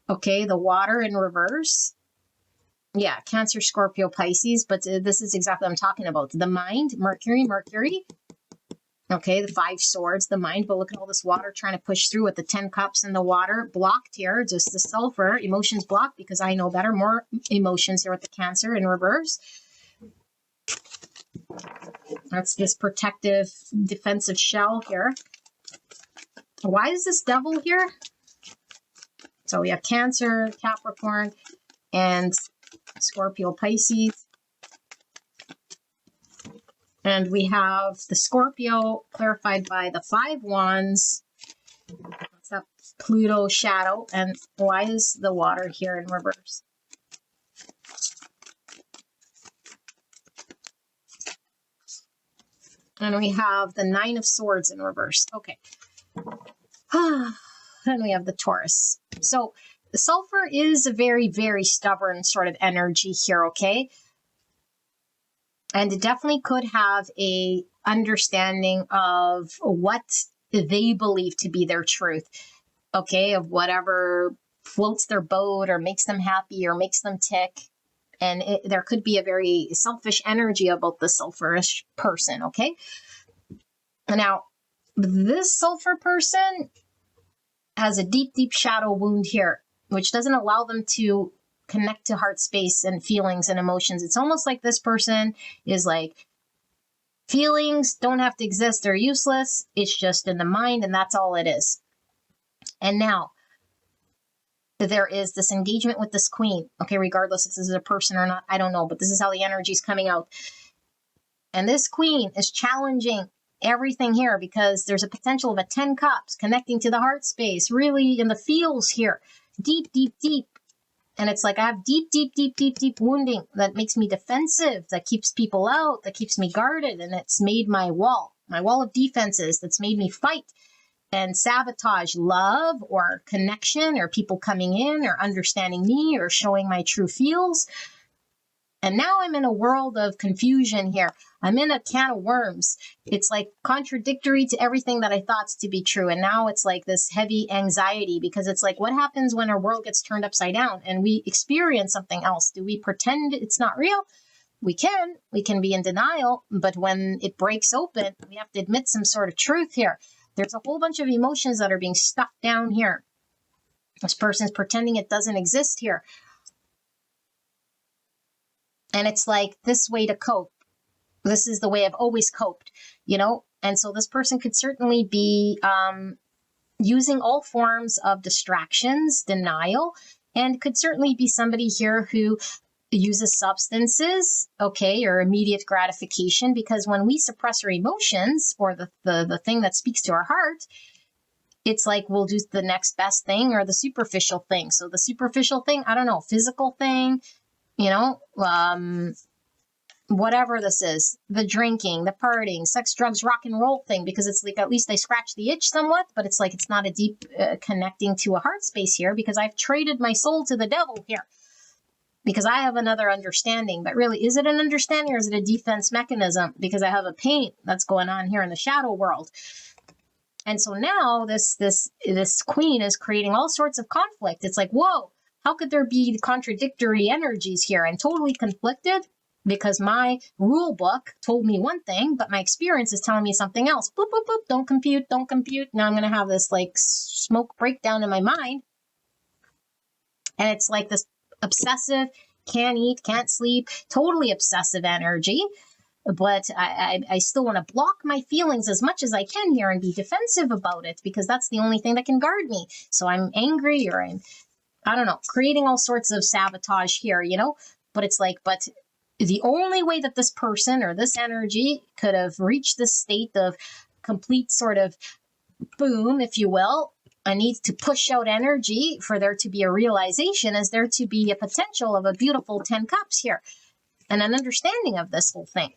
Okay, the water in reverse. Yeah, Cancer, Scorpio, Pisces, but this is exactly what I'm talking about. The mind, Mercury. Okay, the 5 Swords, the mind, but look at all this water trying to push through with the 10 Cups and the water blocked here, just the sulfur, emotions blocked because I know better, more emotions here with the Cancer in reverse. That's this protective, defensive shell here. Why is this Devil here? So we have Cancer, Capricorn, and Scorpio, Pisces. And we have the Scorpio clarified by the 5 Wands. That's that Pluto shadow. And why is the water here in reverse? And we have the 9 of Swords in reverse. Okay. Then we have the Taurus. So the sulfur is a very, very stubborn sort of energy here, okay? And it definitely could have a understanding of what they believe to be their truth, okay? Of whatever floats their boat or makes them happy or makes them tick. And there could be a very selfish energy about the sulfurish person, okay? Now, this sulfur person has a deep, deep shadow wound here, which doesn't allow them to connect to heart space and feelings and emotions. It's almost like this person is like, feelings don't have to exist. They're useless. It's just in the mind, and that's all it is. And now, there is this engagement with this queen. Okay, regardless if this is a person or not, I don't know, but this is how the energy is coming out. And this queen is challenging everything here because there's a potential of a 10 cups connecting to the heart space, really in the feels here, deep, deep, deep. And it's like I have deep, deep, deep, deep, deep wounding that makes me defensive, that keeps people out, that keeps me guarded. And it's made my wall of defenses that's made me fight and sabotage love or connection or people coming in or understanding me or showing my true feels. And now I'm in a world of confusion here. I'm in a can of worms. It's like contradictory to everything that I thought to be true. And now it's like this heavy anxiety because it's like, what happens when our world gets turned upside down and we experience something else? Do we pretend it's not real? We can be in denial, but when it breaks open, we have to admit some sort of truth here. There's a whole bunch of emotions that are being stuffed down here. This person's pretending it doesn't exist here. And it's like this way to cope. This is the way I've always coped, you know? And so this person could certainly be using all forms of distractions, denial, and could certainly be somebody here who uses substances, okay, or immediate gratification, because when we suppress our emotions or the thing that speaks to our heart, it's like we'll do the next best thing or the superficial thing. So the superficial thing, I don't know, physical thing, you know, whatever this is, the drinking, the partying, sex, drugs, rock and roll thing, because it's like at least I scratch the itch somewhat, but it's like it's not a deep connecting to a heart space here because I've traded my soul to the devil here because I have another understanding. But really, is it an understanding or is it a defense mechanism? Because I have a pain that's going on here in the shadow world. And so now this queen is creating all sorts of conflict. It's like, whoa, how could there be contradictory energies here? I'm totally conflicted because my rule book told me one thing, but my experience is telling me something else. Boop, boop, boop, don't compute. Now I'm going to have this like smoke breakdown in my mind. And it's like this obsessive, can't eat, can't sleep, totally obsessive energy. But I still want to block my feelings as much as I can here and be defensive about it because that's the only thing that can guard me. So I'm angry or I don't know, creating all sorts of sabotage here, you know, but it's like, but the only way that this person or this energy could have reached this state of complete sort of boom, if you will, I need to push out energy for there to be a realization is there to be a potential of a beautiful 10 cups here and an understanding of this whole thing.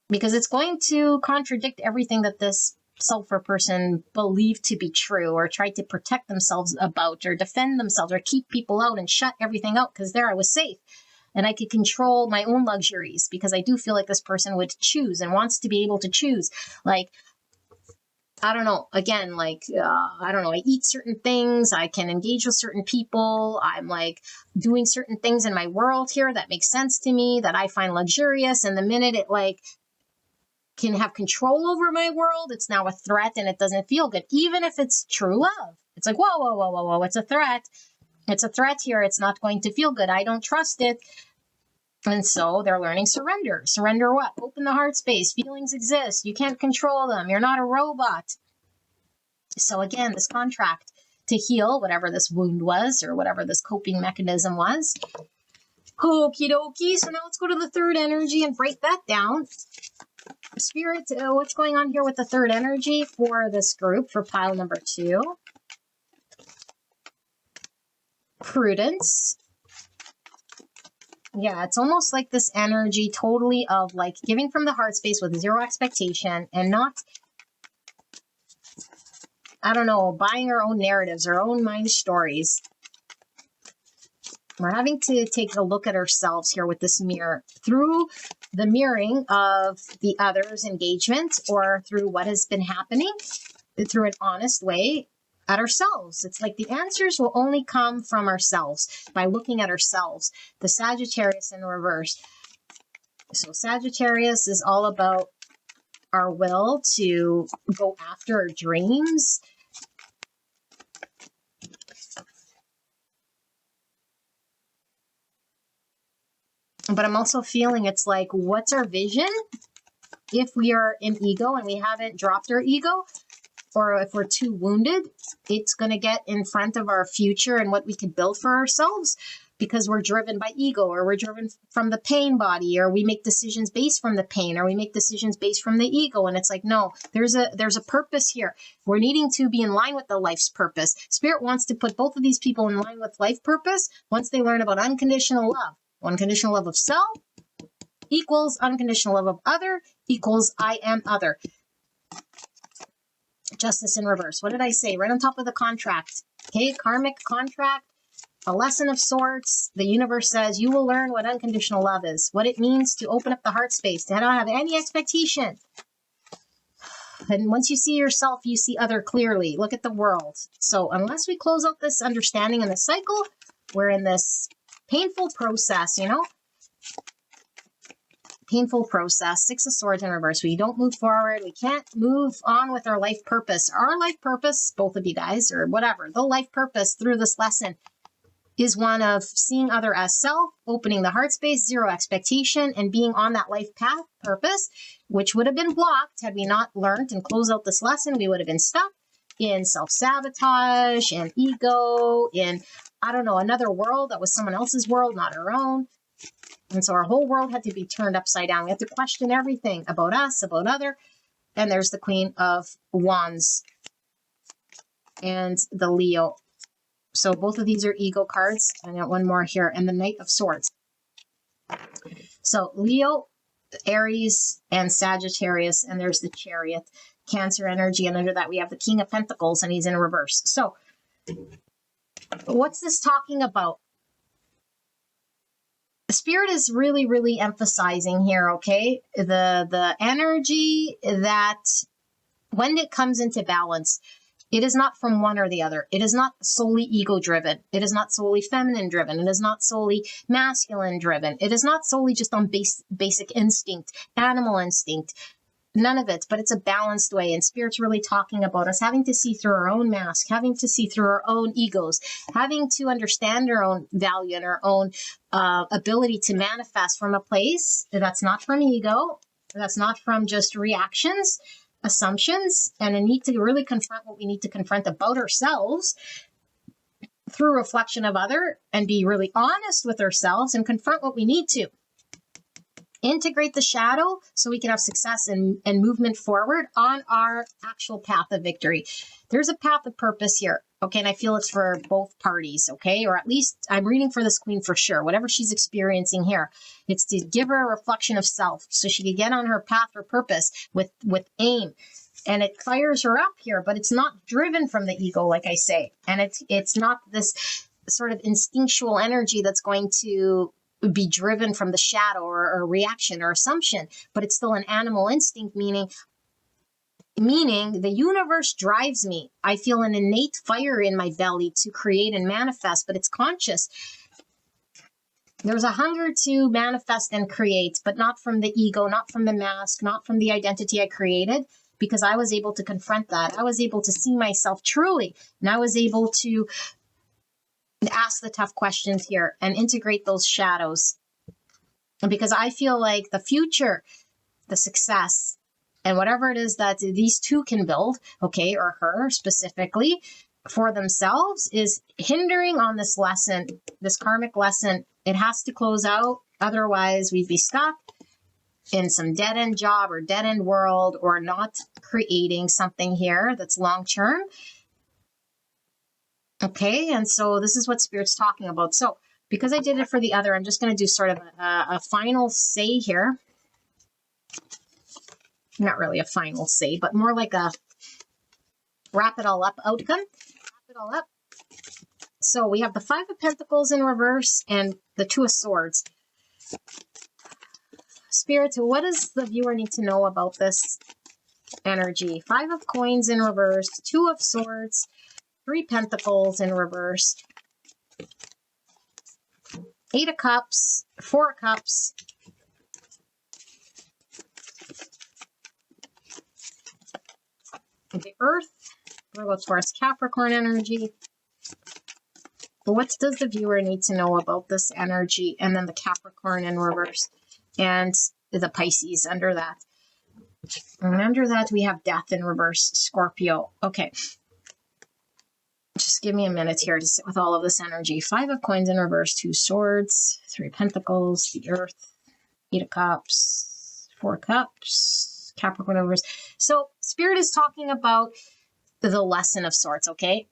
Because it's going to contradict everything that this sulfur person believed to be true or tried to protect themselves about or defend themselves or keep people out and shut everything out because there I was safe and I could control my own luxuries because I do feel like this person would choose and wants to be able to choose. Like, I don't know, again, like, I don't know, I eat certain things, I can engage with certain people, I'm like doing certain things in my world here that makes sense to me, that I find luxurious, and the minute it like can have control over my world, it's now a threat and it doesn't feel good, even if it's true love. It's like, whoa, it's a threat. It's a threat here. It's not going to feel good. I don't trust it. And so they're learning surrender. Surrender what? Open the heart space. Feelings exist. You can't control them. You're not a robot. So again, this contract to heal whatever this wound was or whatever this coping mechanism was. Okie dokie. So now let's go to the third energy and break that down. Spirit, what's going on here with the third energy for this group for pile number 2? Prudence. Yeah, it's almost like this energy totally of like giving from the heart space with zero expectation and not, I don't know, buying our own narratives, our own mind stories. We're having to take a look at ourselves here with this mirror through the mirroring of the other's engagement or through what has been happening through an honest way. at ourselves. It's like the answers will only come from ourselves by looking at ourselves. The Sagittarius in reverse. So Sagittarius is all about our will to go after our dreams. But I'm also feeling it's like, what's our vision? If we are in ego and we haven't dropped our ego, or if we're too wounded, it's going to get in front of our future and what we could build for ourselves because we're driven by ego, or we're driven from the pain body, or we make decisions based from the pain, or we make decisions based from the ego. And it's like, no, there's a purpose here. We're needing to be in line with the life's purpose. Spirit wants to put both of these people in line with life purpose once they learn about unconditional love. Unconditional love of self equals unconditional love of other equals I am other. Justice in reverse. What did I say? Right on top of the contract. Okay, karmic contract, a lesson of sorts. The universe says you will learn what unconditional love is, what it means to open up the heart space, to not have any expectation. And once you see yourself, you see other clearly. Look at the world. So unless we close out this understanding in the cycle, we're in this painful process, painful process. Six of Swords in reverse. We don't move forward. We can't move on with our life purpose. Our life purpose, both of you guys, or whatever, the life purpose through this lesson is one of seeing other as self, opening the heart space, zero expectation, and being on that life path purpose, which would have been blocked had we not learned and closed out this lesson. We would have been stuck in self-sabotage and ego, in, I don't know, another world that was someone else's world, not our own. And so our whole world had to be turned upside down. We had to question everything about us, about other. And there's the Queen of Wands and the Leo. So both of these are ego cards. I got one more here. And the Knight of Swords. So Leo, Aries, and Sagittarius. And there's the Chariot, Cancer energy. And under that we have the King of Pentacles, and he's in reverse. So what's this talking about? Spirit is really, really emphasizing here, okay? The energy that when it comes into balance, it is not from one or the other. It is not solely ego-driven. It is not solely feminine-driven. It is not solely masculine-driven. It is not solely just on basic instinct, animal instinct. None of it, but it's a balanced way. And Spirit's really talking about us having to see through our own mask, having to see through our own egos, having to understand our own value and our own ability to manifest from a place that's not from ego, that's not from just reactions, assumptions, and a need to really confront what we need to confront about ourselves through reflection of other, and be really honest with ourselves and confront what we need to. Integrate the shadow so we can have success and movement forward on our actual path of victory. There's a path of purpose here, okay? And I feel it's for both parties, okay? Or at least I'm reading for this queen for sure. Whatever she's experiencing here, it's to give her a reflection of self so she can get on her path or purpose with aim. And it fires her up here, but it's not driven from the ego, like I say. And it's not this sort of instinctual energy that's going to be driven from the shadow or reaction or assumption, but it's still an animal instinct, meaning the universe drives me. I feel an innate fire in my belly to create and manifest, but it's conscious. There's a hunger to manifest and create, but not from the ego, not from the mask, not from the identity I created, because I was able to confront that. I was able to see myself truly, and I was able to ask the tough questions here and integrate those shadows. And because I feel like the future, the success, and whatever it is that these two can build, okay, or her specifically, for themselves, is hindering on this lesson, this karmic lesson. It has to close out. Otherwise, we'd be stuck in some dead-end job or dead-end world, or not creating something here that's long-term. Okay, and so this is what Spirit's talking about. So because I did it for the other, I'm just going to do sort of a final say here. Not really a final say, but more like a wrap it all up outcome. Wrap it all up. So we have the Five of Pentacles in reverse and the Two of Swords. Spirit, what does the viewer need to know about this energy? Five of Coins in reverse, Two of Swords, Three Pentacles in reverse. Eight of Cups, Four of Cups. The Earth, Virgo, Taurus, Capricorn energy. What does the viewer need to know about this energy? And then the Capricorn in reverse. And the Pisces under that. And under that, we have Death in reverse, Scorpio. Okay. Just give me a minute here to sit with all of this energy. Five of Coins in reverse, Two Swords, Three Pentacles, the Earth, Eight of Cups, Four Cups, Capricorn in reverse. So Spirit is talking about the lesson of sorts, okay?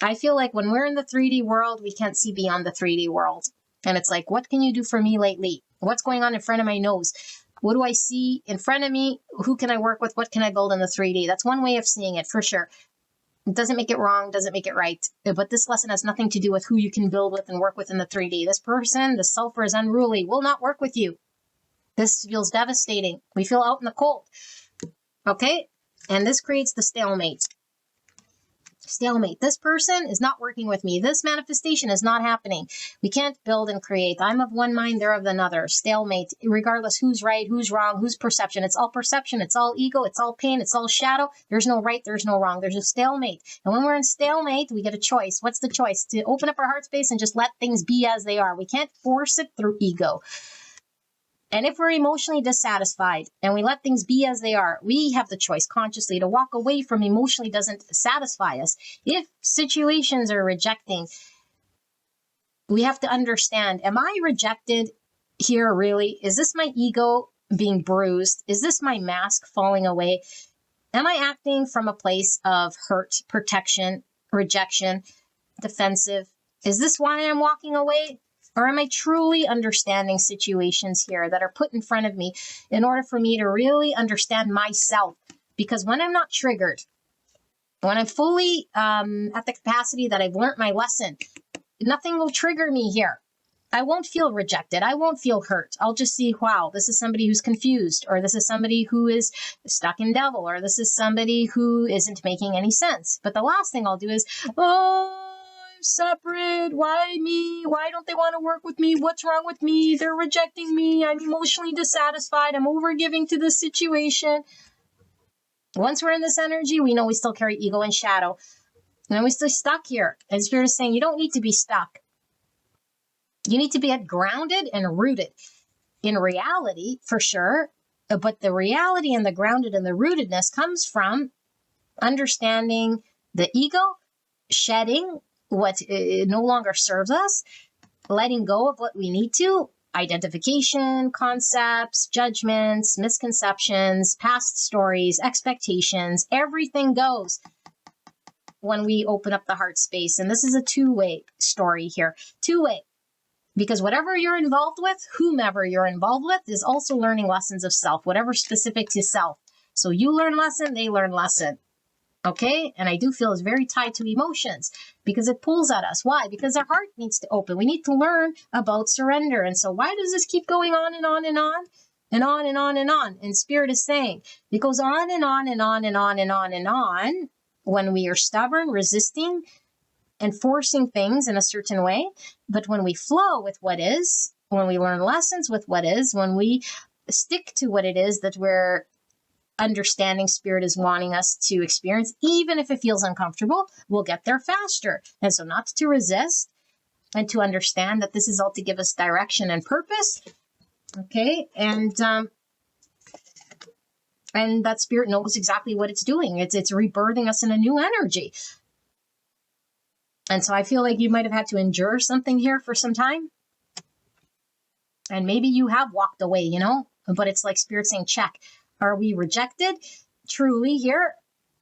I feel like when we're in the 3D world, we can't see beyond the 3D world. And it's like, what can you do for me lately? What's going on in front of my nose? What do I see in front of me? Who can I work with? What can I build in the 3D? That's one way of seeing it, for sure. It doesn't make it wrong, doesn't make it right. But this lesson has nothing to do with who you can build with and work with in the 3D. This person, the sulfur is unruly, will not work with you. This feels devastating. We feel out in the cold. Okay? And this creates the stalemate. Stalemate. This person is not working with me. This manifestation is not happening. We can't build and create. I'm of one mind, they're of another. Stalemate. Regardless who's right, who's wrong, who's perception. It's all perception. It's all ego. It's all pain. It's all shadow. There's no right. There's no wrong. There's a stalemate. And when we're in stalemate, we get a choice. What's the choice? To open up our heart space and just let things be as they are. We can't force it through ego. And if we're emotionally dissatisfied and we let things be as they are, we have the choice consciously to walk away from emotionally doesn't satisfy us. If situations are rejecting, we have to understand, am I rejected here really? Is this my ego being bruised? Is this my mask falling away? Am I acting from a place of hurt, protection, rejection, defensive? Is this why I'm walking away? Or am I truly understanding situations here that are put in front of me in order for me to really understand myself? Because when I'm not triggered, when I'm fully at the capacity that I've learned my lesson, nothing will trigger me here. I won't feel rejected. I won't feel hurt. I'll just see, wow, this is somebody who's confused, or this is somebody who is stuck in devil, or this is somebody who isn't making any sense. But the last thing I'll do is, oh, separate. Why me? Why don't they want to work with me? What's wrong with me? They're rejecting me. I'm emotionally dissatisfied. I'm overgiving to this situation. Once we're in this energy, we know we still carry ego and shadow. And then we're still stuck here. And Spirit is saying, you don't need to be stuck. You need to be grounded and rooted in reality, for sure. But the reality and the grounded and the rootedness comes from understanding the ego, shedding what no longer serves us, letting go of what we need to, identification, concepts, judgments, misconceptions, past stories, expectations, everything goes when we open up the heart space. And this is a two-way story here. Two-way. Because whatever you're involved with, whomever you're involved with, is also learning lessons of self, whatever's specific to self. So you learn lesson, they learn lesson. Okay? And I do feel it's very tied to emotions because it pulls at us. Why? Because our heart needs to open. We need to learn about surrender. And so why does this keep going on and on and on? And on and on and on. And Spirit is saying it goes on and on and on and on and on and on when we are stubborn, resisting, and forcing things in a certain way. But when we flow with what is, when we learn lessons with what is, when we stick to what it is that we're understanding Spirit is wanting us to experience, even if it feels uncomfortable, we'll get there faster. And so not to resist and to understand that this is all to give us direction and purpose. Okay. And that Spirit knows exactly what it's doing. It's rebirthing us in a new energy. And so I feel like you might have had to endure something here for some time. And maybe you have walked away, but it's like Spirit saying, check. Are we rejected truly here?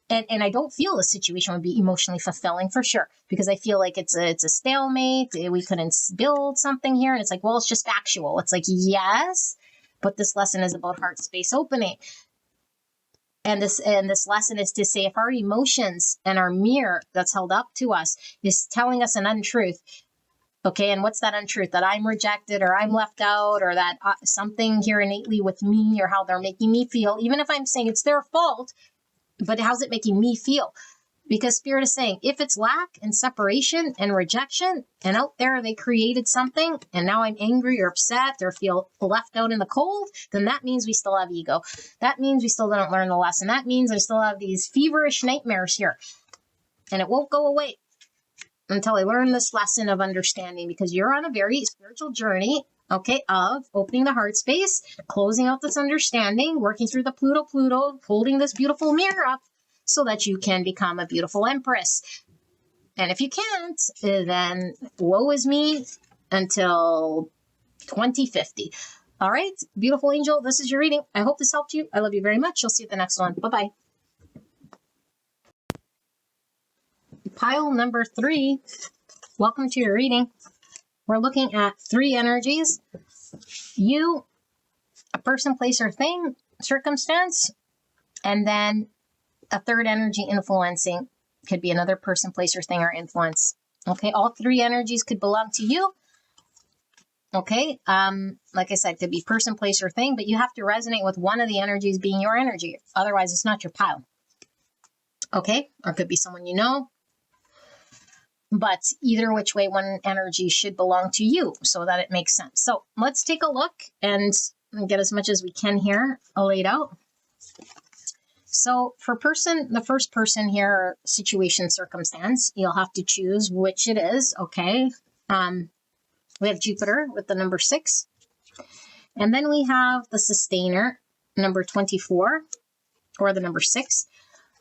And I don't feel the situation would be emotionally fulfilling for sure, because I feel like it's a stalemate. We couldn't build something here. And it's like, well, it's just factual. It's like, yes, but this lesson is about heart space opening. And this lesson is to say, if our emotions and our mirror that's held up to us is telling us an untruth, okay, and what's that untruth? That I'm rejected, or I'm left out, or that something here innately with me, or how they're making me feel, even if I'm saying it's their fault, but how's it making me feel? Because Spirit is saying, if it's lack and separation and rejection, and out there they created something, and now I'm angry or upset or feel left out in the cold, then that means we still have ego. That means we still didn't learn the lesson. That means I still have these feverish nightmares here. And it won't go away until I learn this lesson of understanding, because you're on a very spiritual journey, okay, of opening the heart space, closing out this understanding, working through the Pluto, holding this beautiful mirror up, so that you can become a beautiful empress. And if you can't, then woe is me until 2050. All right, beautiful angel, this is your reading. I hope this helped you. I love you very much. You'll see you at the next one. Bye-bye. Pile number 3. Welcome to your reading. We're looking at 3 energies. You, a person, place, or thing, circumstance, and then a third energy influencing. Could be another person, place, or thing, or influence. Okay, all 3 energies could belong to you. Okay, like I said, could be person, place, or thing, but you have to resonate with one of the energies being your energy. Otherwise, it's not your pile. Okay, or it could be someone you know. But either which way, one energy should belong to you so that it makes sense. So let's take a look and get as much as we can here laid out. So for the first person here, situation, circumstance, you'll have to choose which it is, okay? We have Jupiter with the number 6. And then we have the sustainer, number 24, or the number 6.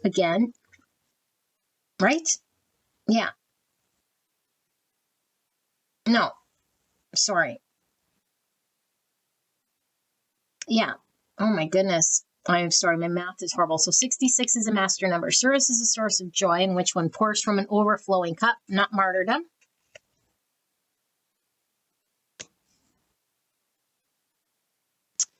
Again, right? Yeah. No, sorry. Yeah. Oh my goodness. I'm sorry, my math is horrible. So 66 is a master number. Service is a source of joy in which one pours from an overflowing cup, not martyrdom.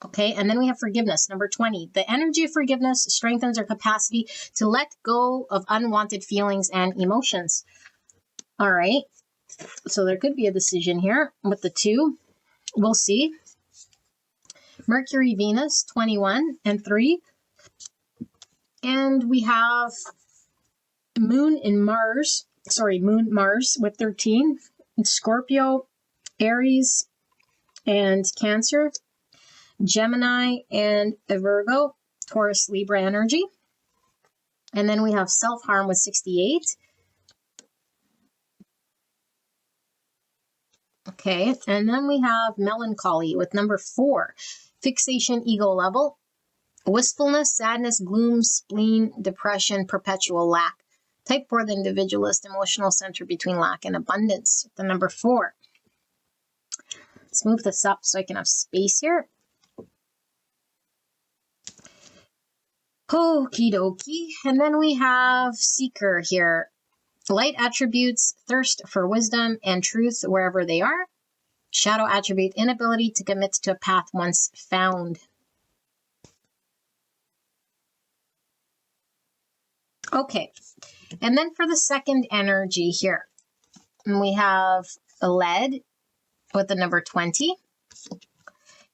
Okay, and then we have forgiveness, number 20. The energy of forgiveness strengthens our capacity to let go of unwanted feelings and emotions. All right, so there could be a decision here with the 2. We'll see. Mercury, Venus, 21 and 3. And we have Moon, Mars with 13. Scorpio, Aries, and Cancer. Gemini and Virgo, Taurus, Libra energy. And then we have self-harm with 68. Okay, and then we have melancholy with number 4. Fixation, ego level. Wistfulness, sadness, gloom, spleen, depression, perpetual lack. Type 4, the individualist, emotional center between lack and abundance. The number 4. Let's move this up so I can have space here. Okie dokie. And then we have seeker here. Light attributes, thirst for wisdom and truth wherever they are. Shadow attribute, inability to commit to a path once found. Okay, and then for the second energy here, we have lead with the number 20.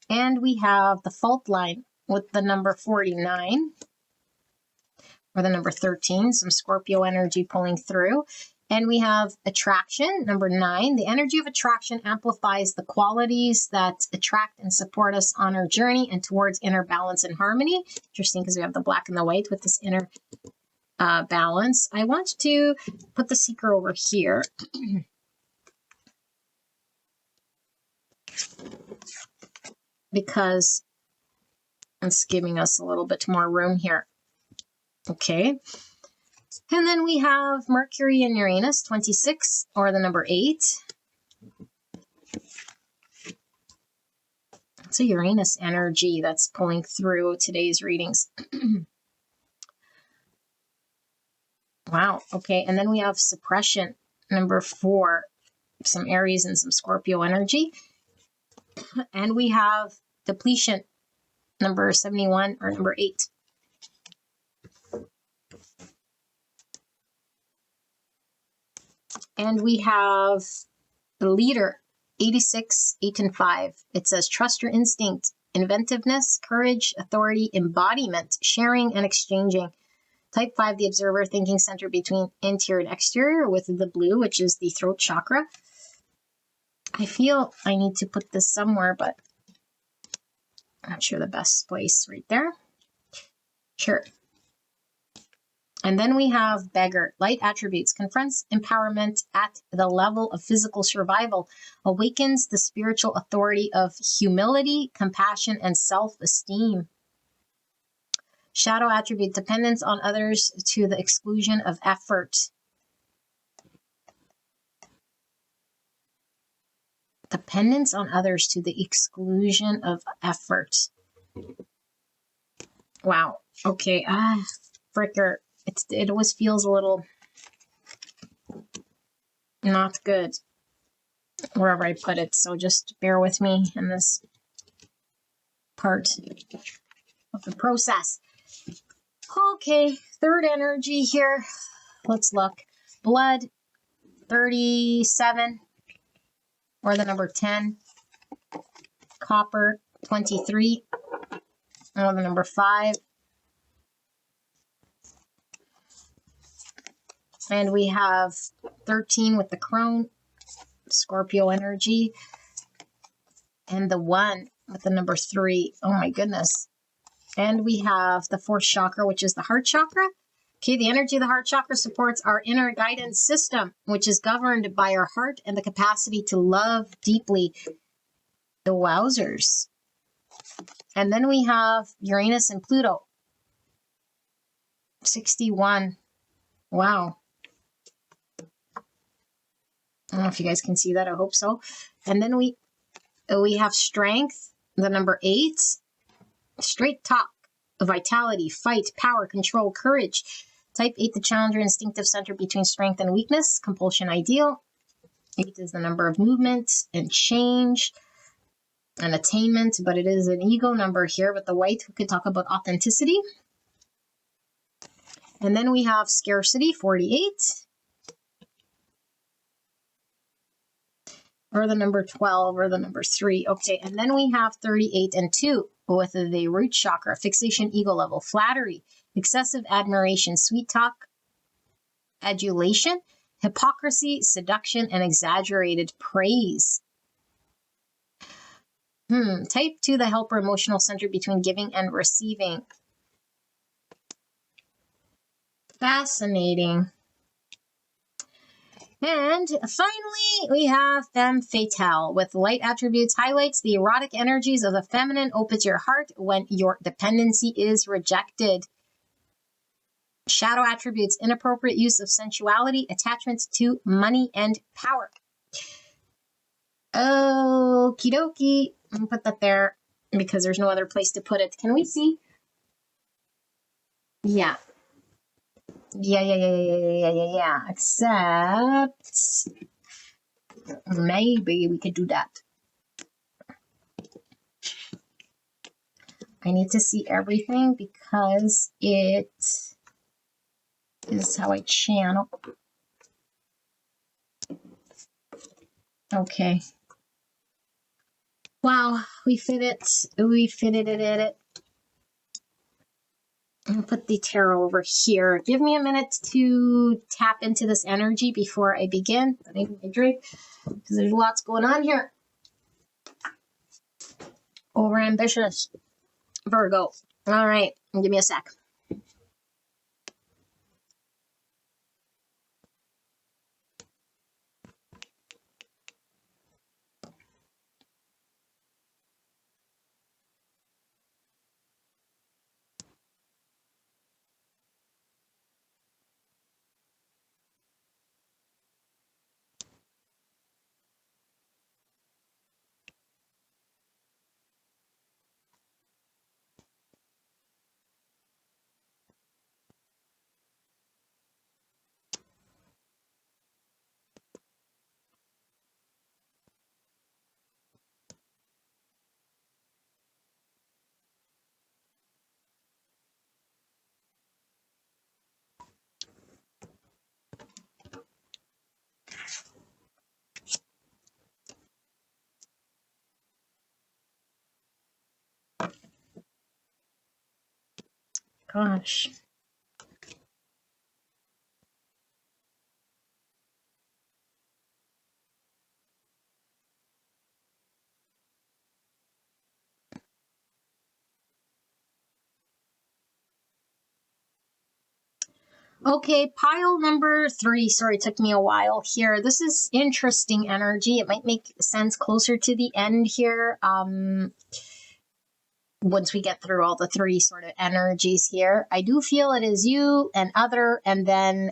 And we have the fault line with the number 49. Or the number 13, some Scorpio energy pulling through. And we have attraction, number 9. The energy of attraction amplifies the qualities that attract and support us on our journey and towards inner balance and harmony. Interesting, because we have the black and the white with this inner balance. I want to put the seeker over here. Because it's giving us a little bit more room here. Okay, and then we have Mercury and Uranus, 26, or the number 8. It's a Uranus energy that's pulling through today's readings. Wow, okay, and then we have suppression, number 4, some Aries and some Scorpio energy. And we have depletion, number 71, or number 8. And we have the leader, 86, 8, and 5. It says, trust your instinct, inventiveness, courage, authority, embodiment, sharing, and exchanging. Type 5, the observer, thinking center between interior and exterior with the blue, which is the throat chakra. I feel I need to put this somewhere, but I'm not sure the best place. Right there. Sure. And then we have beggar, light attributes, confronts empowerment at the level of physical survival, awakens the spiritual authority of humility, compassion, and self-esteem. Shadow attribute, dependence on others to the exclusion of effort. Dependence on others to the exclusion of effort. Wow. Okay. Fricker. It always feels a little not good wherever I put it. So just bear with me in this part of the process. Okay. Third energy here. Let's look. Blood, 37, or the number 10. Copper, 23, or the number 5. And we have 13 with the crone, Scorpio energy, and the 1 with the number 3. Oh my goodness. And we have the 4th chakra, which is the heart chakra. Okay, the energy of the heart chakra supports our inner guidance system, which is governed by our heart and the capacity to love deeply. The wowzers. And then we have Uranus and Pluto. 61. Wow. I don't know if you guys can see that. I hope so. And then we have strength, the number 8. Straight talk, vitality, fight, power, control, courage. Type 8, the challenger, instinctive center between strength and weakness. Compulsion, ideal. 8 is the number of movement and change and attainment, but it is an ego number here. With the white, we could talk about authenticity. And then we have scarcity, 48. Or the number 12, or the number 3. Okay, and then we have 38 and 2 with the root chakra, fixation, ego level, flattery, excessive admiration, sweet talk, adulation, hypocrisy, seduction, and exaggerated praise. Type 2, the helper, emotional center between giving and receiving. Fascinating. And finally, we have femme fatale with light attributes, highlights the erotic energies of the feminine, opens your heart when your dependency is rejected. Shadow attributes, inappropriate use of sensuality, attachment to money and power. Okie dokie. I'm going to put that there because there's no other place to put it. Can we see? Yeah. Yeah. Except maybe we could do that. I need to see everything because it is how I channel. Okay. Wow, we fit it. We fitted it. I'll put the tarot over here. Give me a minute to tap into this energy before I begin. I need my drink because there's lots going on here. Overambitious. Virgo. All right, give me a sec. Gosh. Okay, pile number 3. Sorry, it took me a while here. This is interesting energy. It might make sense closer to the end here. Once we get through all the 3 sort of energies here, I do feel it is you and other, and then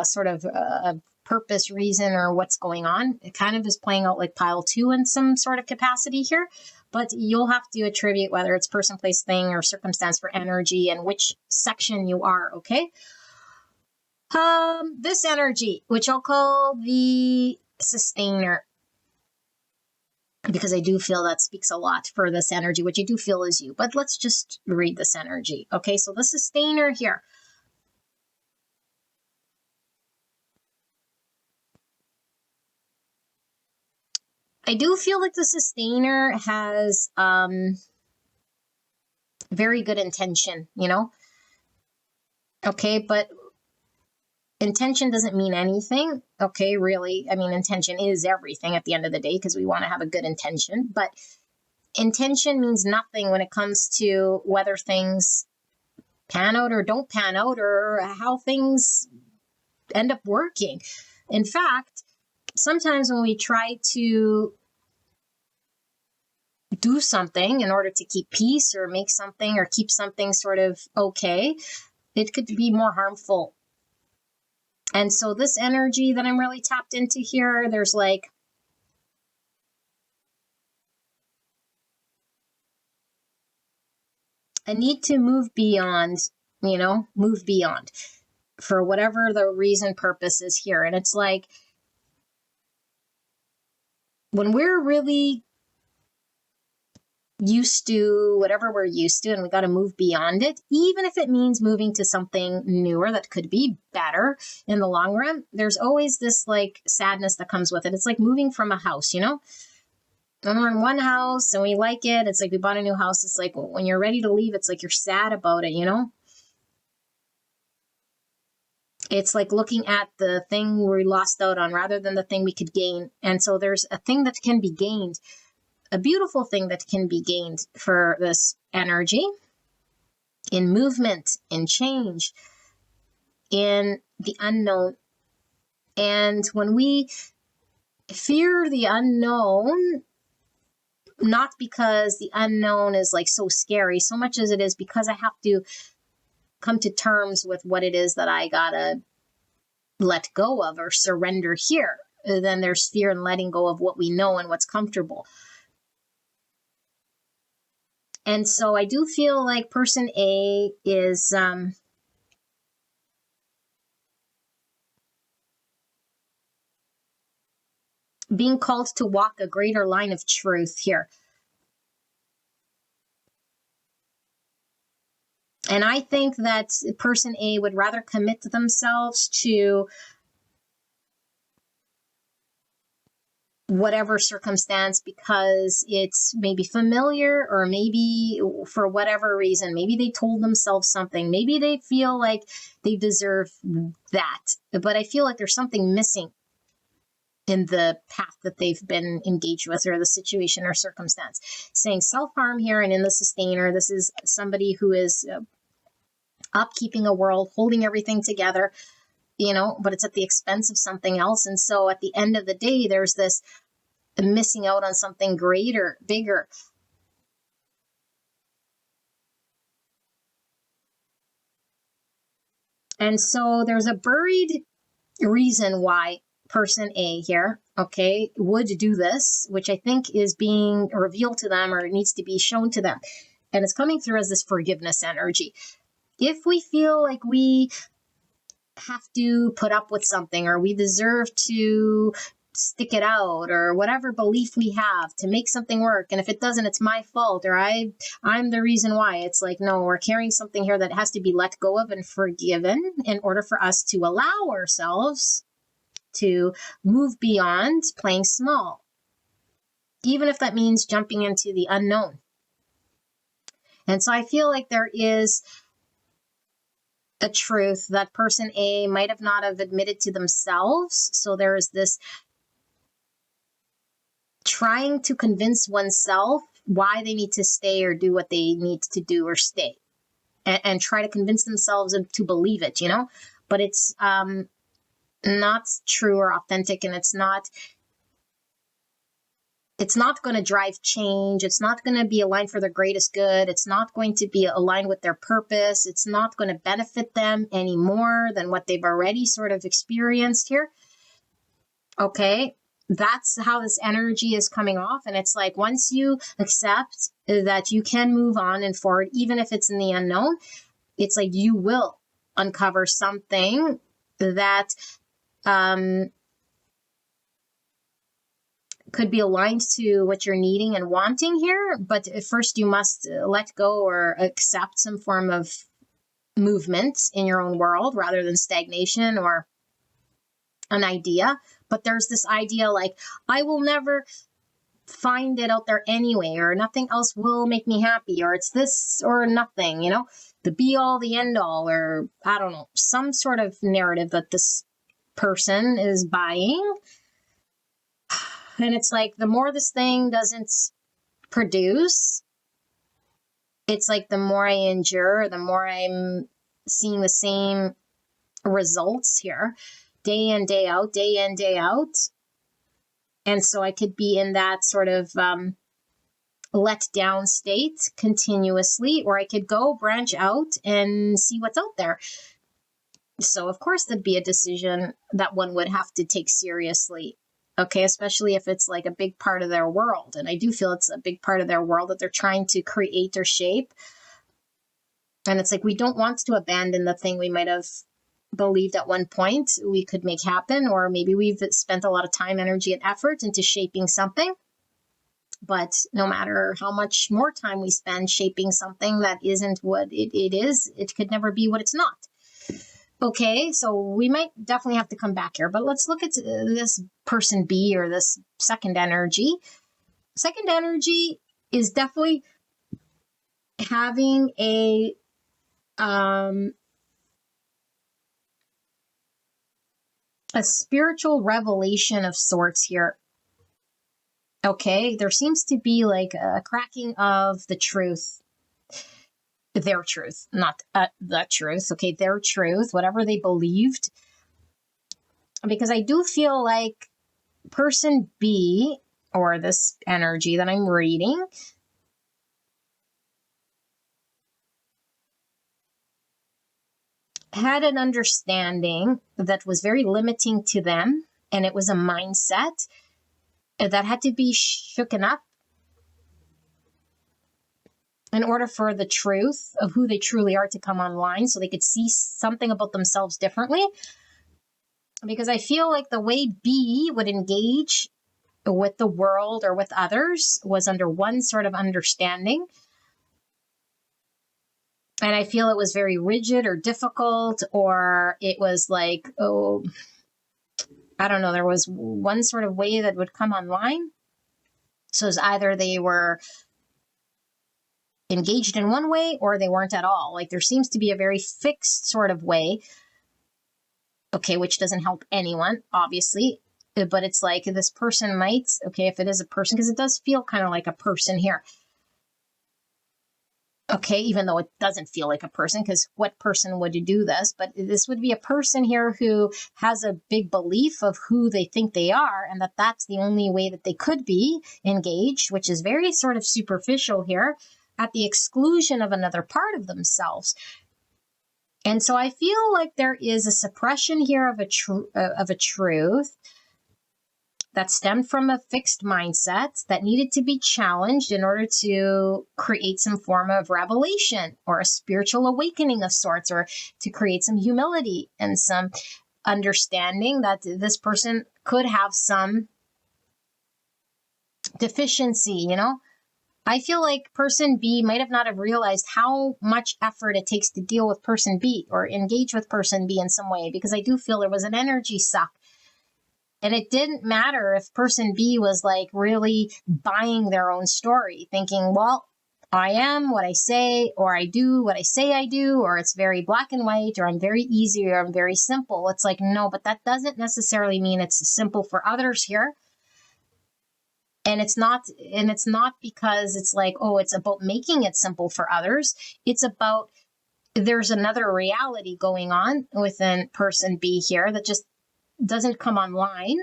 sort of a purpose, reason, or what's going on. It kind of is playing out like pile 2 in some sort of capacity here, but you'll have to attribute whether it's person, place, thing, or circumstance for energy and which section you are, okay? This energy, which I'll call the sustainer, because I do feel that speaks a lot for this energy, which I do feel is you. But let's just read this energy. Okay, so the sustainer here. I do feel like the sustainer has very good intention, you know? Okay, but intention doesn't mean anything, okay, really. I mean, intention is everything at the end of the day because we want to have a good intention, but intention means nothing when it comes to whether things pan out or don't pan out or how things end up working. In fact, sometimes when we try to do something in order to keep peace or make something or keep something sort of okay, it could be more harmful. And so this energy that I'm really tapped into here, there's like a need to move beyond, move beyond for whatever the reason, purpose is here. And it's like when we're really used to whatever we're used to and we got to move beyond it, even if it means moving to something newer that could be better in the long run, there's always this like sadness that comes with it. It's like moving from a house, when we're in one house and we like it, it's like we bought a new house. It's like when you're ready to leave, it's like you're sad about it, It's like looking at the thing we lost out on rather than the thing we could gain. And so there's a thing that can be gained, a beautiful thing that can be gained for this energy in movement, in change, in the unknown. And when we fear the unknown, not because the unknown is like so scary, so much as it is because I have to come to terms with what it is that I gotta let go of or surrender here. Then there's fear in letting go of what we know and what's comfortable. And so I do feel like person A is being called to walk a greater line of truth here. And I think that person A would rather commit themselves to whatever circumstance because it's maybe familiar, or maybe for whatever reason, maybe they told themselves something, maybe they feel like they deserve that. But I feel like there's something missing in the path that they've been engaged with or the situation or circumstance. Saying self-harm here, and in the sustainer, this is somebody who is upkeeping a world, holding everything together, but it's at the expense of something else. And so at the end of the day, there's this missing out on something greater, bigger. And so there's a buried reason why person A here, okay, would do this, which I think is being revealed to them or needs to be shown to them. And it's coming through as this forgiveness energy. If we feel like we have to put up with something, or we deserve to stick it out, or whatever belief we have to make something work, and if it doesn't, it's my fault, or I'm the reason why. It's like, no, we're carrying something here that has to be let go of and forgiven in order for us to allow ourselves to move beyond playing small, even if that means jumping into the unknown. And so I feel like there is a truth that person A might have not have admitted to themselves. So there is this trying to convince oneself why they need to stay or do what they need to do or stay, and try to convince themselves to believe it, but it's not true or authentic, and it's not going to drive change. It's not going to be aligned for their greatest good. It's not going to be aligned with their purpose. It's not going to benefit them any more than what they've already sort of experienced here. Okay, that's how this energy is coming off. And it's like, once you accept that you can move on and forward, even if it's in the unknown, it's like you will uncover something that could be aligned to what you're needing and wanting here. But first, you must let go or accept some form of movement in your own world rather than stagnation or an idea. But there's this idea like, I will never find it out there anyway, or nothing else will make me happy, or it's this or nothing, you know, the be all, the end all, or I don't know, some sort of narrative that this person is buying. And it's like, the more this thing doesn't produce, it's like the more I endure, the more I'm seeing the same results here, day in, day out, day in, day out. And so I could be in that sort of let down state continuously, or I could go branch out and see what's out there. So of course there'd be a decision that one would have to take seriously. Okay, especially if it's like a big part of their world. And I do feel it's a big part of their world that they're trying to create or shape. And it's like, we don't want to abandon the thing we might have believed at one point we could make happen, or maybe we've spent a lot of time, energy, and effort into shaping something. But no matter how much more time we spend shaping something that isn't what it is, it could never be what it's not. Okay, so we might definitely have to come back here, but let's look at this person B, or this second energy. Second energy is definitely having a spiritual revelation of sorts here. Okay, there seems to be like a cracking of the truth. Their truth, not the truth. Okay, their truth, whatever they believed. Because I do feel like person B, or this energy that I'm reading, had an understanding that was very limiting to them, and it was a mindset that had to be shooken up in order for the truth of who they truly are to come online, so they could see something about themselves differently. Because I feel like the way B would engage with the world or with others was under one sort of understanding. And I feel it was very rigid or difficult, or it was like, oh, I don't know, there was one sort of way that would come online. So it's either they were engaged in one way or they weren't at all. Like, there seems to be a very fixed sort of way. Okay, which doesn't help anyone, obviously. But it's like, this person might, okay, if it is a person, because it does feel kind of like a person here. Okay, even though it doesn't feel like a person, because what person would do this? But this would be a person here who has a big belief of who they think they are, and that that's the only way that they could be engaged, which is very sort of superficial here, at the exclusion of another part of themselves. And so I feel like there is a suppression here of a truth that stemmed from a fixed mindset that needed to be challenged in order to create some form of revelation or a spiritual awakening of sorts, or to create some humility and some understanding that this person could have some deficiency, you know? I feel like person B might have not have realized how much effort it takes to deal with person B or engage with person B in some way, because I do feel there was an energy suck. And it didn't matter if person B was like really buying their own story, thinking, well, I am what I say, or I do what I say I do, or it's very black and white, or I'm very easy, or I'm very simple. It's like, no, but that doesn't necessarily mean it's simple for others here. And it's not because it's like, oh, it's about making it simple for others. It's about there's another reality going on within person B here that just doesn't come online.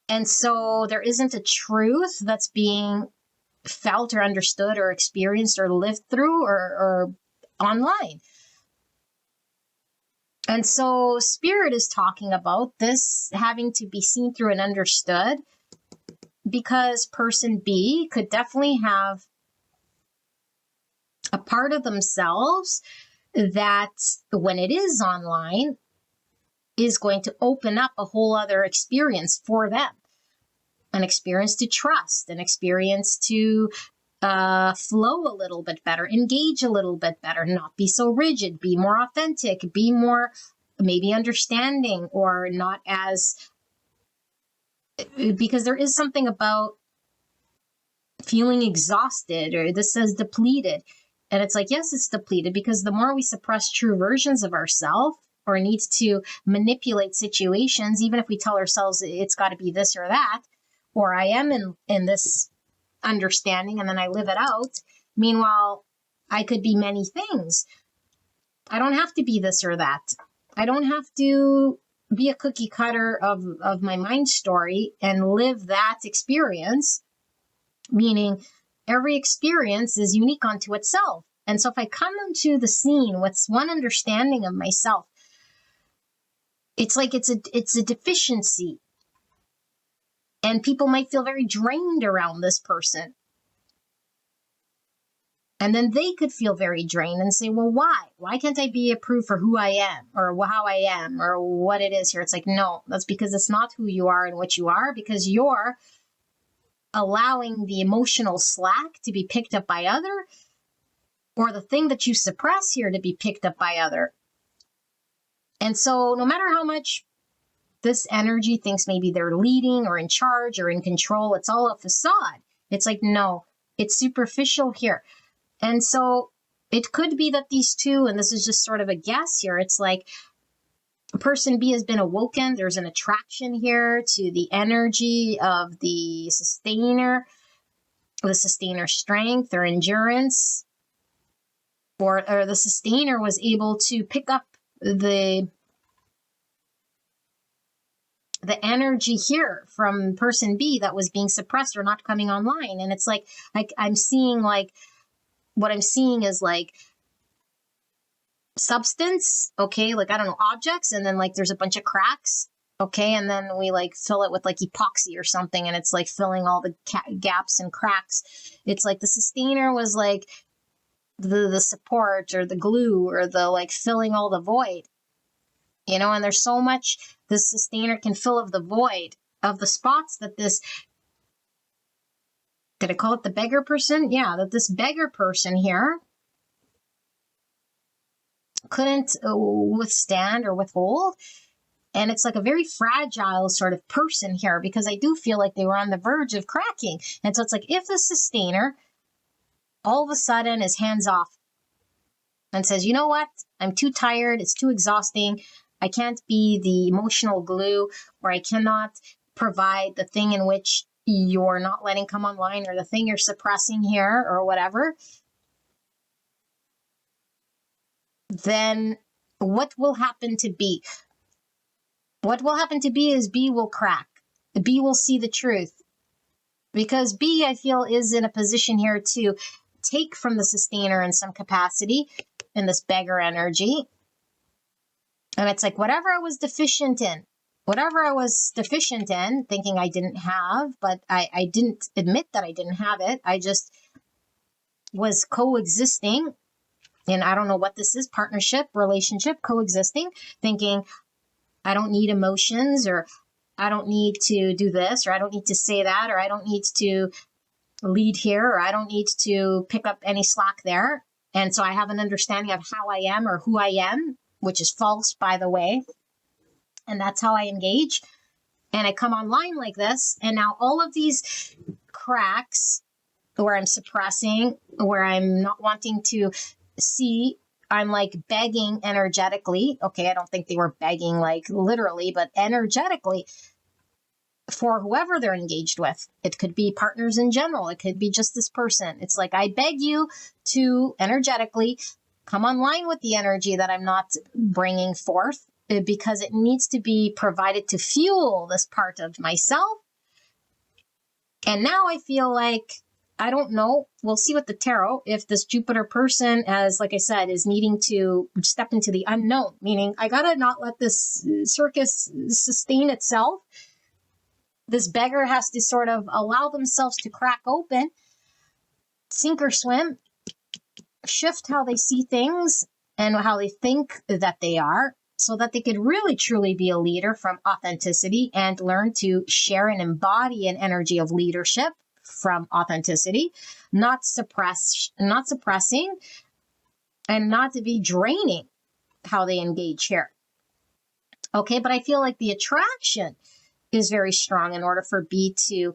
And so there isn't a truth that's being felt or understood or experienced or lived through or online. And so Spirit is talking about this having to be seen through and understood, because person B could definitely have a part of themselves that, when it is online, is going to open up a whole other experience for them. An experience to trust, an experience to flow a little bit better, engage a little bit better, not be so rigid, be more authentic, be more maybe understanding, or not as, because there is something about feeling exhausted, or this says depleted. And it's like, yes, it's depleted, because the more we suppress true versions of ourselves or need to manipulate situations, even if we tell ourselves it's got to be this or that, or I am in this understanding and then I live it out. Meanwhile, I could be many things. I don't have to be this or that. I don't have to be a cookie cutter of my mind story and live that experience, meaning every experience is unique unto itself. And so if I come into the scene with one understanding of myself, it's like it's a deficiency. And people might feel very drained around this person. And then they could feel very drained and say, well, why? Why can't I be approved for who I am, or how I am, or what it is here? It's like, no, that's because it's not who you are and what you are, because you're allowing the emotional slack to be picked up by other, or the thing that you suppress here to be picked up by other. And so no matter how much this energy thinks maybe they're leading or in charge or in control, it's all a facade. It's like, no, it's superficial here. And so it could be that these two, and this is just sort of a guess here, it's like person B has been awoken. There's an attraction here to the energy of the sustainer strength or endurance, or the sustainer was able to pick up the energy here from person B that was being suppressed or not coming online. And it's like I'm seeing, like, what I'm seeing is like substance, okay, like, I don't know, objects, and then like there's a bunch of cracks, okay, and then we like fill it with like epoxy or something, and it's like filling all the gaps and cracks. It's like the sustainer was like the support or the glue or the like filling all the void, you know. And there's so much this sustainer can fill of the void of the spots that this, did I call it the beggar person? Yeah, that this beggar person here couldn't withstand or withhold. And it's like a very fragile sort of person here, because I do feel like they were on the verge of cracking. And so it's like, if the sustainer all of a sudden is hands off and says, you know what, I'm too tired, it's too exhausting, I can't be the emotional glue, or I cannot provide the thing in which you're not letting come online, or the thing you're suppressing here, or whatever, then what will happen to B? What will happen to B is B will crack. B will see the truth. Because B, I feel, is in a position here to take from the sustainer in some capacity, in this beggar energy. And it's like, whatever I was deficient in, thinking I didn't have, but I didn't admit that I didn't have it. I just was coexisting. And I don't know what this is, partnership, relationship, coexisting, thinking I don't need emotions, or I don't need to do this, or I don't need to say that, or I don't need to lead here, or I don't need to pick up any slack there. And so I have an understanding of how I am or who I am, which is false, by the way. And that's how I engage. And I come online like this. And now all of these cracks where I'm suppressing, where I'm not wanting to see, I'm like begging energetically. Okay, I don't think they were begging like literally, but energetically for whoever they're engaged with. It could be partners in general. It could be just this person. It's like, I beg you to energetically come online with the energy that I'm not bringing forth, because it needs to be provided to fuel this part of myself. And now I feel like, I don't know, we'll see with the tarot, if this Jupiter person, as like I said, is needing to step into the unknown, meaning I gotta not let this circus sustain itself. This beggar has to sort of allow themselves to crack open, sink or swim, shift how they see things and how they think that they are, so that they could really truly be a leader from authenticity and learn to share and embody an energy of leadership from authenticity, not suppressing, and not to be draining how they engage here. Okay, but I feel like the attraction is very strong in order for B to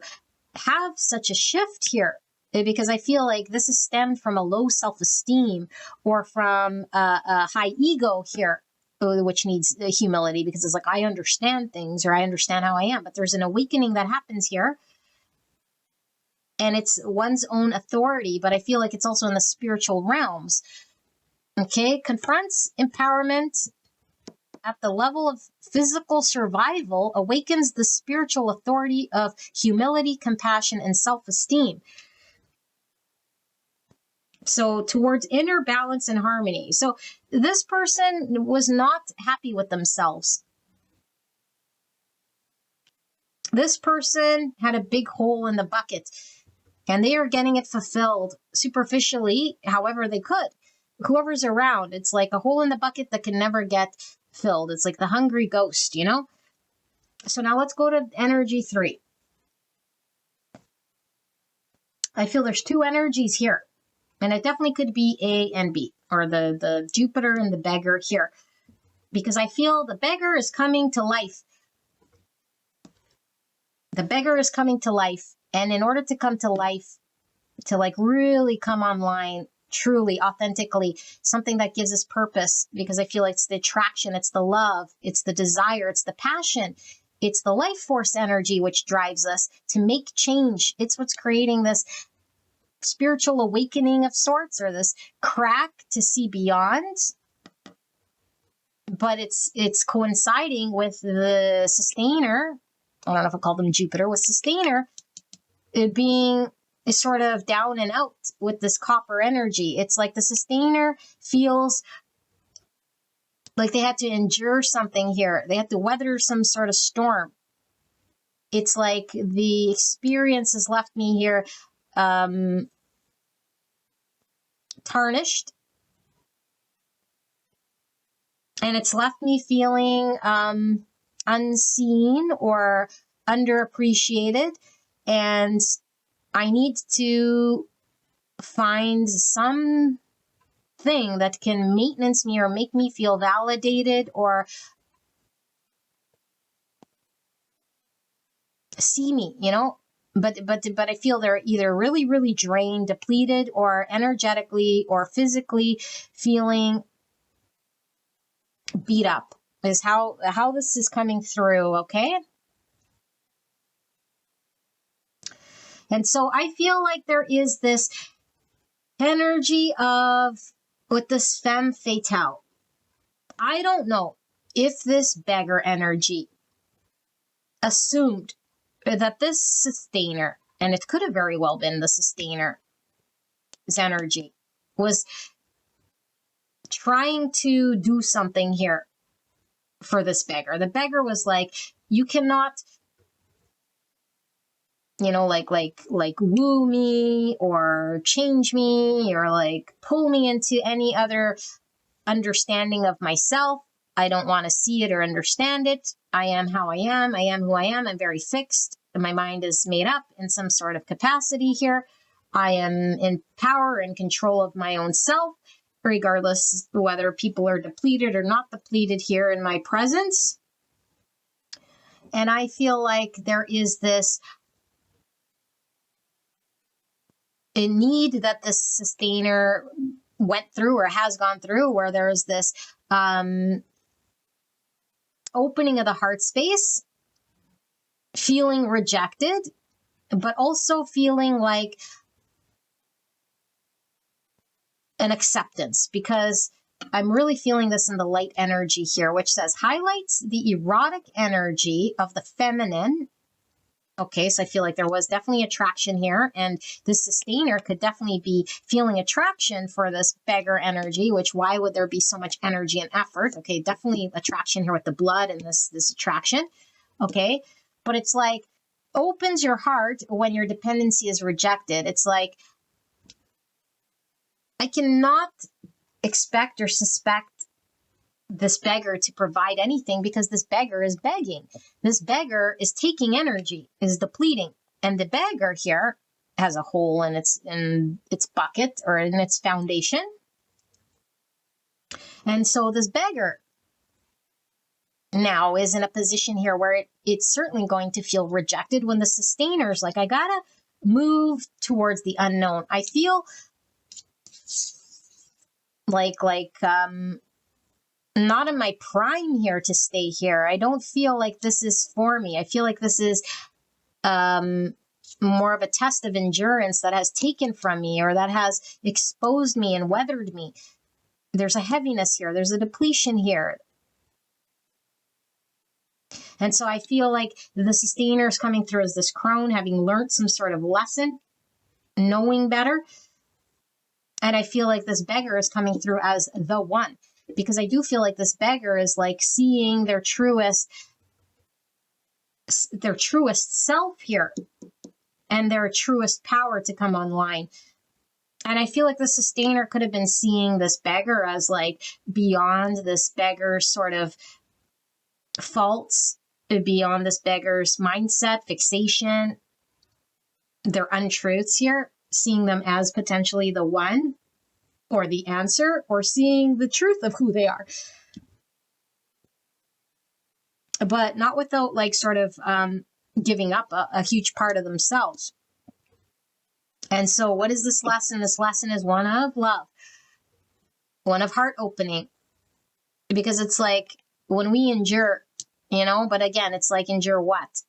have such a shift here, because I feel like this is stemmed from a low self-esteem or from a high ego here, which needs humility, because it's like, I understand things, or I understand how I am, but there's an awakening that happens here, and it's one's own authority, but I feel like it's also in the spiritual realms. Okay, confronts empowerment at the level of physical survival, awakens the spiritual authority of humility, compassion, and self-esteem. So towards inner balance and harmony. So this person was not happy with themselves. This person had a big hole in the bucket, and they are getting it fulfilled superficially, however they could. Whoever's around, it's like a hole in the bucket that can never get filled. It's like the hungry ghost, you know? So now let's go to energy 3. I feel there's 2 energies here, and it definitely could be A and B, or the Jupiter and the beggar here, because I feel the beggar is coming to life. The beggar is coming to life, and in order to come to life, to like really come online, truly, authentically, something that gives us purpose, because I feel like it's the attraction, it's the love, it's the desire, it's the passion, it's the life force energy which drives us to make change. It's what's creating this spiritual awakening of sorts, or this crack to see beyond. But it's coinciding with the sustainer. I don't know if I call them Jupiter, with sustainer, it being is sort of down and out with this copper energy. It's like the sustainer feels like they had to endure something here. They had to weather some sort of storm. It's like the experience has left me here tarnished. And it's left me feeling unseen or underappreciated. And I need to find some thing that can maintenance me or make me feel validated or see me, you know. But I feel they're either really, really drained, depleted, or energetically or physically feeling beat up, is how this is coming through. Okay. And so I feel like there is this energy of, with this femme fatale, I don't know if this beggar energy assumed that this sustainer, and it could have very well been the sustainer's energy, was trying to do something here for this beggar. The beggar was like, you cannot, you know, like woo me or change me or like pull me into any other understanding of myself. I don't want to see it or understand it. I am how I am. I am who I am. I'm very fixed. My mind is made up in some sort of capacity here. I am in power and control of my own self, regardless whether people are depleted or not depleted here in my presence. And I feel like there is this a need that this sustainer went through or has gone through, where there's this opening of the heart space feeling rejected, but also feeling like an acceptance, because I'm really feeling this in the light energy here, which says highlights the erotic energy of the feminine. Okay, so I feel like there was definitely attraction here, and this sustainer could definitely be feeling attraction for this beggar energy, which why would there be so much energy and effort? Okay, definitely attraction here with the blood and this attraction. Okay, but it's like opens your heart when your dependency is rejected. It's like I cannot expect or suspect this beggar to provide anything because this beggar is begging. This beggar is taking energy, is depleting. And the beggar here has a hole in its bucket or in its foundation. And so this beggar now is in a position here where it's certainly going to feel rejected when the sustainer's like, I gotta move towards the unknown. I feel like not in my prime here to stay here. I don't feel like this is for me. I feel like this is more of a test of endurance that has taken from me or that has exposed me and weathered me. There's a heaviness here. There's a depletion here. And so I feel like the sustainer is coming through as this crone, having learned some sort of lesson, knowing better. And I feel like this beggar is coming through as the one, because I do feel like this beggar is like seeing their truest self here and their truest power to come online. And I feel like the sustainer could have been seeing this beggar as like beyond this beggar's sort of faults, beyond this beggar's mindset, fixation, their untruths here, seeing them as potentially the one or the answer, or seeing the truth of who they are. But not without like sort of giving up a huge part of themselves. And so what is this lesson? This lesson is one of love, one of heart opening, because it's like when we endure, but again, it's like endure what?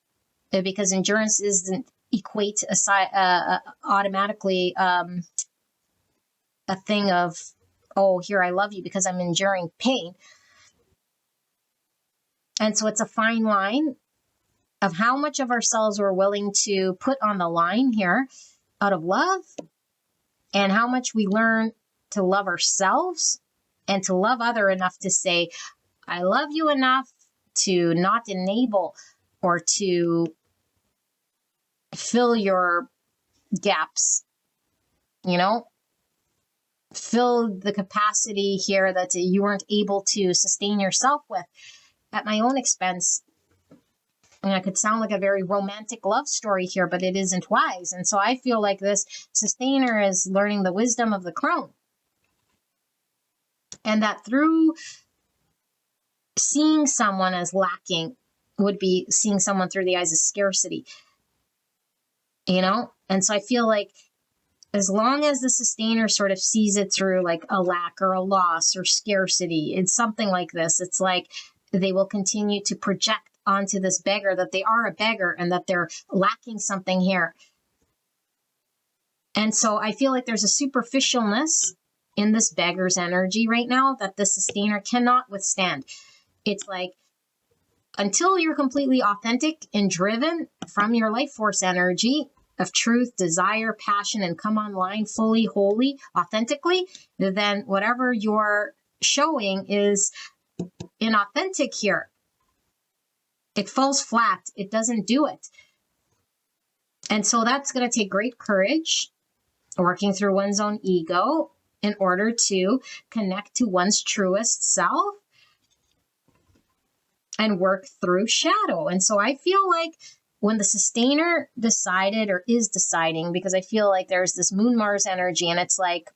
Because endurance isn't equate automatically a thing of, oh, here, I love you because I'm enduring pain. And so it's a fine line of how much of ourselves we're willing to put on the line here out of love, and how much we learn to love ourselves and to love other enough to say, I love you enough to not enable or to fill your gaps, fill the capacity here that you weren't able to sustain yourself with at my own expense. And I could sound like a very romantic love story here, but it isn't wise. And so I feel like this sustainer is learning the wisdom of the crone. And that through seeing someone as lacking would be seeing someone through the eyes of scarcity, And so I feel like as long as the sustainer sort of sees it through like a lack or a loss or scarcity, it's something like this. It's like they will continue to project onto this beggar that they are a beggar and that they're lacking something here. And so I feel like there's a superficialness in this beggar's energy right now that the sustainer cannot withstand. It's like until you're completely authentic and driven from your life force energy of truth, desire, passion, and come online fully, wholly, authentically, then whatever you're showing is inauthentic here. It falls flat. It doesn't do it. And so that's going to take great courage, working through one's own ego in order to connect to one's truest self and work through shadow. And so I feel like when the sustainer decided or is deciding, because I feel like there's this Moon Mars energy and it's like,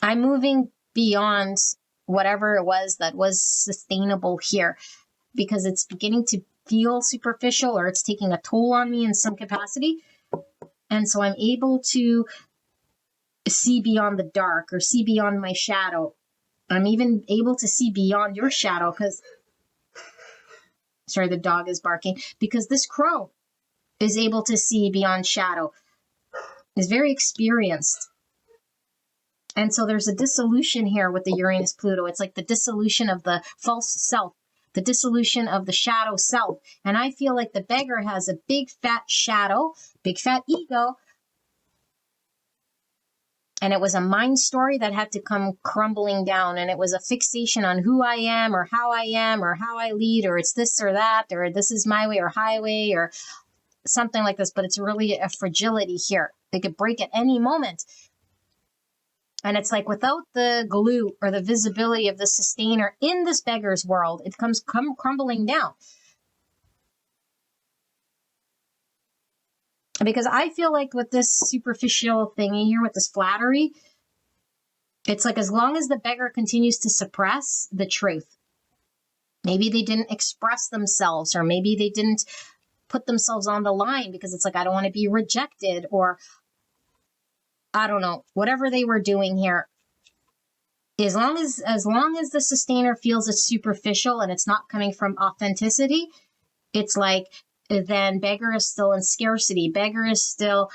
I'm moving beyond whatever it was that was sustainable here, because it's beginning to feel superficial or it's taking a toll on me in some capacity. And so I'm able to see beyond the dark or see beyond my shadow. I'm even able to see beyond your shadow, because Sorry, the dog is barking. Because this crone is able to see beyond shadow, is very experienced. And so there's a dissolution here with the Uranus-Pluto. It's like the dissolution of the false self, the dissolution of the shadow self. And I feel like the beggar has a big fat shadow, big fat ego. And it was a mind story that had to come crumbling down. And it was a fixation on who I am or how I lead, or it's this or that, or this is my way or highway or something like this. But it's really a fragility here. They could break at any moment. And it's like without the glue or the visibility of the sustainer in this beggar's world, it comes crumbling down. Because I feel like with this superficial thingy here, with this flattery, it's like as long as the beggar continues to suppress the truth, maybe they didn't express themselves, or maybe they didn't put themselves on the line because it's like, I don't want to be rejected, or I don't know, whatever they were doing here. As long as the sustainer feels it's superficial and it's not coming from authenticity, it's like, then beggar is still in scarcity. Beggar is still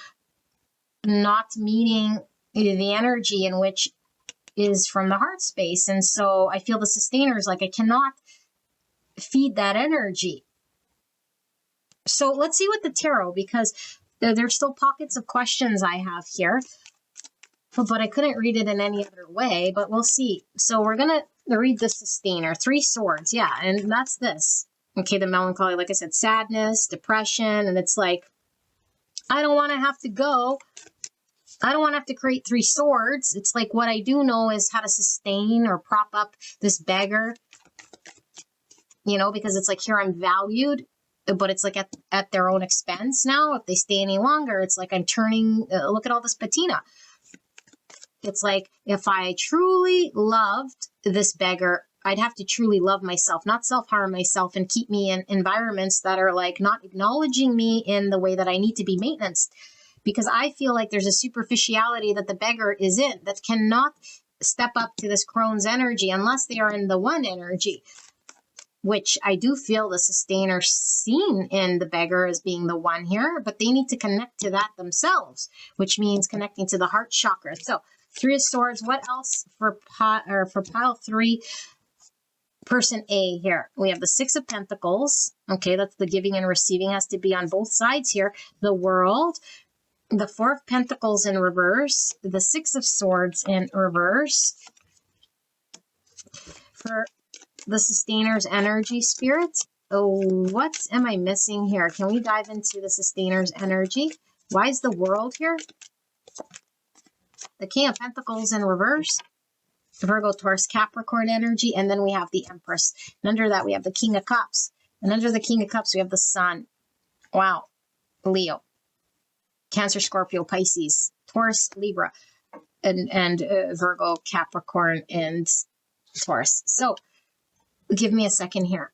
not meeting the energy in which is from the heart space. And so I feel the sustainer is like, I cannot feed that energy. So let's see what the tarot, because there's still pockets of questions I have here, but I couldn't read it in any other way, but we'll see. So we're going to read the sustainer, 3 swords. Yeah. And that's this. Okay. The melancholy, like I said, sadness, depression. And it's like, I don't want to have to go. I don't want to have to create 3 swords. It's like, what I do know is how to sustain or prop up this beggar, you know, because it's like, here I'm valued, but it's like at their own expense now. If they stay any longer, it's like I'm turning, look at all this patina. It's like, if I truly loved this beggar, I'd have to truly love myself, not self-harm myself and keep me in environments that are like not acknowledging me in the way that I need to be maintenance. Because I feel like there's a superficiality that the beggar is in that cannot step up to this crone's energy unless they are in the one energy, which I do feel the sustainer seen in the beggar as being the one here, but they need to connect to that themselves, which means connecting to the heart chakra. So 3 of Swords. What else for pile 3, person A here? We have the 6 of Pentacles. Okay, that's the giving and receiving, has to be on both sides here. The World, the 4 of Pentacles in reverse, the 6 of Swords in reverse. For the sustainer's energy, spirit. Oh, what am I missing here? Can we dive into the sustainer's energy? Why is the World here? The King of Pentacles in reverse, Virgo, Taurus, Capricorn energy, and then we have the Empress. And under that, we have the King of Cups. And under the King of Cups, we have the Sun. Wow. Leo, Cancer, Scorpio, Pisces, Taurus, Libra, and Virgo, Capricorn, and Taurus. So give me a second here.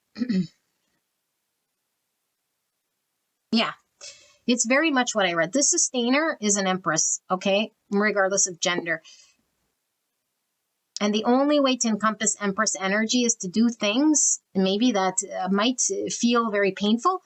Yeah. It's very much what I read. This sustainer is an Empress, okay? Regardless of gender. And the only way to encompass Empress energy is to do things maybe that might feel very painful,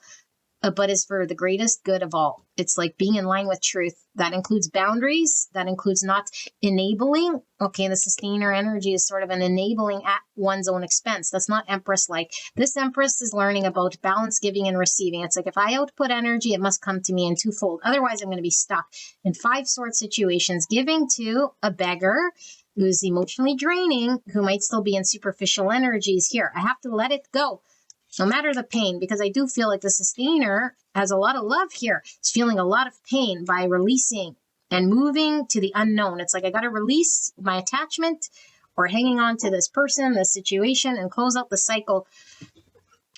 but is for the greatest good of all. It's like being in line with truth. That includes boundaries. That includes not enabling. Okay, the sustainer energy is sort of an enabling at one's own expense. That's not Empress-like. This Empress is learning about balance, giving, and receiving. It's like, if I output energy, it must come to me in twofold. Otherwise, I'm going to be stuck in 5 sword situations, giving to a beggar who's emotionally draining, who might still be in superficial energies here. I have to let it go, no matter the pain, because I do feel like the sustainer has a lot of love here. It's feeling a lot of pain by releasing and moving to the unknown. It's like, I got to release my attachment or hanging on to this person, this situation, and close out the cycle.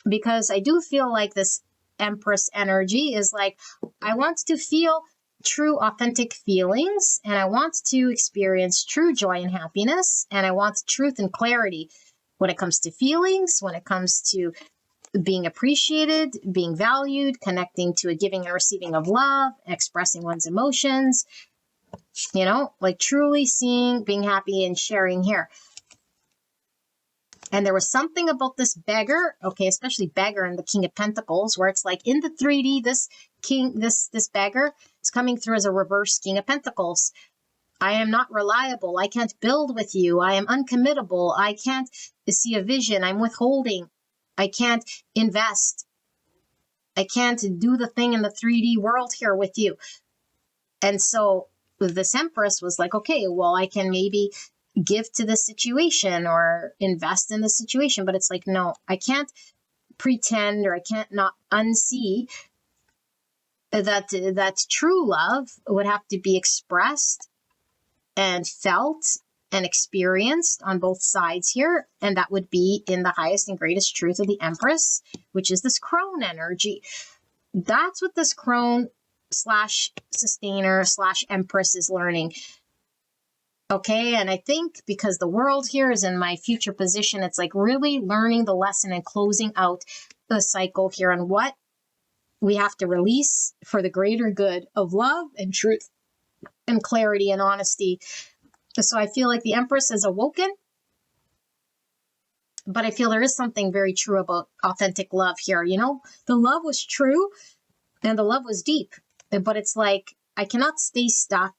Because I do feel like this Empress energy is like, I want to feel true, authentic feelings, and I want to experience true joy and happiness, and I want truth and clarity when it comes to feelings, when it comes to being appreciated, being valued, connecting to a giving and receiving of love, expressing one's emotions, you know, like truly seeing, being happy, and sharing here. And there was something about this beggar, okay, especially beggar and the King of Pentacles, where it's like in the 3D, this beggar is coming through as a reverse King of Pentacles. I am not reliable. I can't build with you. I am uncommittable. I can't see a vision. I'm withholding. I can't invest. I can't do the thing in the 3D world here with you. And so this Empress was like, okay, well, I can maybe give to the situation or invest in the situation. But it's like, no, I can't pretend, or I can't not unsee that true love would have to be expressed and felt and experienced on both sides here. And that would be in the highest and greatest truth of the Empress, which is this crone energy. That's what this crone slash sustainer slash Empress is learning. Okay, and I think because the world here is in my future position, it's like really learning the lesson and closing out the cycle here on what we have to release for the greater good of love and truth and clarity and honesty. So I feel like the Empress has awoken, but I feel there is something very true about authentic love here. You know, the love was true and the love was deep, but it's like I cannot stay stuck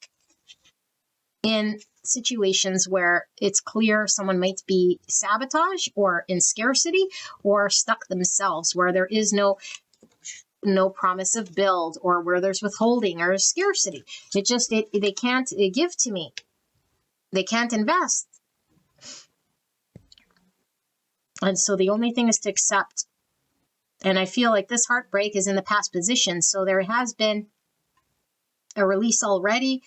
in situations where it's clear someone might be sabotage or in scarcity or stuck themselves, where there is no promise of build, or where there's withholding or scarcity. They can't give to me. They can't invest. And so the only thing is to accept. And I feel like this heartbreak is in the past position. So there has been a release already,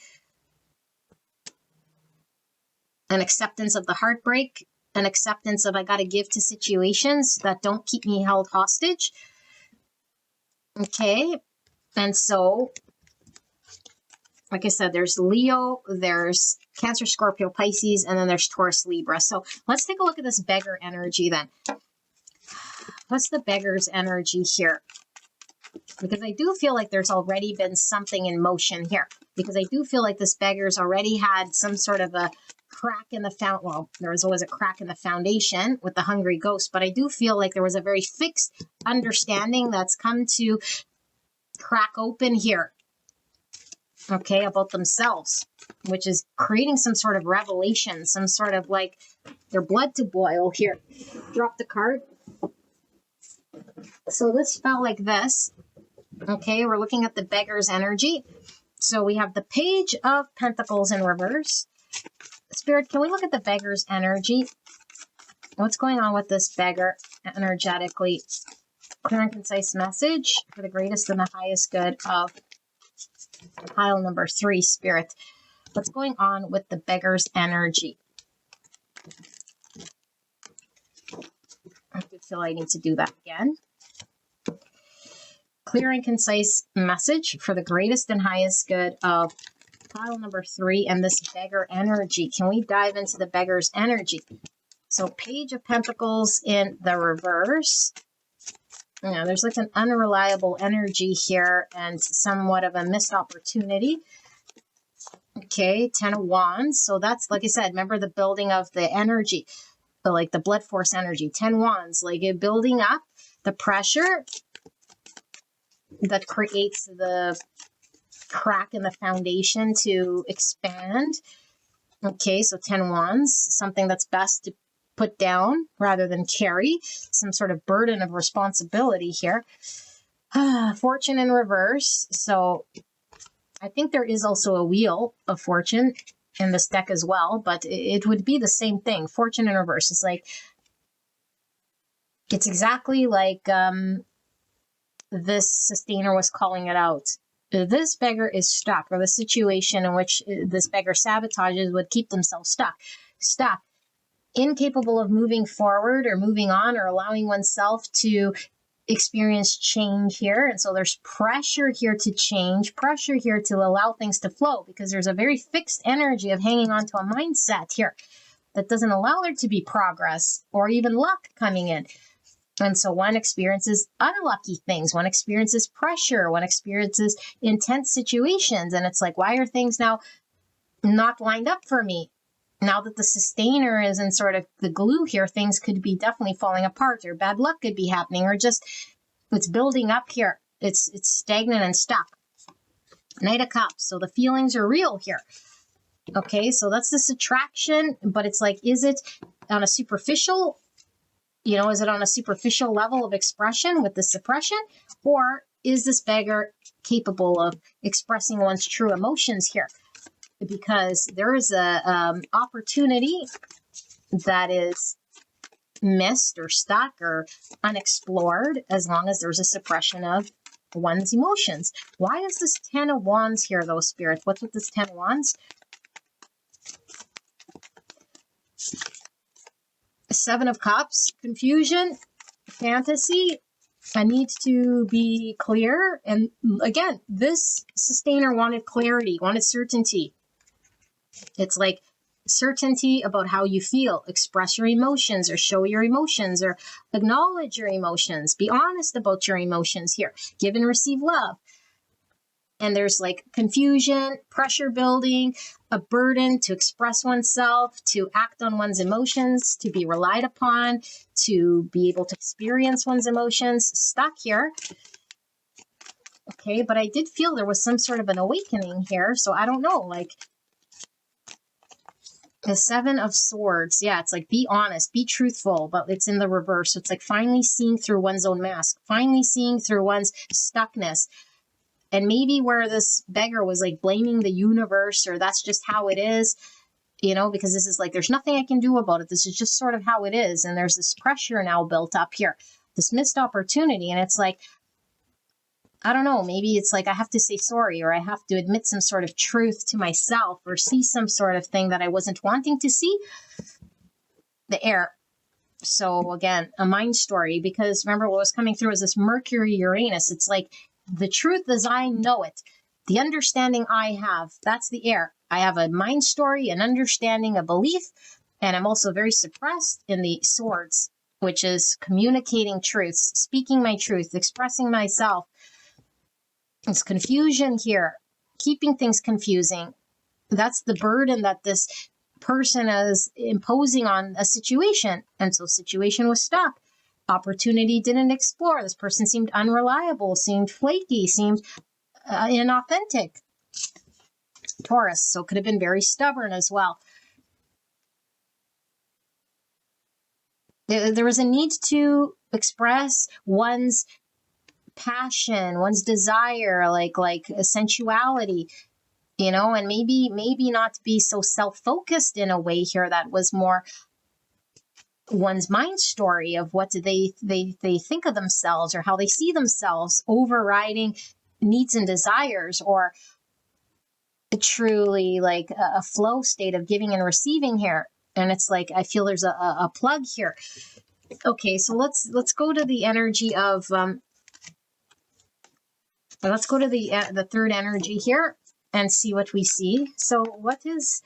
an acceptance of the heartbreak, an acceptance of I got to give to situations that don't keep me held hostage. Okay. And so, like I said, there's Leo, there's Cancer, Scorpio, Pisces, and then there's Taurus, Libra. So let's take a look at this beggar energy then. What's the beggar's energy here? Because I do feel like there's already been something in motion here. Because I do feel like this beggar's already had some sort of a crack in the well, there was always a crack in the foundation with the hungry ghost, but I do feel like there was a very fixed understanding that's come to crack open here, okay, about themselves, which is creating some sort of revelation, some sort of like their blood to boil here. Drop the card. So this felt like this. Okay, we're looking at the beggar's energy. So we have the Page of Pentacles in reverse. Spirit, can we look at the beggar's energy? What's going on with this beggar energetically? Clear and concise message for the greatest and the highest good of pile number 3, Spirit. What's going on with the beggar's energy? I feel I need to do that again. Clear and concise message for the greatest and highest good of pile number 3 and this beggar energy. Can we dive into the beggar's energy? So Page of Pentacles in the reverse. Yeah, there's like an unreliable energy here and somewhat of a missed opportunity. Okay, 10 of Wands. So that's, like I said, remember the building of the energy, like the blood force energy. 10 Wands, like it building up the pressure that creates the crack in the foundation to expand. Okay, so 10 Wands, something that's best to put down rather than carry, some sort of burden of responsibility here. Fortune in reverse. So I think there is also a Wheel of Fortune in this deck as well, but it would be the same thing. Fortune in reverse. It's like, it's exactly like this sustainer was calling it out. This beggar is stuck, or the situation in which this beggar sabotages would keep themselves stuck, incapable of moving forward or moving on or allowing oneself to experience change here. And so there's pressure here to change, pressure here to allow things to flow, because there's a very fixed energy of hanging on to a mindset here that doesn't allow there to be progress or even luck coming in. And so one experiences unlucky things, one experiences pressure, one experiences intense situations. And it's like, why are things now not lined up for me? Now that the sustainer is in sort of the glue here, things could be definitely falling apart, or bad luck could be happening, or just it's building up here. It's stagnant and stuck. Knight of Cups. So the feelings are real here. Okay, so that's this attraction, but it's like, is it on a superficial, is it on a superficial level of expression with the suppression? Or is this beggar capable of expressing one's true emotions here? Because there is a opportunity that is missed or stuck or unexplored as long as there's a suppression of one's emotions. Why is this 10 of Wands here, though, Spirit? What's with this 10 of Wands? Seven of Cups, confusion, fantasy. I need to be clear. And again, this sustainer wanted clarity, wanted certainty. It's like certainty about how you feel. Express your emotions or show your emotions or acknowledge your emotions. Be honest about your emotions here. Give and receive love. And there's like confusion, pressure building, a burden to express oneself, to act on one's emotions, to be relied upon, to be able to experience one's emotions, stuck here. Okay, but I did feel there was some sort of an awakening here. So I don't know, like the Seven of Swords. Yeah, it's like be honest, be truthful, but it's in the reverse. So it's like finally seeing through one's own mask, finally seeing through one's stuckness. And maybe where this beggar was like blaming the universe, or that's just how it is, because this is like, there's nothing I can do about it. This is just sort of how it is. And there's this pressure now built up here, this missed opportunity. And it's like, I don't know, maybe it's like I have to say sorry, or I have to admit some sort of truth to myself, or see some sort of thing that I wasn't wanting to see. The Air. So again, a mind story, because remember what was coming through is this Mercury Uranus. It's like, the truth as I know it, the understanding I have, that's the Air. I have a mind story, an understanding, a belief, and I'm also very suppressed in the Swords, which is communicating truths, speaking my truth, expressing myself. It's confusion here, keeping things confusing. That's the burden that this person is imposing on a situation. And so situation was stuck. Opportunity didn't explore. This person seemed unreliable, seemed flaky, seemed inauthentic. Taurus, so could have been very stubborn as well. There was a need to express one's passion, one's desire, like a sensuality, and maybe not to be so self-focused in a way here that was more one's mind story of what do they think of themselves, or how they see themselves, overriding needs and desires, or truly like a flow state of giving and receiving here. And it's like, I feel there's a plug here. Okay, so let's go to the energy of let's go to the third energy here and see what we see. So what is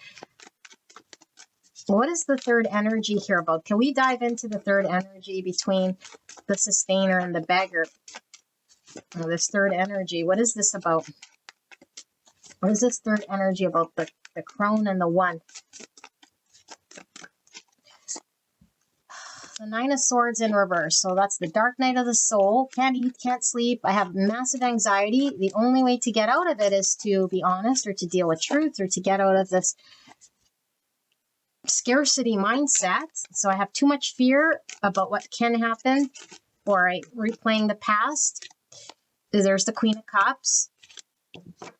the third energy here about? Can we dive into the third energy between the sustainer and the beggar? Oh, this third energy, what is this about? What is this third energy about? The crone and the one. The Nine of Swords in reverse. So that's the dark night of the soul. Can't eat, can't sleep. I have massive anxiety. The only way to get out of it is to be honest, or to deal with truth, or to get out of this scarcity mindset. So I have too much fear about what can happen, or I replaying the past. There's the Queen of Cups.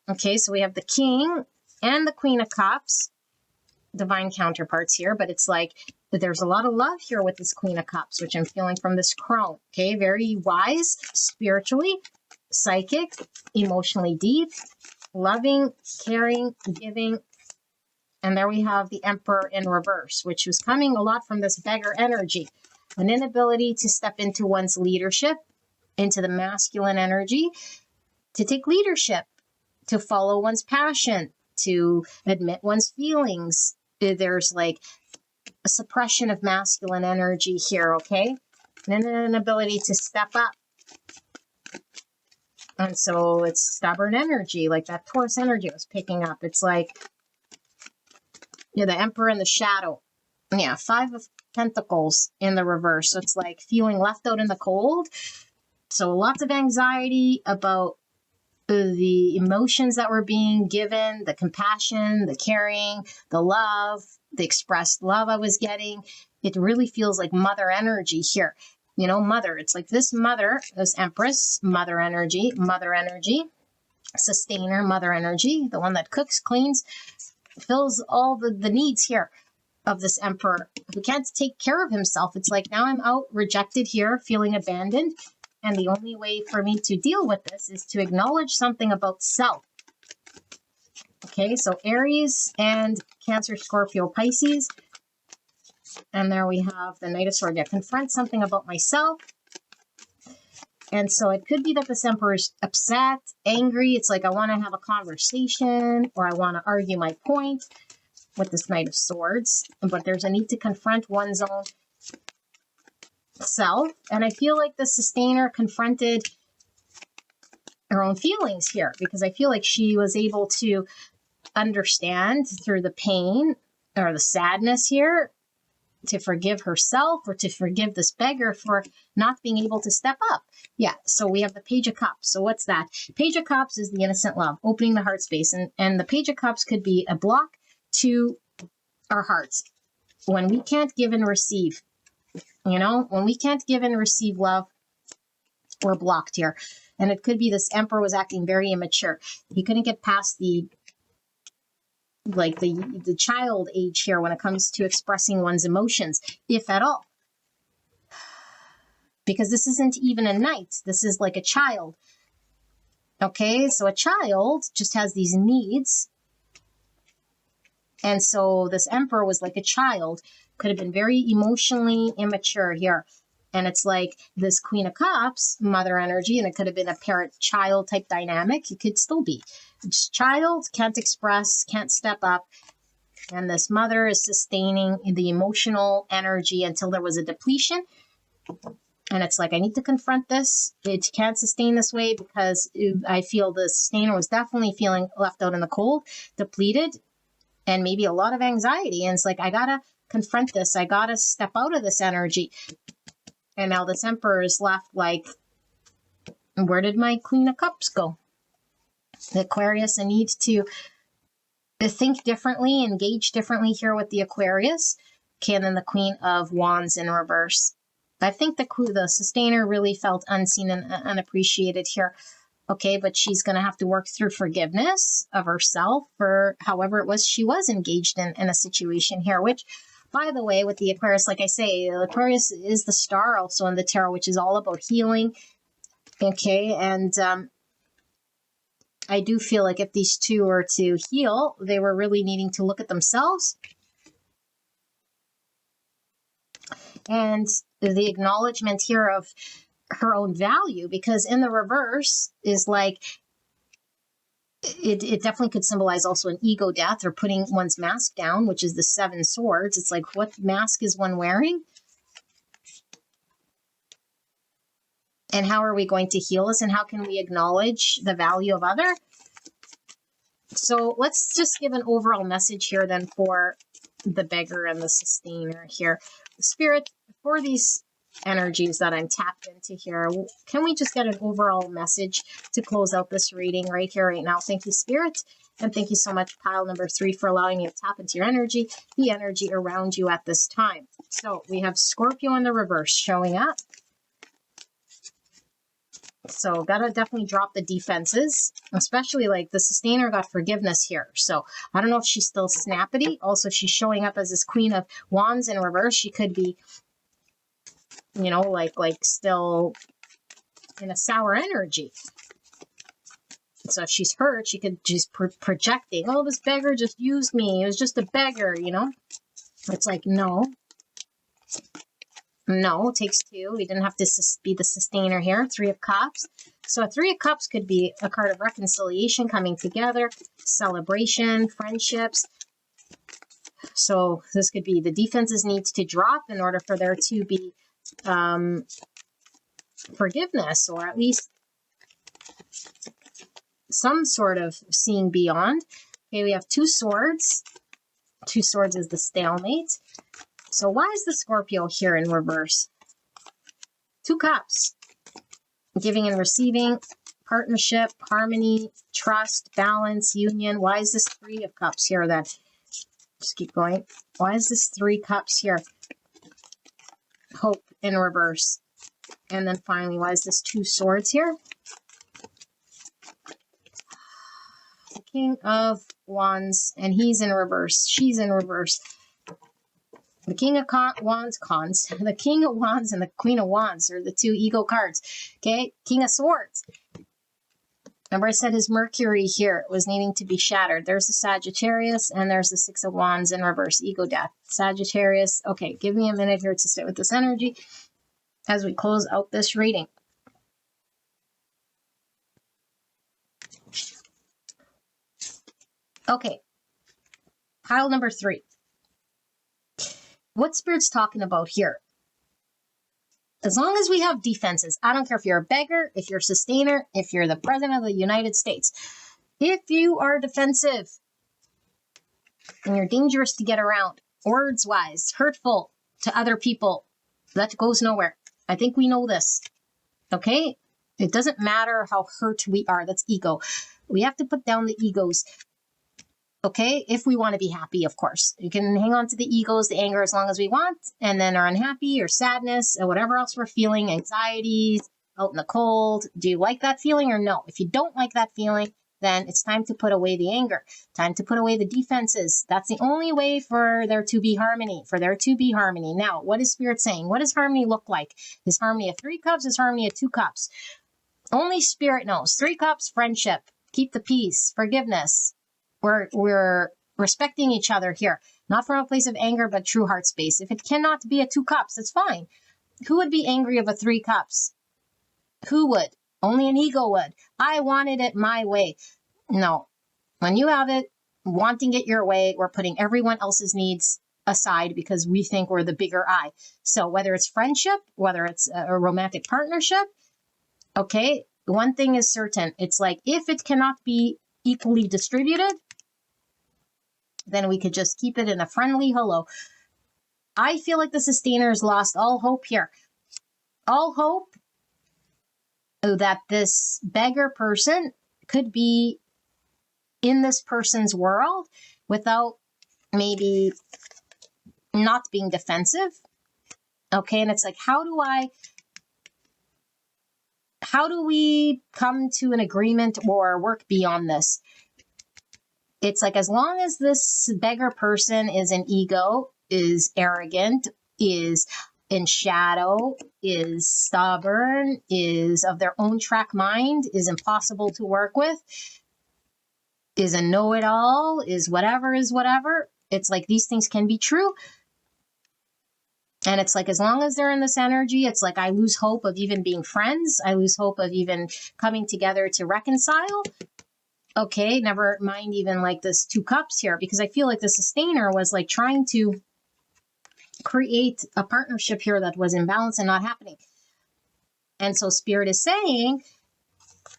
Okay, so we have the King and the Queen of Cups, divine counterparts here, but it's like there's a lot of love here with this Queen of Cups, which I'm feeling from this crone. Okay, very wise, spiritually, psychic, emotionally deep, loving, caring, giving. And there we have the Emperor in reverse, which was coming a lot from this beggar energy. An inability to step into one's leadership, into the masculine energy, to take leadership, to follow one's passion, to admit one's feelings. There's like a suppression of masculine energy here, okay? And then an ability to step up. And so it's stubborn energy, like that Taurus energy I was picking up. It's like Yeah, the Emperor in the shadow. Yeah, 5 of Pentacles in the reverse. So it's like feeling left out in the cold. So lots of anxiety about the emotions that were being given, the compassion, the caring, the love, the expressed love I was getting. It really feels like mother energy here. You know, mother. It's like this mother, this Empress, mother energy, sustainer, mother energy, the one that cooks, cleans, fills all the needs here of this Emperor who can't take care of himself. It's like, now I'm out, rejected here, feeling abandoned. And the only way for me to deal with this is to acknowledge something about self. Okay, so Aries and Cancer, Scorpio, Pisces. And there we have the Knight of Swords. Yeah, confront something about myself. And so it could be that this Emperor is upset, angry. It's like, I want to have a conversation, or I want to argue my point with this Knight of Swords. But there's a need to confront one's own self. And I feel like the Sustainer confronted her own feelings here, because I feel like she was able to understand through the pain or the sadness here, to forgive herself or to forgive this beggar for not being able to step up. Yeah, so we have the Page of Cups. So what's that? Page of Cups is the innocent love, opening the heart space. And the Page of Cups could be a block to our hearts. When we can't give and receive, you know, when we can't give and receive love, we're blocked here. And it could be this Emperor was acting very immature. He couldn't get past the child age here when it comes to expressing one's emotions, if at all. Because this isn't even a knight. This is like a child. Okay, so a child just has these needs. And so this Emperor was like a child, could have been very emotionally immature here. And it's like this Queen of Cups, mother energy, and it could have been a parent-child type dynamic. It could still be. Just child, can't express, can't step up. And this mother is sustaining the emotional energy until there was a depletion. And it's like, I need to confront this. It can't sustain this way, because I feel the sustainer was definitely feeling left out in the cold, depleted, and maybe a lot of anxiety. And it's like, I got to confront this. I got to step out of this energy. And now this Emperor is left like, where did my Queen of Cups go? The Aquarius, I need to think differently, engage differently here with the Aquarius. Okay, and then the Queen of Wands in reverse. I think the Sustainer really felt unseen and unappreciated here. Okay, but she's going to have to work through forgiveness of herself for however it was she was engaged in a situation here, which, by the way, with the Aquarius, like I say, Aquarius is the star also in the tarot, which is all about healing. Okay, and I do feel like if these two were to heal, they were really needing to look at themselves. And the acknowledgement here of her own value, because in the reverse is like, it definitely could symbolize also an ego death, or putting one's mask down, which is the 7 swords. It's like, what mask is one wearing? And how are we going to heal this? And how can we acknowledge the value of other? So let's just give an overall message here then for the beggar and the sustainer here. Spirit, for these energies that I'm tapped into here, can we just get an overall message to close out this reading right here, right now? Thank you, Spirit. And thank you so much, pile number 3, for allowing me to tap into your energy, the energy around you at this time. So we have Scorpio in the reverse showing up. So gotta definitely drop the defenses, especially like the sustainer got forgiveness here. So I don't know if she's still snappity. Also, she's showing up as this Queen of Wands in reverse. She could be, you know, like still in a sour energy. So if she's hurt, she's projecting, oh, this beggar just used me. It was just a beggar, you know? It's like, no, it takes 2. We didn't have to be the sustainer here. 3 of Cups. So a 3 of Cups could be a card of reconciliation, coming together, celebration, friendships. So this could be the defenses needs to drop in order for there to be forgiveness, or at least some sort of seeing beyond. Okay, we have 2 swords. Two Swords is the stalemate. So why is the Scorpio here in reverse? Two Cups. Giving and receiving, partnership, harmony, trust, balance, union. Why is this Three of Cups here then? Just keep going. Why is this Three Cups here? Hope in reverse. And then finally, why is this Two Swords here? The King of Wands, and he's in reverse. She's in reverse. The King of Wands, the King of Wands and the Queen of Wands are the two ego cards. Okay, King of Swords. Remember I said his Mercury here was needing to be shattered. There's the Sagittarius and there's the Six of Wands in reverse, ego death. Sagittarius. Okay, give me a minute here to sit with this energy as we close out this reading. Okay, pile number 3. What Spirit's talking about here? As long as we have defenses, I don't care if you're a beggar, if you're a sustainer, if you're the President of the United States. If you are defensive and you're dangerous to get around, words-wise, hurtful to other people, that goes nowhere. I think we know this, okay? It doesn't matter how hurt we are. That's ego. We have to put down the egos. Okay, if we want to be happy, of course. You can hang on to the egos, the anger, as long as we want, and then are unhappy or sadness or whatever else we're feeling, anxieties, out in the cold. Do you like that feeling or no? If you don't like that feeling, then it's time to put away the anger. Time to put away the defenses. That's the only way for there to be harmony, Now, what is Spirit saying? What does harmony look like? Is harmony a 3 cups? Is harmony a 2 cups? Only Spirit knows. 3 cups, friendship. Keep the peace, forgiveness. We're respecting each other here, not from a place of anger, but true heart space. If it cannot be a 2 cups, it's fine. Who would be angry of a 3 cups? Who would? Only an ego would. I wanted it my way. No. When you have it, wanting it your way, we're putting everyone else's needs aside because we think we're the bigger I. So whether it's friendship, whether it's a romantic partnership, okay, one thing is certain. It's like if it cannot be equally distributed, then we could just keep it in a friendly hello. I feel like the sustainers lost all hope here. All hope that this beggar person could be in this person's world without maybe not being defensive. Okay, and it's like, how do we come to an agreement or work beyond this? It's like, as long as this beggar person is an ego, is arrogant, is in shadow, is stubborn, is of their own track mind, is impossible to work with, is a know-it-all, is whatever, it's like these things can be true. And it's like, as long as they're in this energy, it's like I lose hope of even being friends. I lose hope of even coming together to reconcile. Okay, never mind even like this 2 cups here, because I feel like the sustainer was like trying to create a partnership here that was imbalanced and not happening. And so Spirit is saying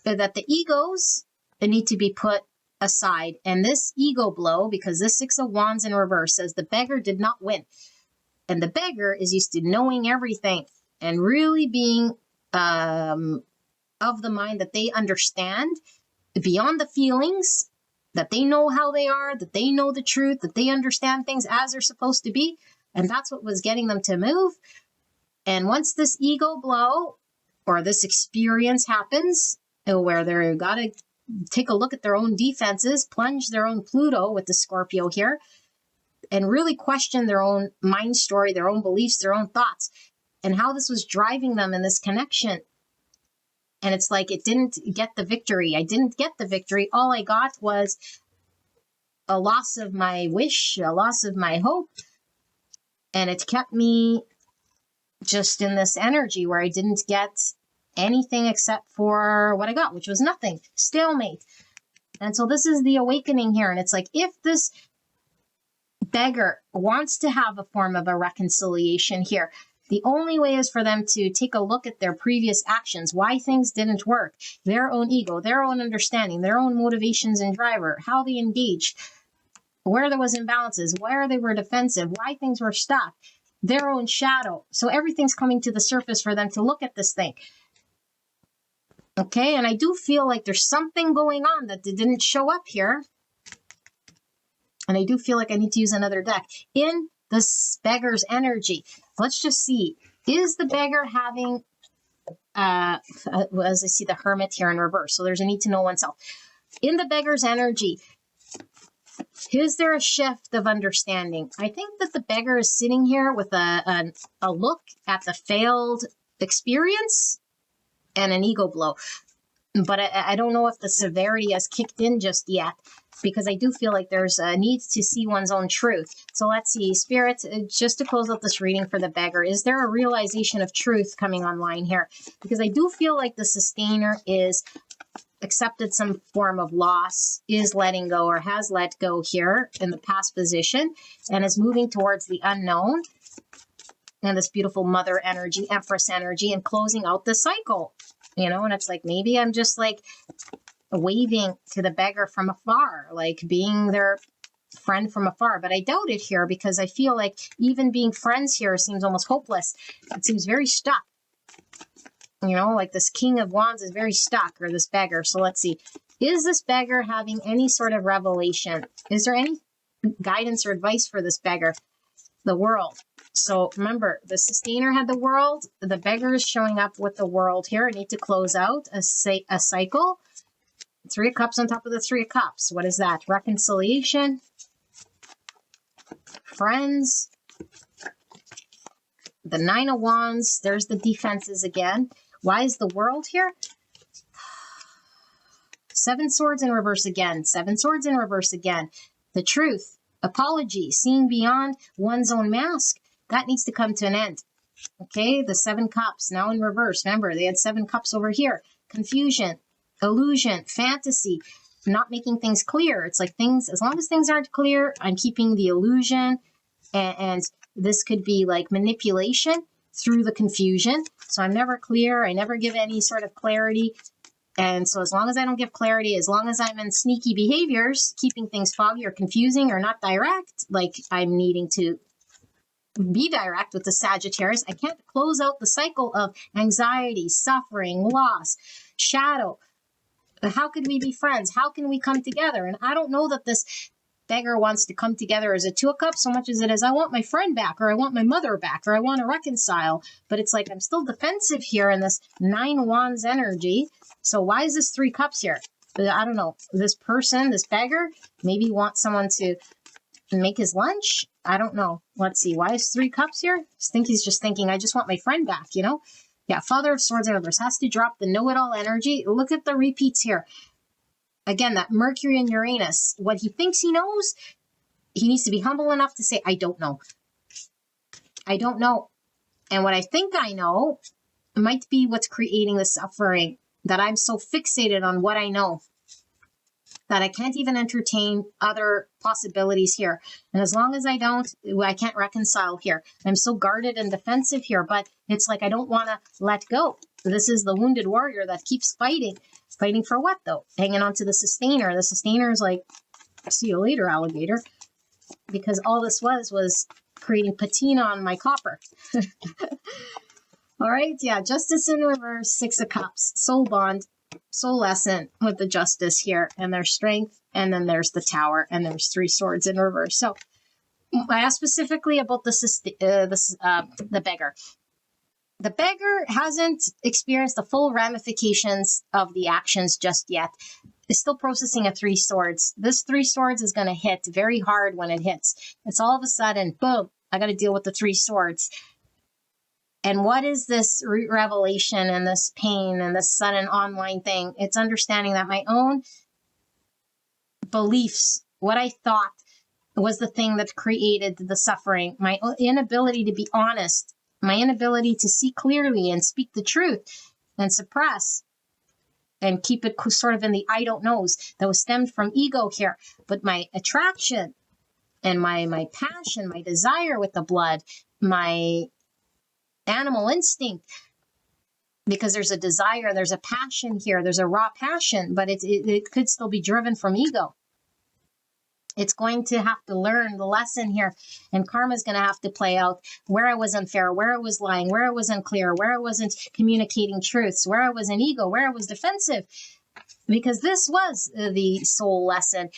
that the egos need to be put aside. And this ego blow, because this 6 of Wands in reverse says the beggar did not win. And the beggar is used to knowing everything and really being of the mind that they understand beyond the feelings, that they know how they are, that they know the truth, that they understand things as they're supposed to be. And that's what was getting them to move. And once this ego blow or this experience happens, where they're got to take a look at their own defenses, plunge their own Pluto with the Scorpio here, and really question their own mind story, their own beliefs, their own thoughts, and how this was driving them in this connection. And it's like, it didn't get the victory. I didn't get the victory. All I got was a loss of my wish, a loss of my hope. And it kept me just in this energy where I didn't get anything except for what I got, which was nothing. Stalemate. And so this is the awakening here. And it's like, if this beggar wants to have a form of a reconciliation here, the only way is for them to take a look at their previous actions, why things didn't work, their own ego, their own understanding, their own motivations and driver, how they engaged. where there was imbalances, where they were defensive, why things were stuck, their own shadow. So everything's coming to the surface for them to look at this thing. Okay, and I do feel like there's something going on that didn't show up here. And I do feel like I need to use another deck. In this beggar's energy, let's just see. Is the beggar having, as I see the hermit here in reverse, so there's a need to know oneself. In the beggar's energy, is there a shift of understanding? I think that the beggar is sitting here with a look at the failed experience and an ego blow. But I don't know if the severity has kicked in just yet, because I do feel like there's a need to see one's own truth. So let's see, Spirit, just to close out this reading for the beggar, is there a realization of truth coming online here? Because I do feel like the sustainer is accepted some form of loss, is letting go or has let go here in the past position, and is moving towards the unknown and this beautiful mother energy, empress energy, and closing out the cycle. You know, and it's like, maybe I'm just like waving to the beggar from afar, like being their friend from afar. But I doubt it here, because I feel like even being friends here seems almost hopeless. It seems very stuck. You know, like this King of Wands is very stuck, or this beggar. So let's see. Is this beggar having any sort of revelation? Is there any guidance or advice for this beggar? The World. So remember, the sustainer had the World. The beggar is showing up with the World here. I need to close out a cycle. 3 of Cups on top of the 3 of Cups. What is that? Reconciliation. Friends. The 9 of Wands. There's the defenses again. Why is the World here? 7 swords in reverse again. 7 swords in reverse again. The truth. Apology. Seeing beyond one's own mask. That needs to come to an end. Okay, the 7 cups now in reverse. Remember, they had 7 cups over here. Confusion, illusion, fantasy, not making things clear. It's like things, as long as things aren't clear, I'm keeping the illusion. And this could be like manipulation through the confusion. So I'm never clear. I never give any sort of clarity. And so as long as I don't give clarity, as long as I'm in sneaky behaviors, keeping things foggy or confusing or not direct, like I'm needing to be direct with the Sagittarius, I can't close out the cycle of anxiety, suffering, loss, shadow. How could we be friends? How can we come together? And I don't know that this beggar wants to come together as a 2 of Cups so much as it is, I want my friend back, or I want my mother back, or I want to reconcile. But it's like I'm still defensive here in this 9 Wands energy. So why is this 3 Cups here? I don't know. This person, this beggar, maybe wants someone to make his lunch. I don't know. Let's see. Why is 3 Cups here? I think he's just thinking, I just want my friend back, you know? Yeah, Father of Swords in reverse has to drop the know-it-all energy. Look at the repeats here. Again, that Mercury and Uranus, what he thinks he knows, he needs to be humble enough to say, I don't know. I don't know. And what I think I know might be what's creating the suffering, that I'm so fixated on what I know that I can't even entertain other possibilities here. And as long as I don't, I can't reconcile here. I'm so guarded and defensive here, but it's like I don't want to let go. This is the wounded warrior that keeps fighting. Fighting for what, though? Hanging on to the sustainer. The sustainer is like, see you later, alligator. Because all this was creating patina on my copper. All right, yeah, Justice in reverse, 6 of Cups, soul bond, soul lesson with the Justice here, and there's Strength, and then there's the Tower, and there's 3 swords in reverse. So I asked specifically about the beggar. The beggar hasn't experienced the full ramifications of the actions just yet. Is still processing a 3 swords. This 3 swords is going to hit very hard when it hits. It's all of a sudden, boom, I got to deal with the 3 swords. And what is this revelation and this pain and this sudden online thing? It's understanding that my own beliefs, what I thought was the thing that created the suffering, my inability to be honest, my inability to see clearly and speak the truth and suppress and keep it sort of in the I don't knows that was stemmed from ego here. But my attraction and my passion, my desire with the blood, my animal instinct, because there's a desire, there's a passion here, there's a raw passion, but it could still be driven from ego. It's going to have to learn the lesson here, and karma is going to have to play out where I was unfair, where I was lying, where I was unclear, where I wasn't communicating truths, where I was an ego, where I was defensive, because this was the soul lesson.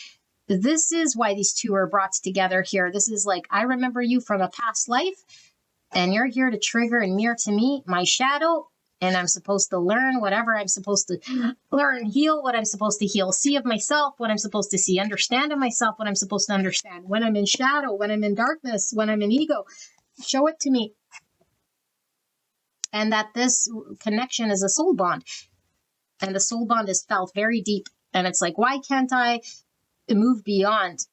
This is why these two are brought together here. This is like, I remember you from a past life, and you're here to trigger and mirror to me my shadow. And I'm supposed to learn whatever I'm supposed to learn, heal what I'm supposed to heal, see of myself what I'm supposed to see, understand of myself what I'm supposed to understand. When I'm in shadow, when I'm in darkness, when I'm in ego, show it to me. And that this connection is a soul bond. And the soul bond is felt very deep. And it's like, why can't I move beyond?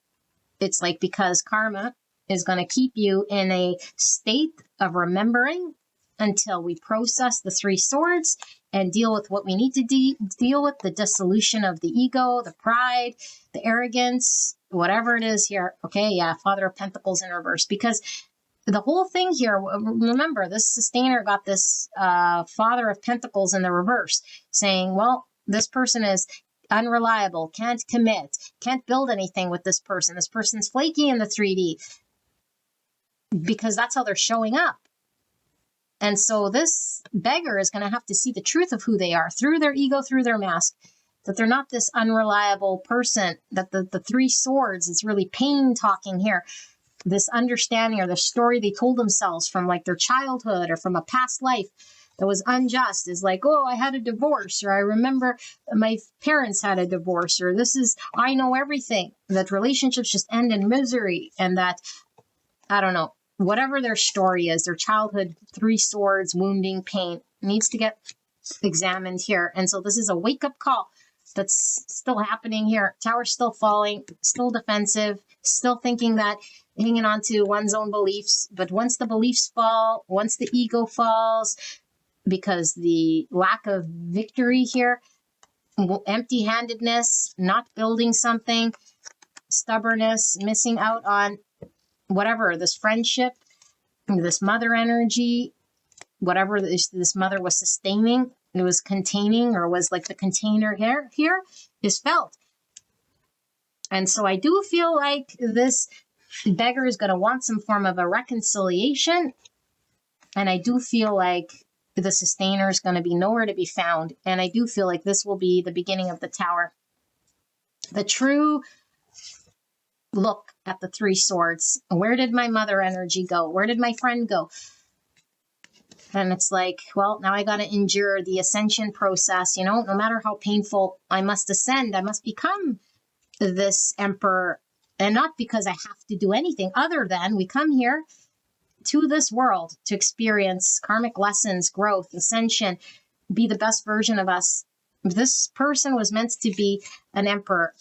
It's like, because karma is going to keep you in a state of remembering until we process the three swords and deal with what we need to deal with, the dissolution of the ego, the pride, the arrogance, whatever it is here. Okay, yeah, Father of Pentacles in reverse. Because the whole thing here, remember, this sustainer got this Father of Pentacles in the reverse, saying, well, this person is unreliable, can't commit, can't build anything with this person. This person's flaky in the 3D, because that's how they're showing up. And so this beggar is going to have to see the truth of who they are through their ego, through their mask, that they're not this unreliable person, that the three swords is really pain talking here. This understanding or the story they told themselves from like their childhood or from a past life that was unjust is like, oh, I had a divorce, or I remember my parents had a divorce, or this is, I know everything, that relationships just end in misery, and that, I don't know, whatever their story is, their childhood, three swords, wounding, pain, needs to get examined here. And so this is a wake-up call that's still happening here. Tower's still falling, still defensive, still thinking that, hanging on to one's own beliefs. But once the beliefs fall, once the ego falls, because the lack of victory here, empty-handedness, not building something, stubbornness, missing out on whatever, this friendship, this mother energy, whatever this mother was sustaining, it was containing, or was like the container here is felt. And so I do feel like this beggar is going to want some form of a reconciliation. And I do feel like the sustainer is going to be nowhere to be found. And I do feel like this will be the beginning of the tower. The true look at the three swords. Where did my mother energy go? Where did my friend go? And it's like, well, now I got to endure the ascension process. You know, no matter how painful, I must ascend. I must become this emperor. And not because I have to do anything other than we come here to this world to experience karmic lessons, growth, ascension, be the best version of us. This person was meant to be an emperor.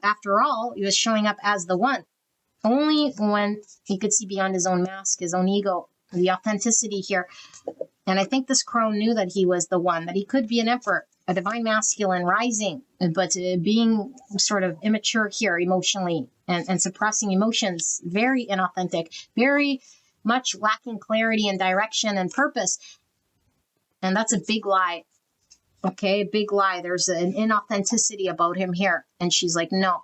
After all, he was showing up as the one. Only when he could see beyond his own mask, his own ego, the authenticity here. And I think this crone knew that he was the one, that he could be an emperor, a divine masculine rising, but being sort of immature here emotionally and suppressing emotions, very inauthentic, very much lacking clarity and direction and purpose. And that's a big lie. Okay, a big lie. There's an inauthenticity about him here. And she's like, no,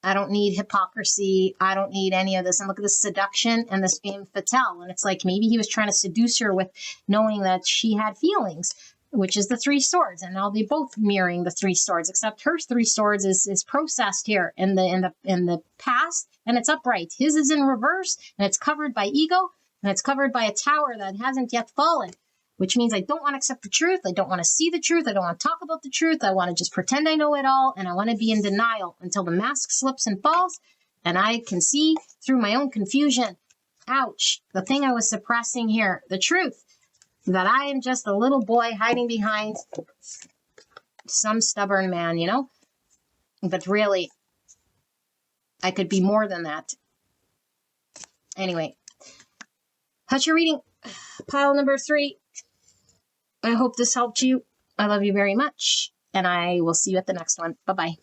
I don't need hypocrisy. I don't need any of this. And look at this seduction and this femme fatale. And it's like, maybe he was trying to seduce her with knowing that she had feelings, which is the three swords. And now they both mirroring the three swords, except her three swords is processed here in the past, and it's upright. His is in reverse, and it's covered by ego, and it's covered by a tower that hasn't yet fallen. Which means I don't want to accept the truth. I don't want to see the truth. I don't want to talk about the truth. I want to just pretend I know it all. And I want to be in denial until the mask slips and falls and I can see through my own confusion. Ouch. The thing I was suppressing here, the truth, that I am just a little boy hiding behind some stubborn man, you know? But really, I could be more than that. Anyway, that's your reading. Pile number 3. I hope this helped you. I love you very much, and I will see you at the next one. Bye-bye.